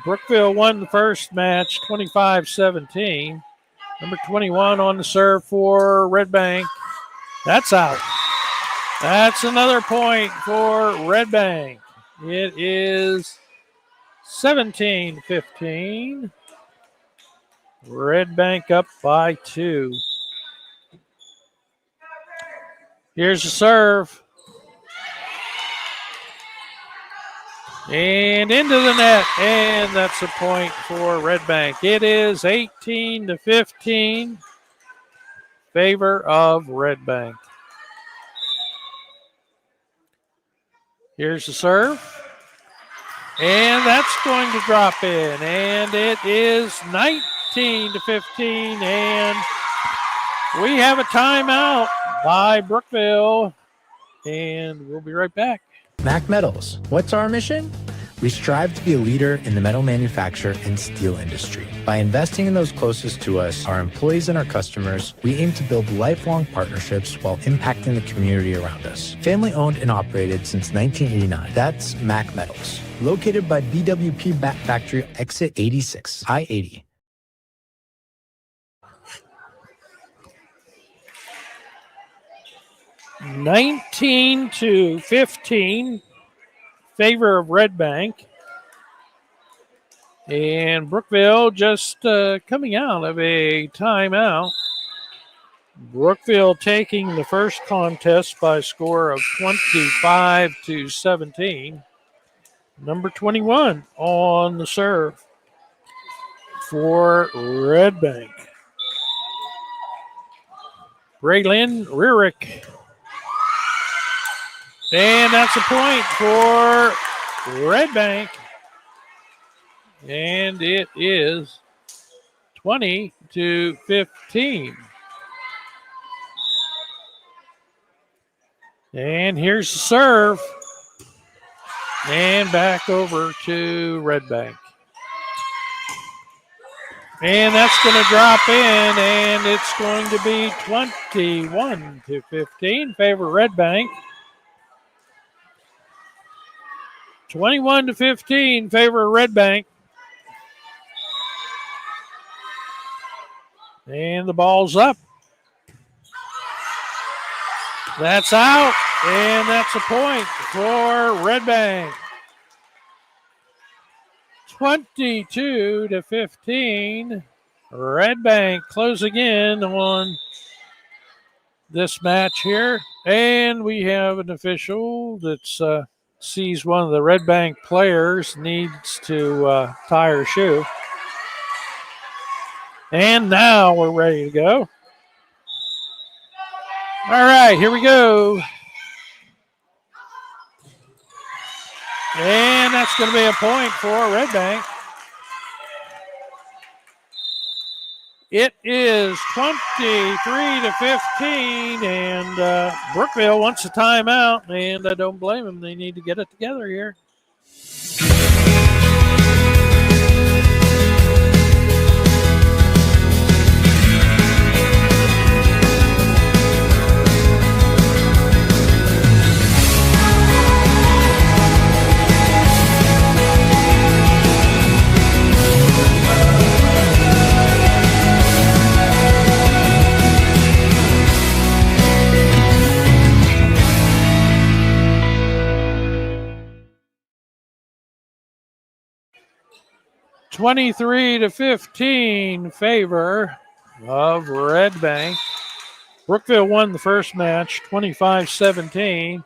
Brookville won the first match 25-17. Number 21 on the serve for Redbank. That's out. That's another point for Redbank. It is 17-15. Redbank up by 2. Here's the serve. And into the net. And that's a point for Redbank. It is 18-15. Favor of Redbank. Here's the serve. And that's going to drop in. And it is 19-15. And we have a timeout by Brookville. And we'll be right back. Mac Metals, what's our mission? We strive to be a leader in the metal manufacture and steel industry. By investing in those closest to us, our employees and our customers, we aim to build lifelong partnerships while impacting the community around us. Family owned and operated since 1989. That's Mac Metals. Located by BWP Bat Factory, exit 86, I-80. (19-15) favor of Redbank. And Brookville just coming out of a timeout. Brookville taking the first contest by a score of 25-17. Number 21 on the serve for Redbank. Braylon Rierick. And that's a point for Redbank. And it is 20-15. And here's the serve. And back over to Redbank. And that's going to drop in, and it's going to be 21-15. Favor Redbank. 21-15, favor Redbank. And the ball's up. That's out, and that's a point for Redbank. 22-15. Redbank closing in on this match here. And we have an official that's sees one of the Redbank players needs to tie her shoe. And now we're ready to go. All right, here we go. And that's going to be a point for Redbank. It is 23-15, and Brookville wants a timeout, and I don't blame them. They need to get it together here. (23-15) favor of Redbank. Brookville won the first match 25-17,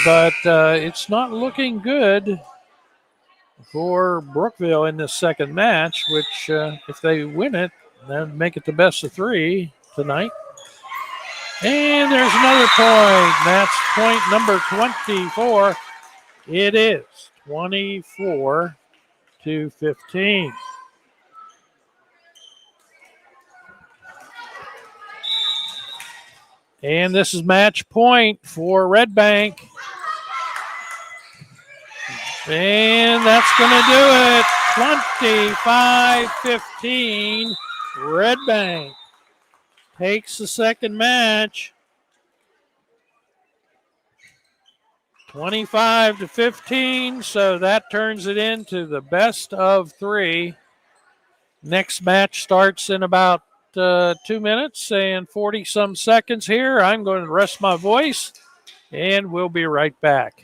but it's not looking good for Brookville in this second match, which if they win it, then make it the best of 3 tonight. And there's another point. That's point number 24. It is 24-15. And this is match point for Redbank. And that's going to do it. 25-15. Redbank takes the second match. 25-15. So that turns it into the best of 3. Next match starts in about 2 minutes and 40-some seconds here. I'm going to rest my voice, and we'll be right back.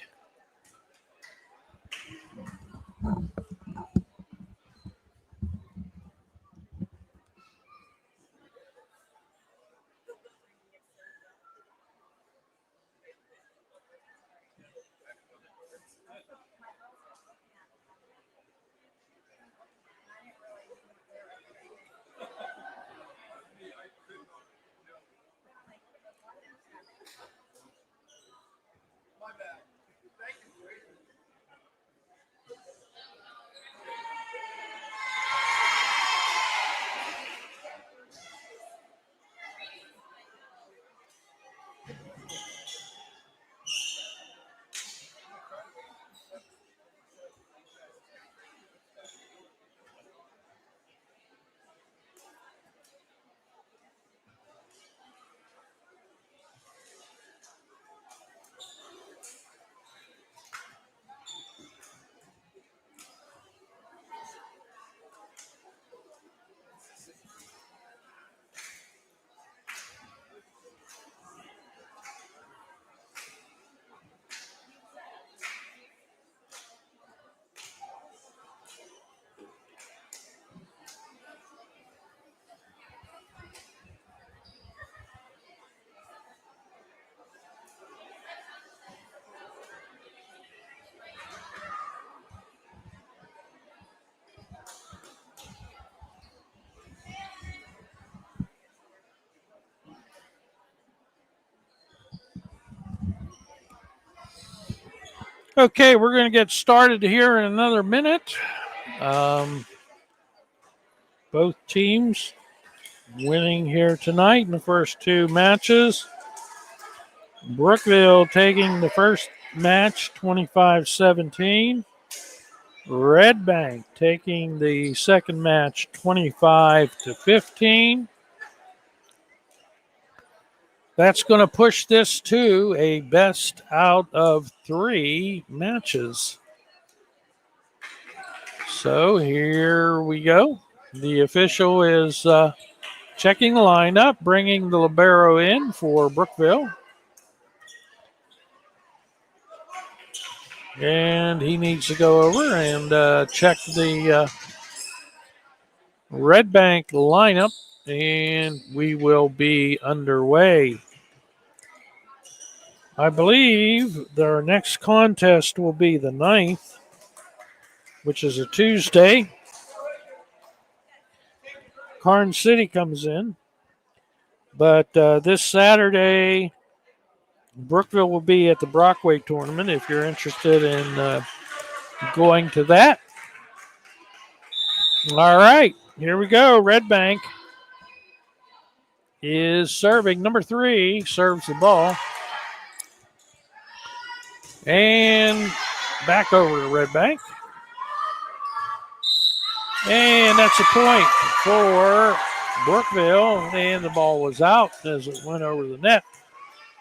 Okay, we're going to get started here in another minute. Both teams winning here tonight in the first 2 matches. Brookville taking the first match 25-17. Redbank taking the second match 25-15. That's going to push this to a best out of 3 matches. So here we go. The official is checking the lineup, bringing the libero in for Brookville. And he needs to go over and check the Redbank lineup, and we will be underway. I believe their next contest will be the 9th, which is a Tuesday. Karn City comes in. But this Saturday, Brookville will be at the Brockway tournament if you're interested in going to that. All right, here we go. Redbank is serving. Number 3 serves the ball. And back over to Redbank. And that's a point for Brookville. And the ball was out as it went over the net,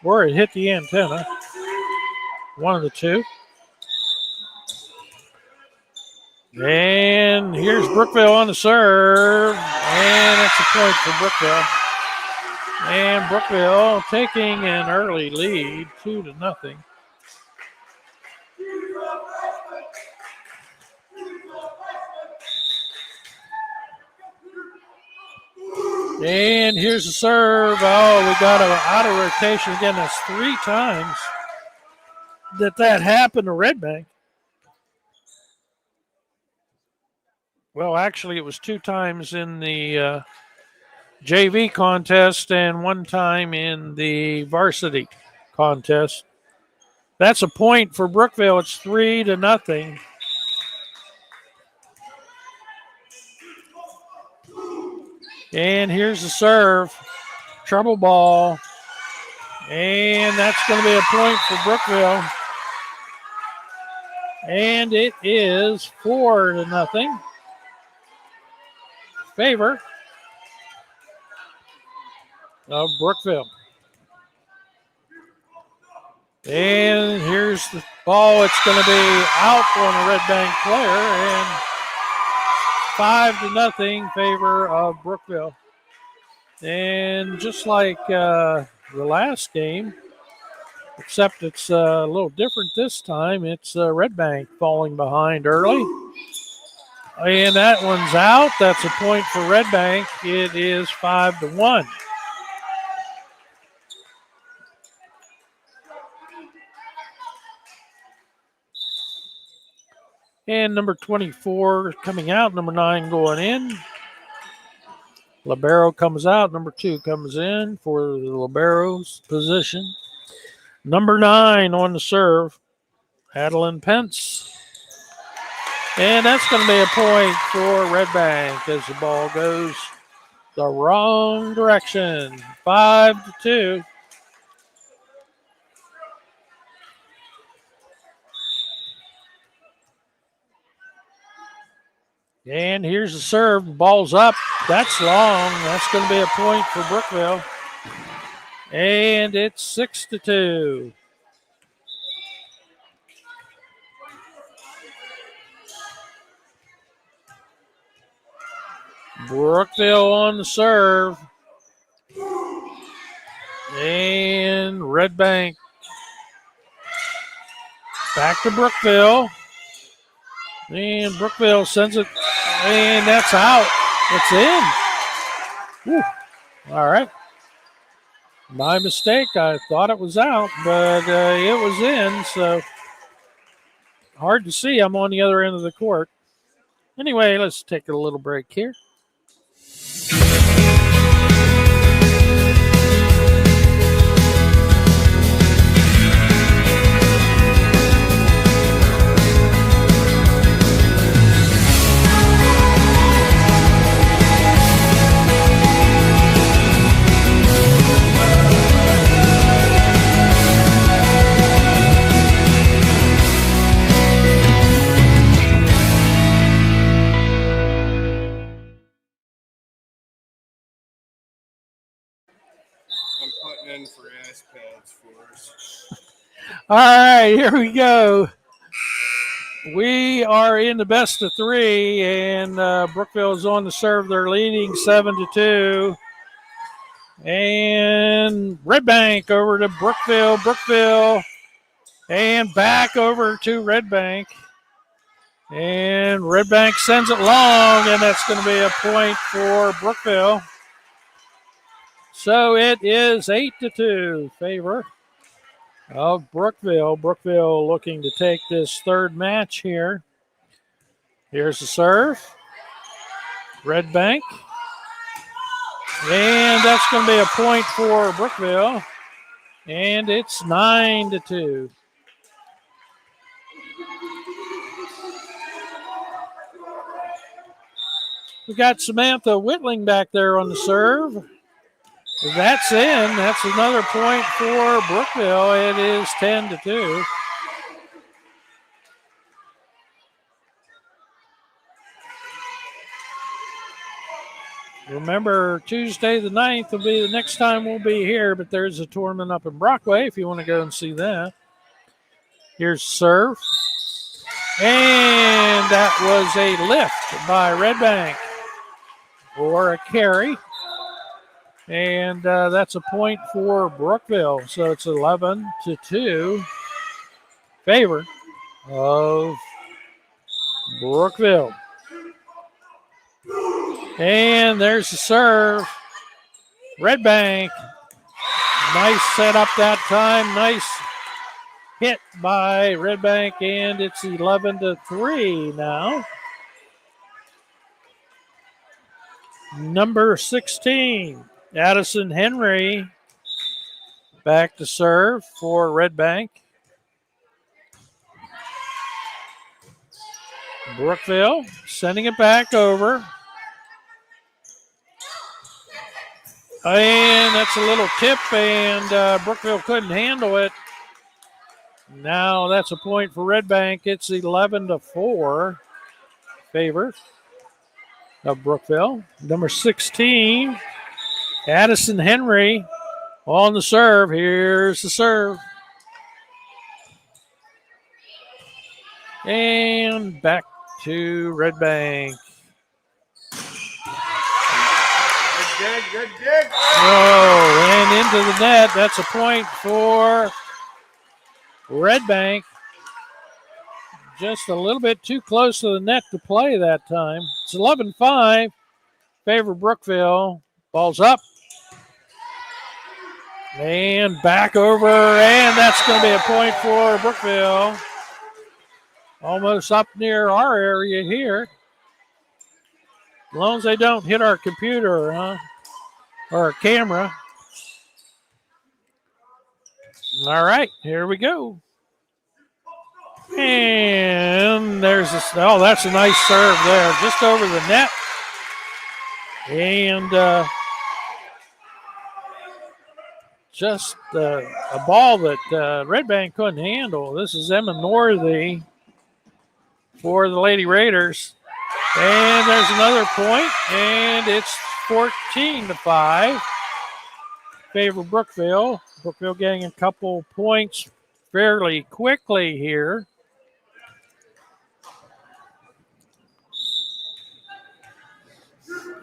or it hit the antenna. One of the two. And here's Brookville on the serve. And that's a point for Brookville. And Brookville taking an early lead, 2-0. And here's the serve. Oh, we got an out of rotation again. That's 3 times that happened to Redbank. Well, actually, it was 2 times in the JV contest and 1 time in the varsity contest. That's a point for Brookville. It's 3-0. And here's the serve. Trouble ball. And that's going to be a point for Brookville. And it is 4-0. Favor of Brookville. And here's the ball. It's going to be out on a Redbank player. And 5-0 favor of Brookville. And just like the last game, except it's a little different this time, it's Redbank falling behind early. And that one's out. That's a point for Redbank. It is 5-1. And number 24 coming out, number 9 going in. Libero comes out, number 2 comes in for the Libero's position. Number 9 on the serve, Adeline Pence. And that's going to be a point for Redbank as the ball goes the wrong direction. 5-2. And here's the serve. The ball's up. That's long. That's going to be a point for Brookville. And it's 6-2. Brookville on the serve. And Redbank back to Brookville. And Brookville sends it. And that's out. It's in. Whew. All right. My mistake. I thought it was out, but it was in. So hard to see. I'm on the other end of the court. Anyway, let's take a little break here. For ass pads for us. All right, here we go. We are in the best of 3, and Brookville is on the serve. They're leading 7-2. And Redbank over to Brookville. Brookville, and back over to Redbank. And Redbank sends it long, and that's going to be a point for Brookville. So it is 8-2 favor of Brookville. Brookville looking to take this third match here. Here's the serve. Redbank. And that's going to be a point for Brookville. And it's 9-2. We got Samantha Whitling back there on the serve. That's in. That's another point for Brookville. It is 10-2. Remember, Tuesday the 9th will be the next time we'll be here, but there's a tournament up in Brockway if you want to go and see that. Here's serve. And that was a lift by Redbank or a carry. And that's a point for Brookville. So it's 11-2 favor of Brookville. And there's the serve. Redbank. Nice setup that time. Nice hit by Redbank. And it's 11-3 now. Number 16, Addison Henry, back to serve for Redbank. Brookville sending it back over. And that's a little tip, and Brookville couldn't handle it. Now that's a point for Redbank. It's 11-4 favor of Brookville. Number 16, Addison Henry on the serve. Here's the serve. And back to Redbank. Good dig. Oh, and into the net. That's a point for Redbank. Just a little bit too close to the net to play that time. It's 11-5. Favor Brookville. Ball's up. And back over. And that's going to be a point for Brookville. Almost up near our area here. As long as they don't hit our computer, or our camera. All right, here we go. And there's this. Oh, that's a nice serve there, just over the net. And just a ball that Redbank couldn't handle. This is Emma Northey for the Lady Raiders. And there's another point, and it's 14-5. Favor Brookville. Brookville getting a couple points fairly quickly here.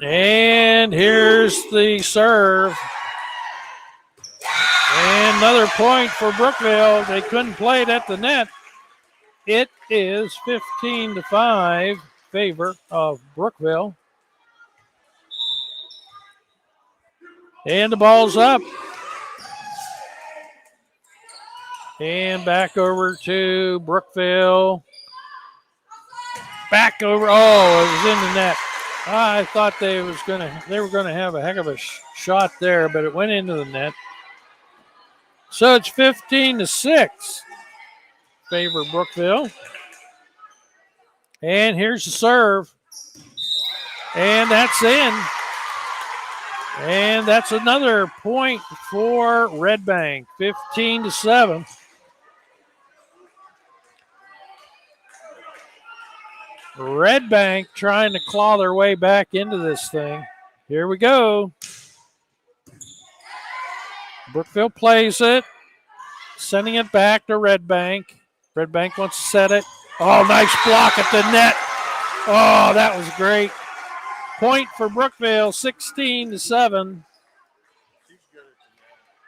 And here's the serve. And another point for Brookville. They couldn't play it at the net. It is 15-5 favor of Brookville. And the ball's up. And back over to Brookville. Back over. Oh, it was in the net. I thought they were going to have a heck of a shot there, but it went into the net. So it's 15-6 favor Brookville. And here's the serve. And that's in. And that's another point for Redbank, 15-7. Redbank trying to claw their way back into this thing. Here we go. Brookville plays it, sending it back to Redbank. Redbank wants to set it. Oh, nice block at the net. Oh, that was great. Point for Brookville, 16-7.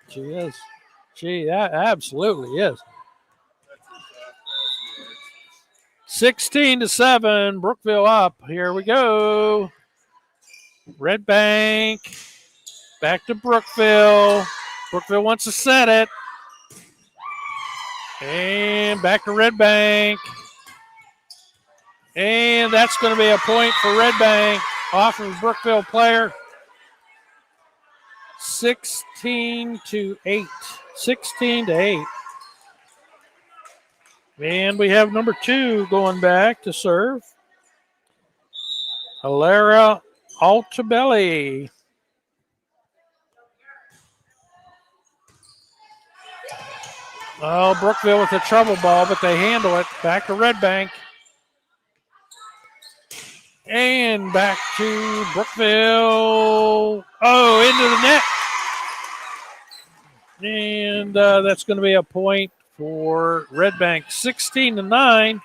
She is. She absolutely is. 16-7, Brookville up. Here we go. Redbank back to Brookville. Brookville wants to set it. And back to Redbank. And that's going to be a point for Redbank off of Brookville player. 16-8. 16-8. And we have number 2 going back to serve. Alara Altabelli. Oh, Brookville with a trouble ball, but they handle it. Back to Redbank. And back to Brookville. Oh, into the net. And that's going to be a point for Redbank. 16-9.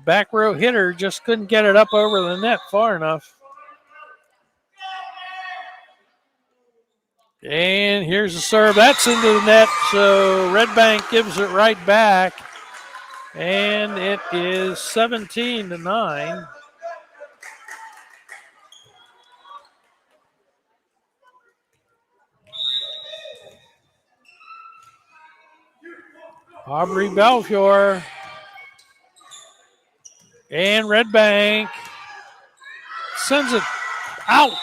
Back row hitter just couldn't get it up over the net far enough. And here's the serve. That's into the net, so Redbank gives it right back. And it is 17-9. Aubrey Belfiore. And Redbank sends it out.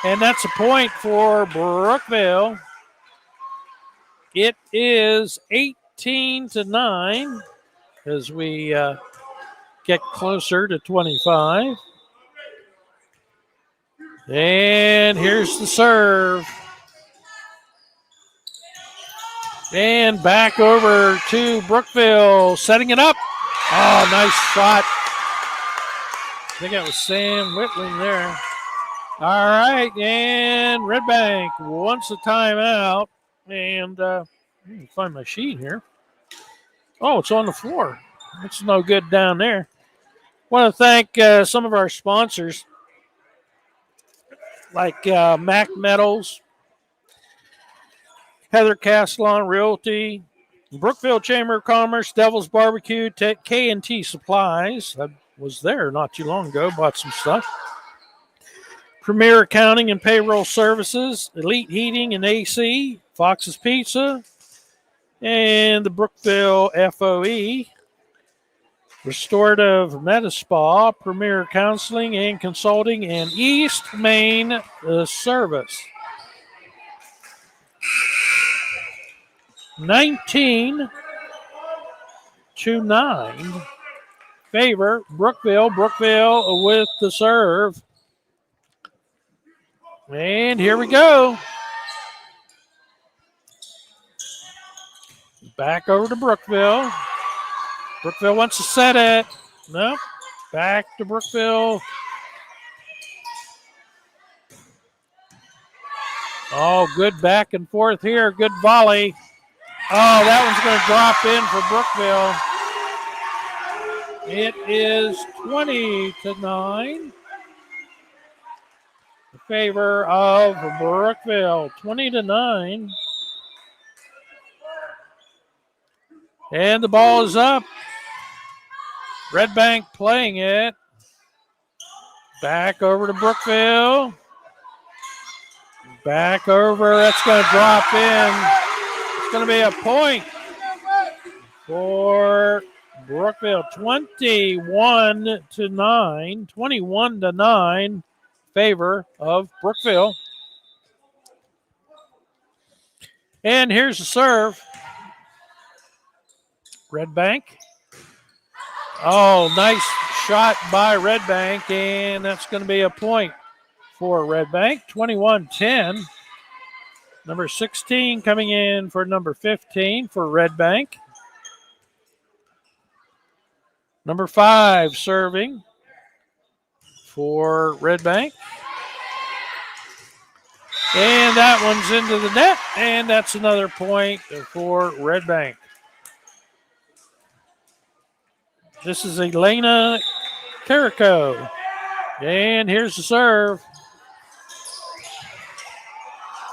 And that's a point for Brookville. It is 18-9 as we get closer to 25. And here's the serve. And back over to Brookville, setting it up. Oh, nice shot. I think that was Sam Whitling there. All right, and Redbank wants a timeout. And let me find my sheet here. Oh, it's on the floor. It's no good down there. Want to thank some of our sponsors like Mac Metals, Heather Castellan Realty, Brookville Chamber of Commerce, Devil's Barbecue, K&T Supplies. I was there not too long ago, bought some stuff. Premier Accounting and Payroll Services, Elite Heating and AC, Fox's Pizza, and the Brookville FOE, Restorative Medi Spa, Premier Counseling and Consulting, and East Main Service. 19-9 favor Brookville. Brookville with the serve. And here we go. Back over to Brookville. Brookville wants to set it. Nope. Back to Brookville. Oh, good back and forth here. Good volley. Oh, that one's going to drop in for Brookville. It is 20-9 in favor of Brookville. 20-9. And the ball is up. Redbank playing it. Back over to Brookville. Back over. That's going to drop in. It's going to be a point for Brookville. 21-9. 21-9 favor of Brookville. And here's the serve. Redbank. Oh, nice shot by Redbank, and that's going to be a point for Redbank. 21-10. Number 16 coming in for number 15 for Redbank. Number 5 serving for Redbank. And that one's into the net, and that's another point for Redbank. This is Elena Carrico. And here's the serve.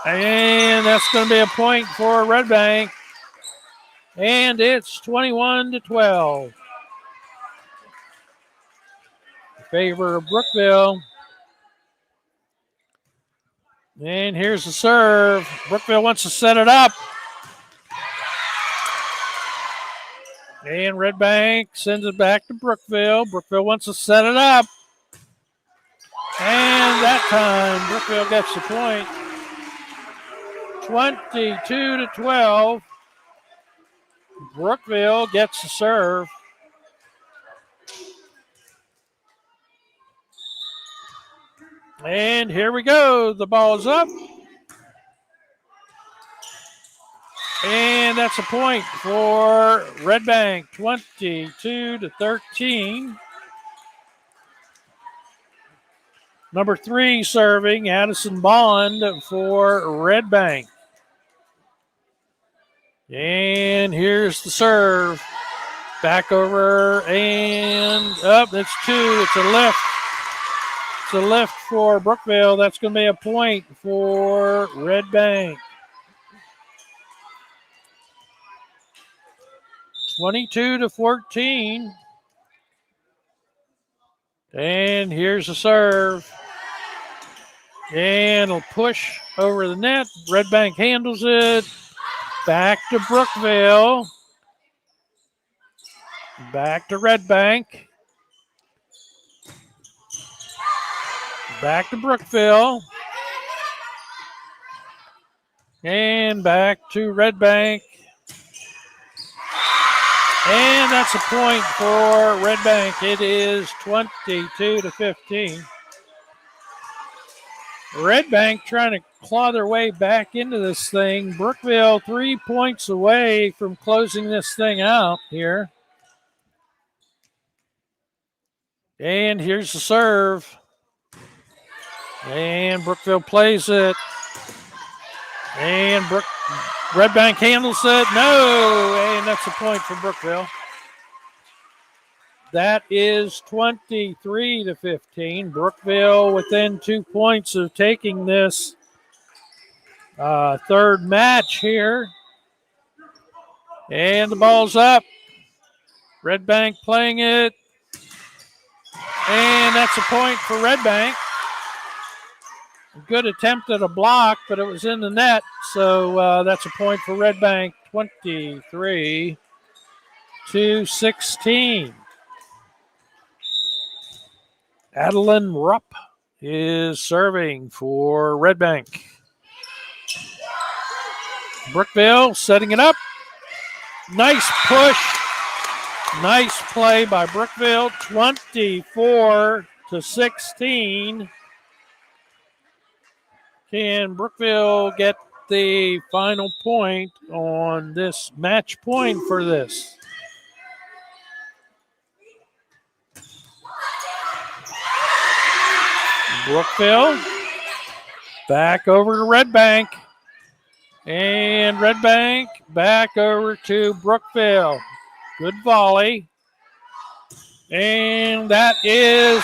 And that's going to be a point for Redbank. And it's 21-12. In favor of Brookville. And here's the serve. Brookville wants to set it up. And Redbank sends it back to Brookville. Brookville wants to set it up. And that time, Brookville gets the point. 22-12. Brookville gets the serve. And here we go. The ball's up. And that's a point for Redbank, 22-13. Number 3 serving, Addison Bond for Redbank. And here's the serve. Back over and up. It's 2. It's a lift. It's a lift for Brookville. That's going to be a point for Redbank. 22-14. And here's the serve. And it'll push over the net. Redbank handles it. Back to Brookville. Back to Redbank. Back to Brookville. And back to Redbank. And that's a point for Redbank. It is 22-15. Redbank trying to claw their way back into this thing. Brookville 3 points away from closing this thing out here. And here's the serve. And Brookville plays it. And Redbank handles it. No, and that's a point for Brookville. That is 23-15. Brookville within 2 points of taking this third match here. And the ball's up. Redbank playing it. And that's a point for Redbank. A good attempt at a block, but it was in the net. So that's a point for Redbank, 23-16. Adeline Rupp is serving for Redbank. Brookville setting it up. Nice push. Nice play by Brookville, 24-16. Can Brookville get the final point on this match point for this? Brookville back over to Redbank. And Redbank back over to Brookville. Good volley. And that is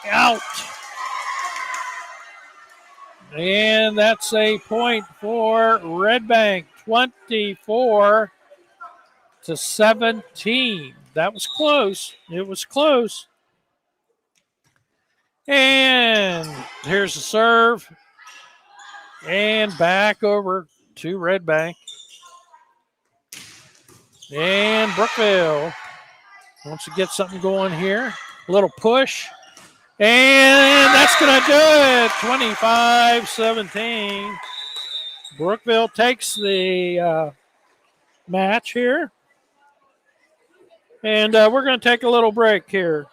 out. And that's a point for Redbank, 24-17. That was close. It was close. And here's the serve. And back over to Redbank. And Brookville wants to get something going here. A little push. And that's going to do it, 25-17. Brookville takes the match here. And we're going to take a little break here.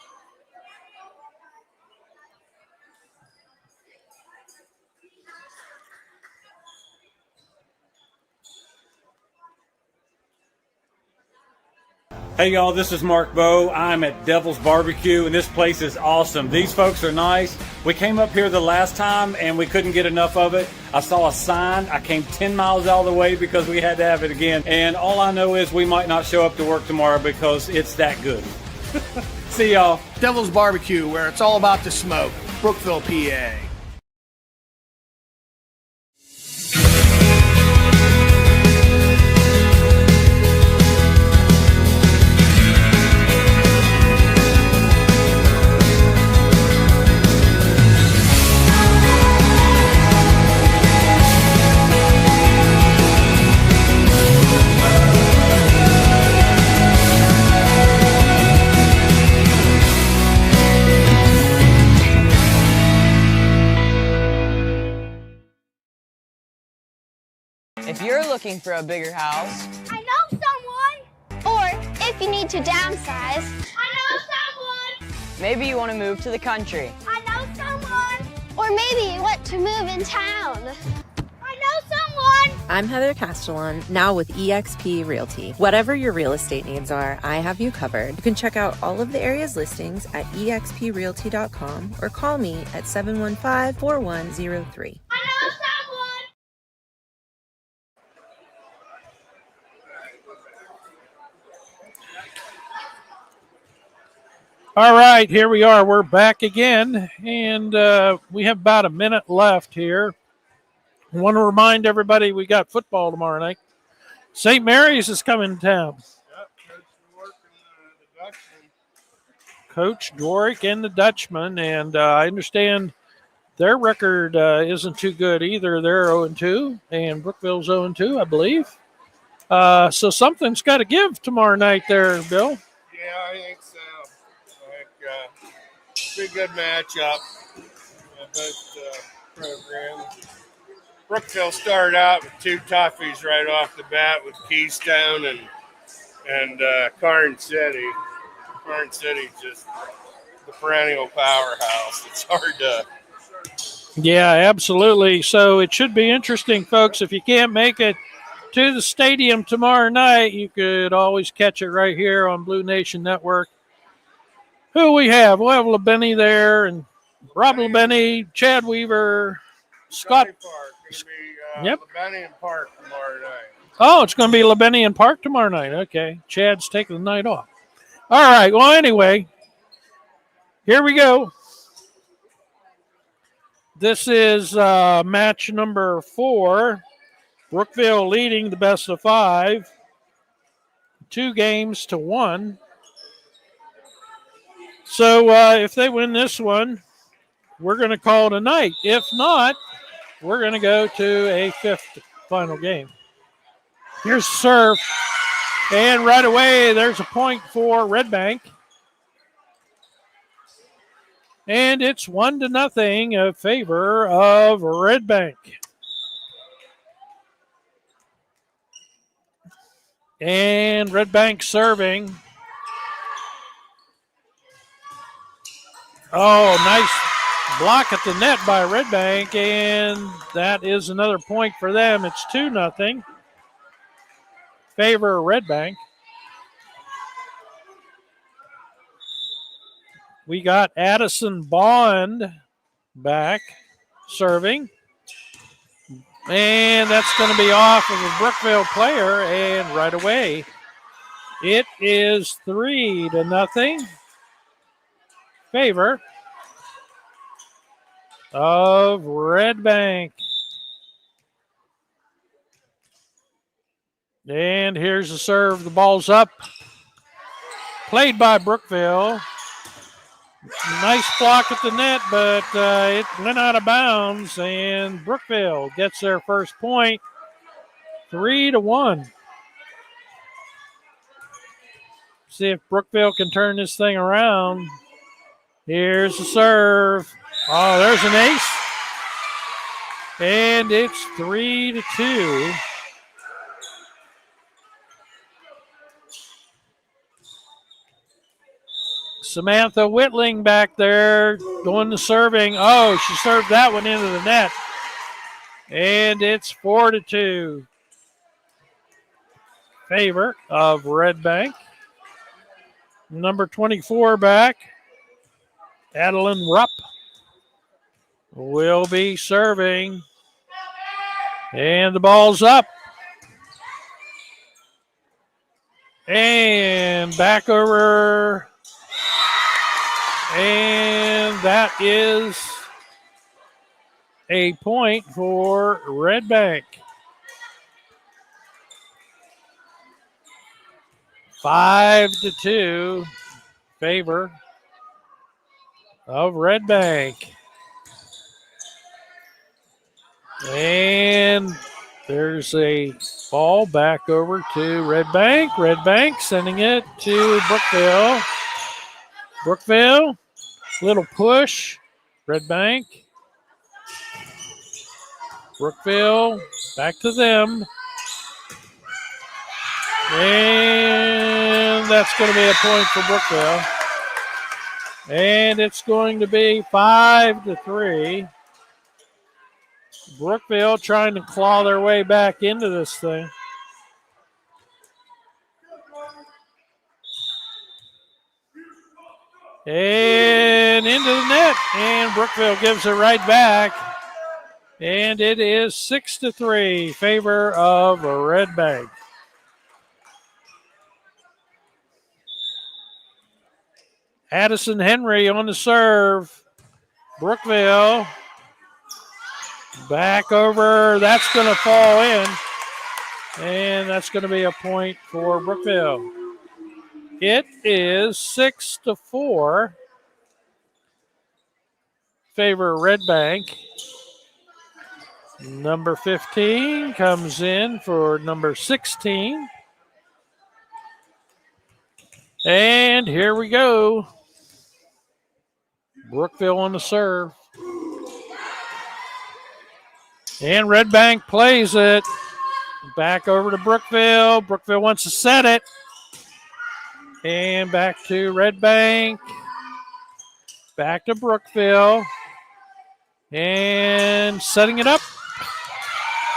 Hey y'all, this is Mark Bowe. I'm at Devil's Barbecue and this place is awesome. These folks are nice. We came up here the last time and we couldn't get enough of it. I saw a sign. I came 10 miles out of the way because we had to have it again. And all I know is we might not show up to work tomorrow because it's that good. See y'all. Devil's Barbecue, where it's all about the smoke. Brookville, PA. If you're looking for a bigger house, I know someone. Or if you need to downsize, I know someone. maybe you want to move to the country. I know someone. Or maybe you want to move in town. I know someone. I'm Heather Castellan, now with eXp Realty. Whatever your real estate needs are, I have you covered. You can check out all of the area's listings at exprealty.com or call me at 715-4103. I know someone. All right, here we are. We're back again, and we have about a minute left here. I want to remind everybody we got football tomorrow night. St. Mary's is coming to town. Yep, Coach Dworick and the Dutchman, and I understand their record isn't too good either. They're 0-2, and Brookville's 0-2, I believe. So something's got to give tomorrow night there, Bill. Yeah, I think so. be a good matchup. Both programs. Brookville started out with two toughies right off the bat with Keystone and Carn City. Carn City's just the perennial powerhouse. It's hard to. Yeah, absolutely. So it should be interesting, folks. If you can't make it to the stadium tomorrow night, you could always catch it right here on Blue Nation Network. Who we have? We'll have LeBenny there, and Rob LeBenny, Chad Weaver, Scott. Park. It's gonna be Yep. LeBenny and Park tomorrow night. Oh, it's going to be LeBenny and Park tomorrow night. Okay. Chad's taking the night off. All right. Well, anyway, here we go. This is match number 4. Brookville leading the best of 5. 2-1. So if they win this one, we're going to call it a night. If not, we're going to go to a 5th final game. Here's the serve. And right away, there's a point for Redbank. And it's 1-0 in favor of Redbank. And Redbank serving. Oh, nice block at the net by Redbank, and that is another point for them. It's 2-0. Favor of Redbank. We got Addison Bond back serving. And that's going to be off of a Brookville player, and right away it is 3-0. Favor of Redbank. And here's the serve. The ball's up. Played by Brookville. Nice block at the net, but it went out of bounds, and Brookville gets their first point, 3-1. See if Brookville can turn this thing around. Here's the serve. Oh, there's an ace. And it's 3-2. Samantha Whitling back there going to serving. Oh, she served that one into the net. And it's 4-2. Favor of Redbank. Number 24 back. Adeline Rupp will be serving. And the ball's up. And back over. And that is a point for Redbank. 5-2, favor of Redbank. And there's a ball back over to Redbank. Redbank sending it to Brookville. Brookville, little push. Redbank. Brookville, back to them. And that's going to be a point for Brookville. And it's going to be 5-3. Brookville trying to claw their way back into this thing. And into the net. And Brookville gives it right back. And it is 6-3, favor of Redbank. Addison Henry on the serve. Brookville. Back over. That's going to fall in. And that's going to be a point for Brookville. It is 6-4. Favor Redbank. Number 15 comes in for number 16. And here we go. Brookville on the serve. And Redbank plays it. Back over to Brookville. Brookville wants to set it. And back to Redbank. Back to Brookville. And setting it up.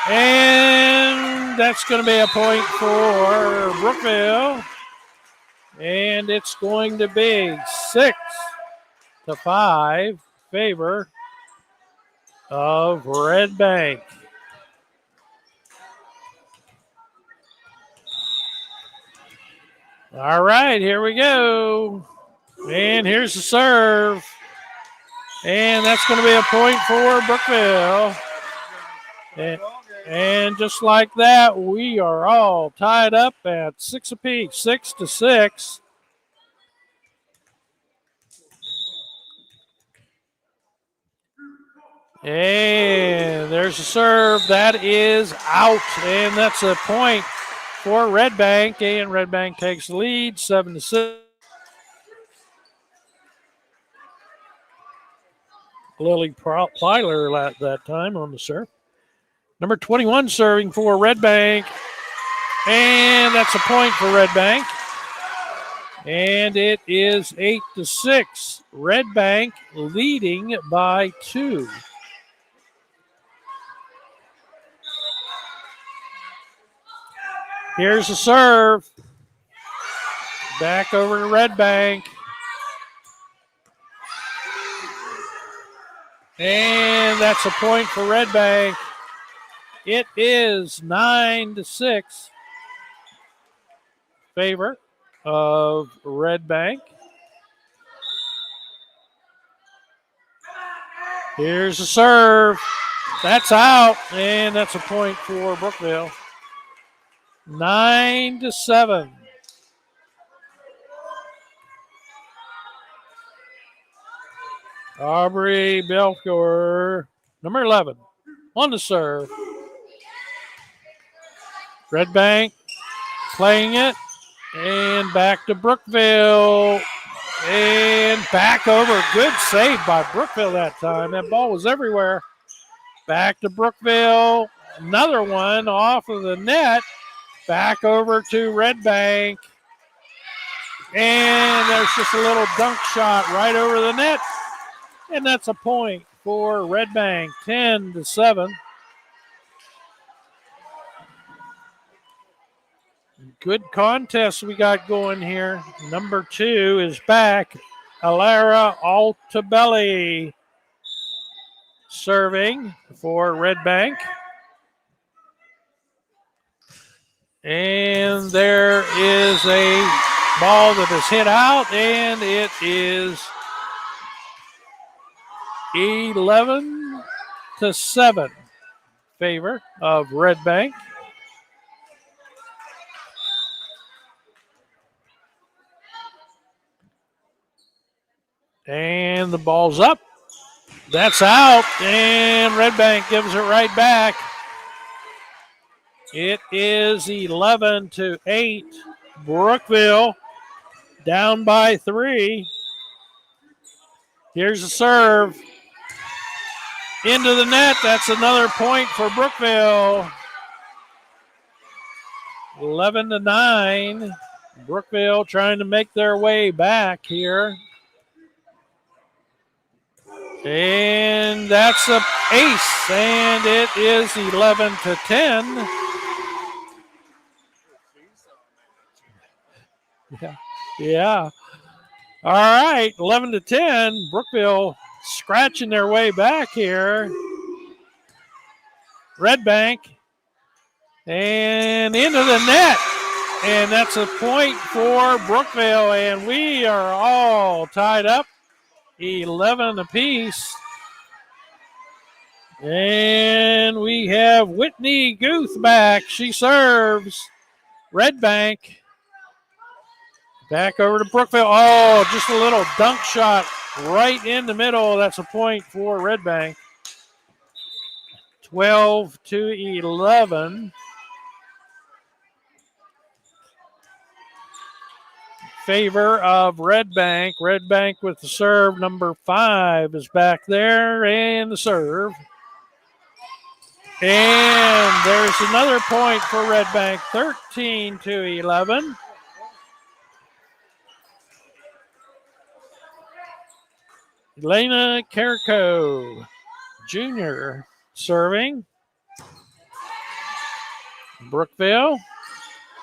And that's going to be a point for Brookville. And it's going to be 6-5 favor of Redbank. All right, here we go. And here's the serve. And that's going to be a point for Brookville. And just like that, we are all tied up at 6 apiece, 6-6. And there's a serve. That is out. And that's a point for Redbank. And Redbank takes the lead, 7-6. Lily Plyler at that time on the serve. Number 21 serving for Redbank. And that's a point for Redbank. And it is 8-6. Redbank leading by 2. Here's the serve. Back over to Redbank. And that's a point for Redbank. It is 9-6 favor of Redbank. Here's the serve. That's out, and that's a point for Brookville. 9-7. Aubrey Belcourt, number 11, on the serve. Redbank playing it, and back to Brookville, and back over. Good save by Brookville that time. That ball was everywhere. Back to Brookville, another one off of the net, back over to Redbank, and there's just a little dunk shot right over the net, and that's a point for Redbank, 10-7. Good contest we got going here. Number 2 is back. Alara Altabelli serving for Redbank. And there is a ball that is hit out, and it is 11-7 favor of Redbank. And the ball's up. That's out, and Redbank gives it right back. It is 11-8. Brookville down by 3. Here's the serve. Into the net. That's another point for Brookville. 11-9. Brookville trying to make their way back here. And that's an ace, and it is 11-10. Yeah. All right, 11-10. Brookville scratching their way back here. Redbank, and into the net. And that's a point for Brookville, and we are all tied up. 11 apiece. And we have Whitney Guth back. She serves. Redbank. Back over to Brookville. Oh, just a little dunk shot right in the middle. That's a point for Redbank. 12-11. favor of Redbank. Redbank with the serve. Number 5 is back there, and the serve. And there's another point for Redbank, 13-11. Elena Carrico, Jr., serving. Brookville,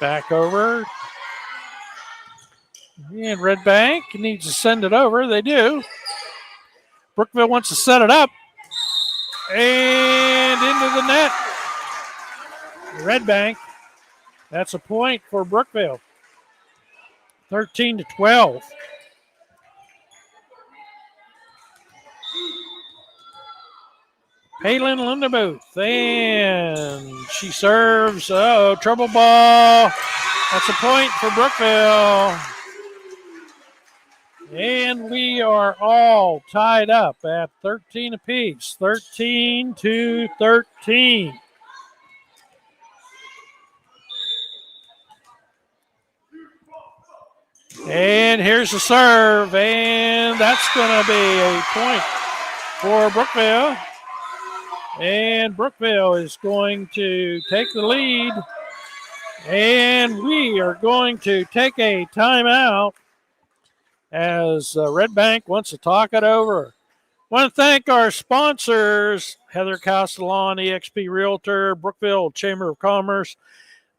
back over. And Redbank needs to send it over. They do. Brookville wants to set it up. And into the net. Redbank. That's a point for Brookville. 13-12. Palin Lindemuth. And she serves. Oh, trouble ball. That's a point for Brookville. And we are all tied up at 13 apiece. 13-13. And here's the serve. And that's going to be a point for Brookville. And Brookville is going to take the lead. And we are going to take a timeout as Redbank wants to talk it over. Want to thank our sponsors, Heather Castellan, eXp Realtor, Brookville Chamber of Commerce,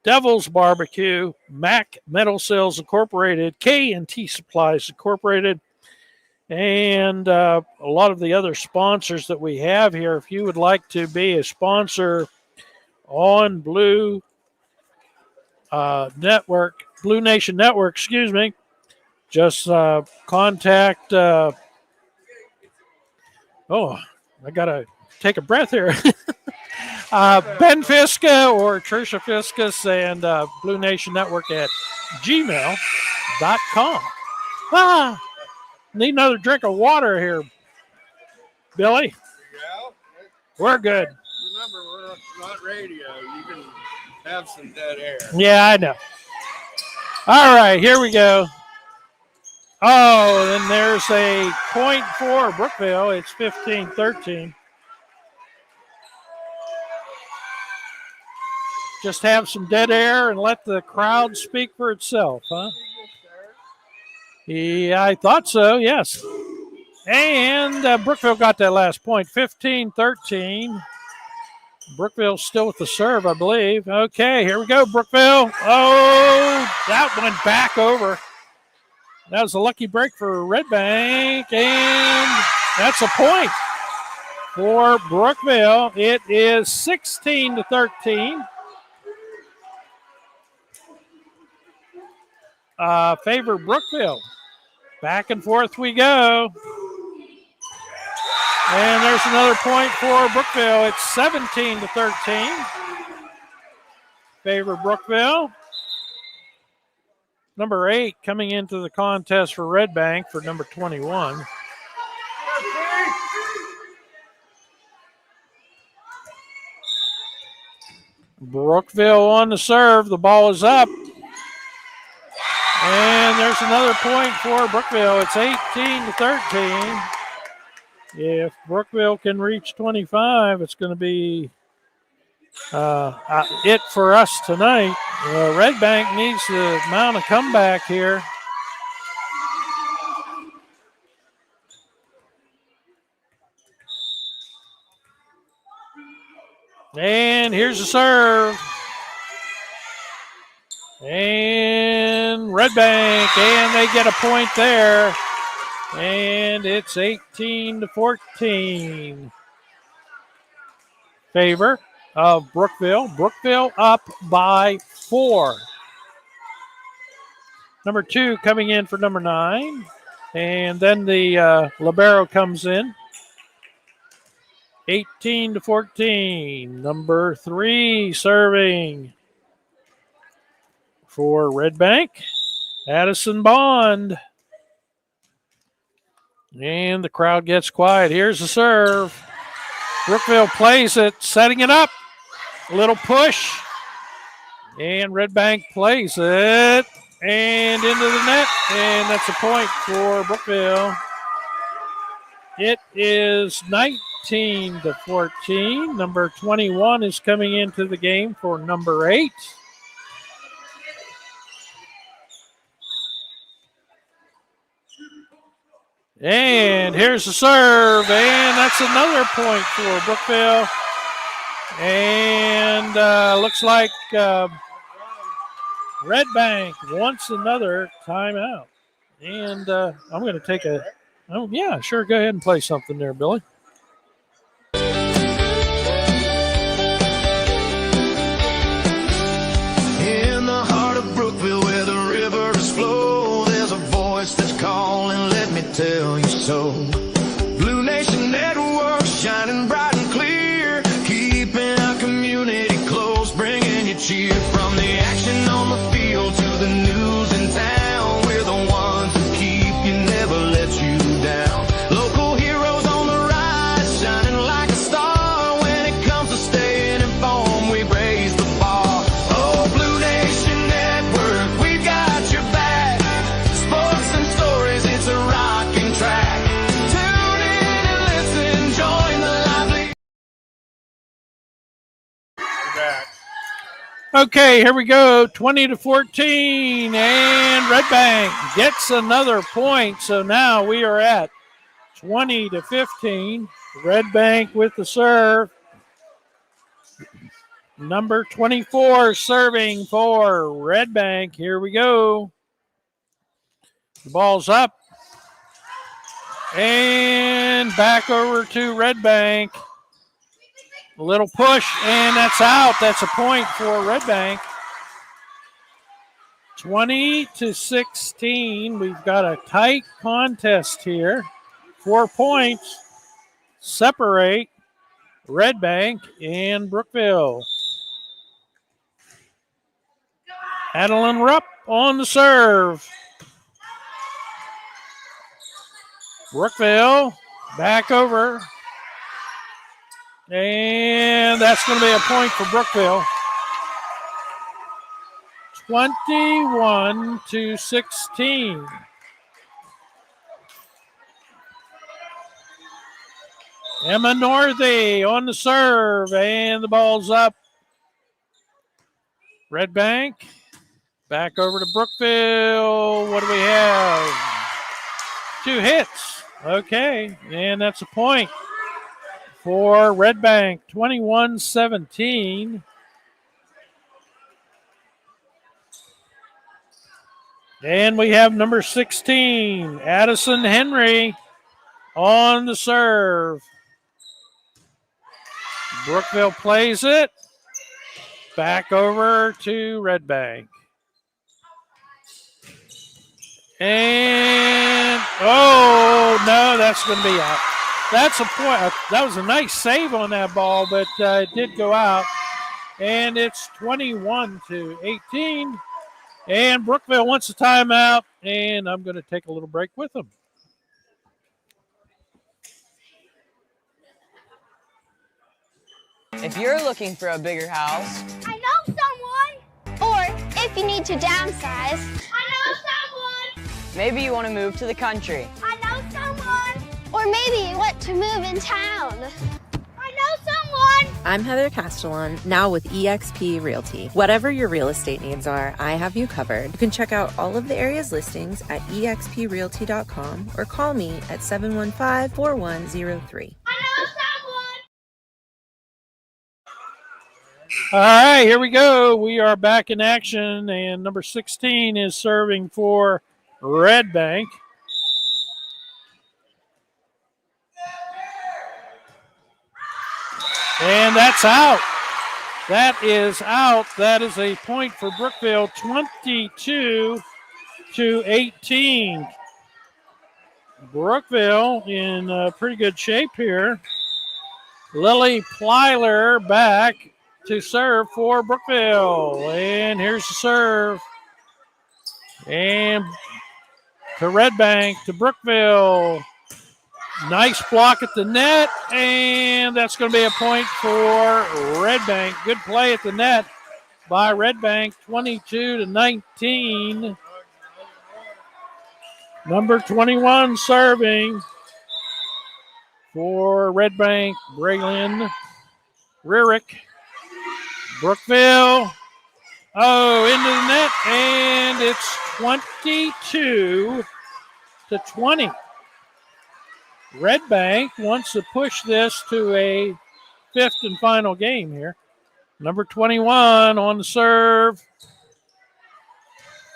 Devil's Barbecue, Mac Metal Sales Incorporated, K&T Supplies Incorporated, and a lot of the other sponsors that we have here. If you would like to be a sponsor on Blue Nation Network, just contact, I got to take a breath here. Ben Fiska or Tricia Fiskus and Blue Nation Network at gmail.com. Need another drink of water here, Billy. Yeah. We're good. Remember, we're not radio. You can have some dead air. Yeah, I know. All right, here we go. Oh, and there's a point for Brookville. It's 15-13. Just have some dead air and let the crowd speak for itself, huh? Yeah, I thought so, yes. And Brookville got that last point, 15-13. Brookville still with the serve, I believe. Okay, here we go, Brookville. Oh, that went back over. That was a lucky break for Redbank, and that's a point for Brookville. It is 16-13. Favor Brookville. Back and forth we go. And there's another point for Brookville. It's 17-13. Favor Brookville. Number 8 coming into the contest for Redbank for number 21. Brookville on the serve. The ball is up. And there's another point for Brookville. It's 18-13. If Brookville can reach 25, it's going to be it for us tonight. Redbank needs to mount a comeback here. And here's the serve. And Redbank, and they get a point there. And it's 18-14. Favor of Brookville. Brookville up by 4. Number 2 coming in for number 9. And then the libero comes in. 18-14. Number 3 serving for Redbank. Addison Bond. And the crowd gets quiet. Here's the serve. Brookville plays it, setting it up. A little push. And Redbank plays it. And into the net. And that's a point for Brookville. It is 19-14. Number 21 is coming into the game for number 8. And here's the serve, and that's another point for Brookville. And looks like Redbank wants another timeout. And I'm going to take a – oh, yeah, sure. Go ahead and play something there, Billy. In the heart of Brookville where the rivers flow, there's a voice that's calling, let me tell you so. Blue Nation Network shining bright and clear, keeping our community close, bringing you cheer. From the action on the field to the news in town, we're the ones who keep you, never let you down. Local heroes on the rise, shining like a star. When it comes to staying informed, we raise the bar. Oh, Blue Nation Network, we've got your back. Sports and stories, it's a rocking track. Tune in and listen, join the lively. Okay, here we go. 20-14, and Redbank gets another point. So now we are at 20-15. Redbank with the serve. Number 24 serving for Redbank. Here we go. The ball's up. And back over to Redbank. A little push, and that's out. That's a point for Redbank. 20-16. We've got a tight contest here. 4 points separate Redbank and Brookville. Adeline Rupp on the serve. Brookville back over. And that's going to be a point for Brookville. 21-16. Emma Northey on the serve, and the ball's up. Redbank back over to Brookville. What do we have? 2 hits. Okay, and that's a point for Redbank. 21-17. And we have number 16, Addison Henry, on the serve. Brookville plays it. Back over to Redbank. And, oh, no, that's going to be out. That's a point. That was a nice save on that ball, but it did go out. And it's 21-18. And Brookville wants a timeout, and I'm going to take a little break with them. If you're looking for a bigger house, I know someone. Or if you need to downsize, I know someone. maybe you want to move to the country. I know someone. Or maybe you want to move in town. I know someone. I'm Heather Castellan, now with eXp Realty. Whatever your real estate needs are, I have you covered. You can check out all of the area's listings at exprealty.com or call me at 715-4103. I know someone. All right, here we go. We are back in action, and number 16 is serving for Redbank. And that's out. That is out. That is a point for Brookville, 22-18. Brookville in pretty good shape here. Lily Plyler back to serve for Brookville. And here's the serve. And to Redbank, to Brookville. Nice block at the net, and that's going to be a point for Redbank. Good play at the net by Redbank, 22-19. Number 21 serving for Redbank, Braylon Rierick. Brookville. Oh, into the net, and it's 22-20. Redbank wants to push this to a fifth and final game here. Number 21 on the serve.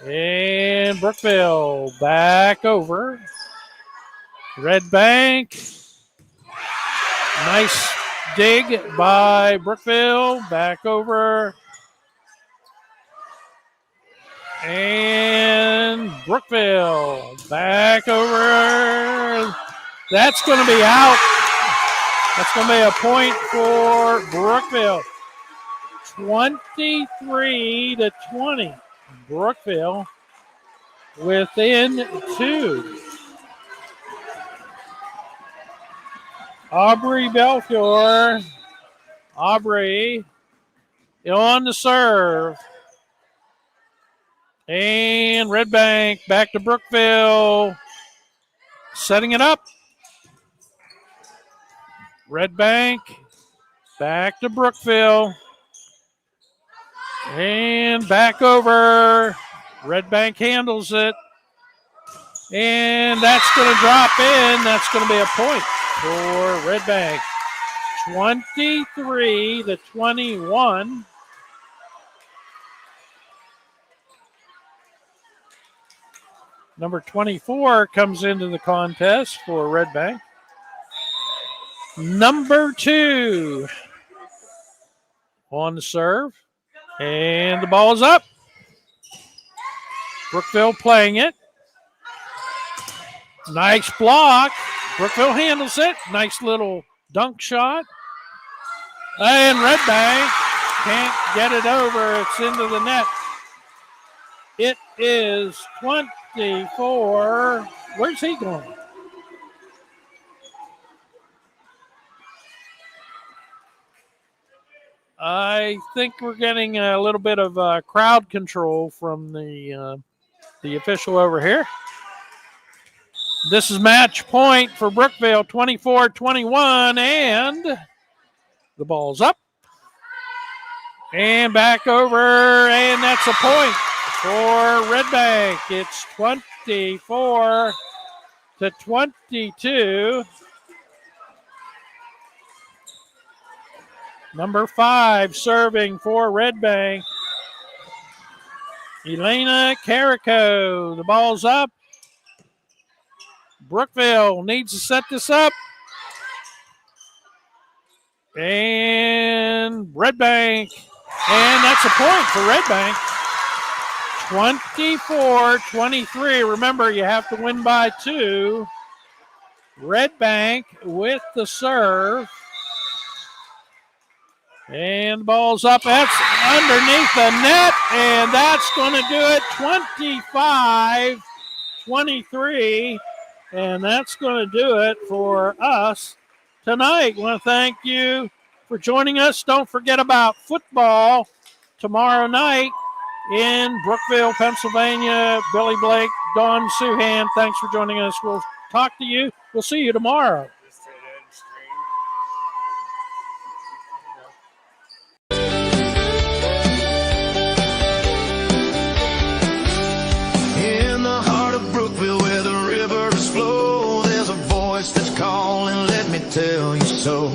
And Brookville back over. Redbank. Nice dig by Brookville. Back over. And Brookville back over. That's going to be out. That's going to be a point for Brookville. 23-20. Brookville within 2. Aubrey Belfiore. Aubrey on the serve. And Redbank back to Brookville. Setting it up. Redbank back to Brookville. And back over. Redbank handles it. And that's going to drop in. That's going to be a point for Redbank. 23-21. Number 24 comes into the contest for Redbank. Number 2 on the serve. And the ball's up. Brookville playing it. Nice block. Brookville handles it. Nice little dunk shot. And Redbank can't get it over. It's into the net. It is 24. Where's he going? I think we're getting a little bit of crowd control from the official over here. This is match point for Brookville, 24-21, and the ball's up. And back over, and that's a point for Redbank. It's 24-22. Number 5 serving for Redbank. Elena Carrico. The ball's up. Brookville needs to set this up. And Redbank. And that's a point for Redbank. 24-23. Remember, you have to win by 2. Redbank with the serve. And the ball's up. That's underneath the net. And that's going to do it. 25-23. And that's going to do it for us tonight. I want to thank you for joining us. Don't forget about football tomorrow night in Brookville, Pennsylvania. Billy Blake, Dawn Suhan, thanks for joining us. We'll talk to you. We'll see you tomorrow. In the heart of Brookville where the rivers flow, there's a voice that's calling, let me tell you so.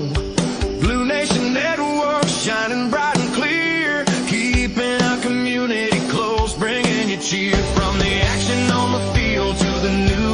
Blue Nation Network shining bright and clear, keeping our community close, bringing you cheer from the action on the field to the news.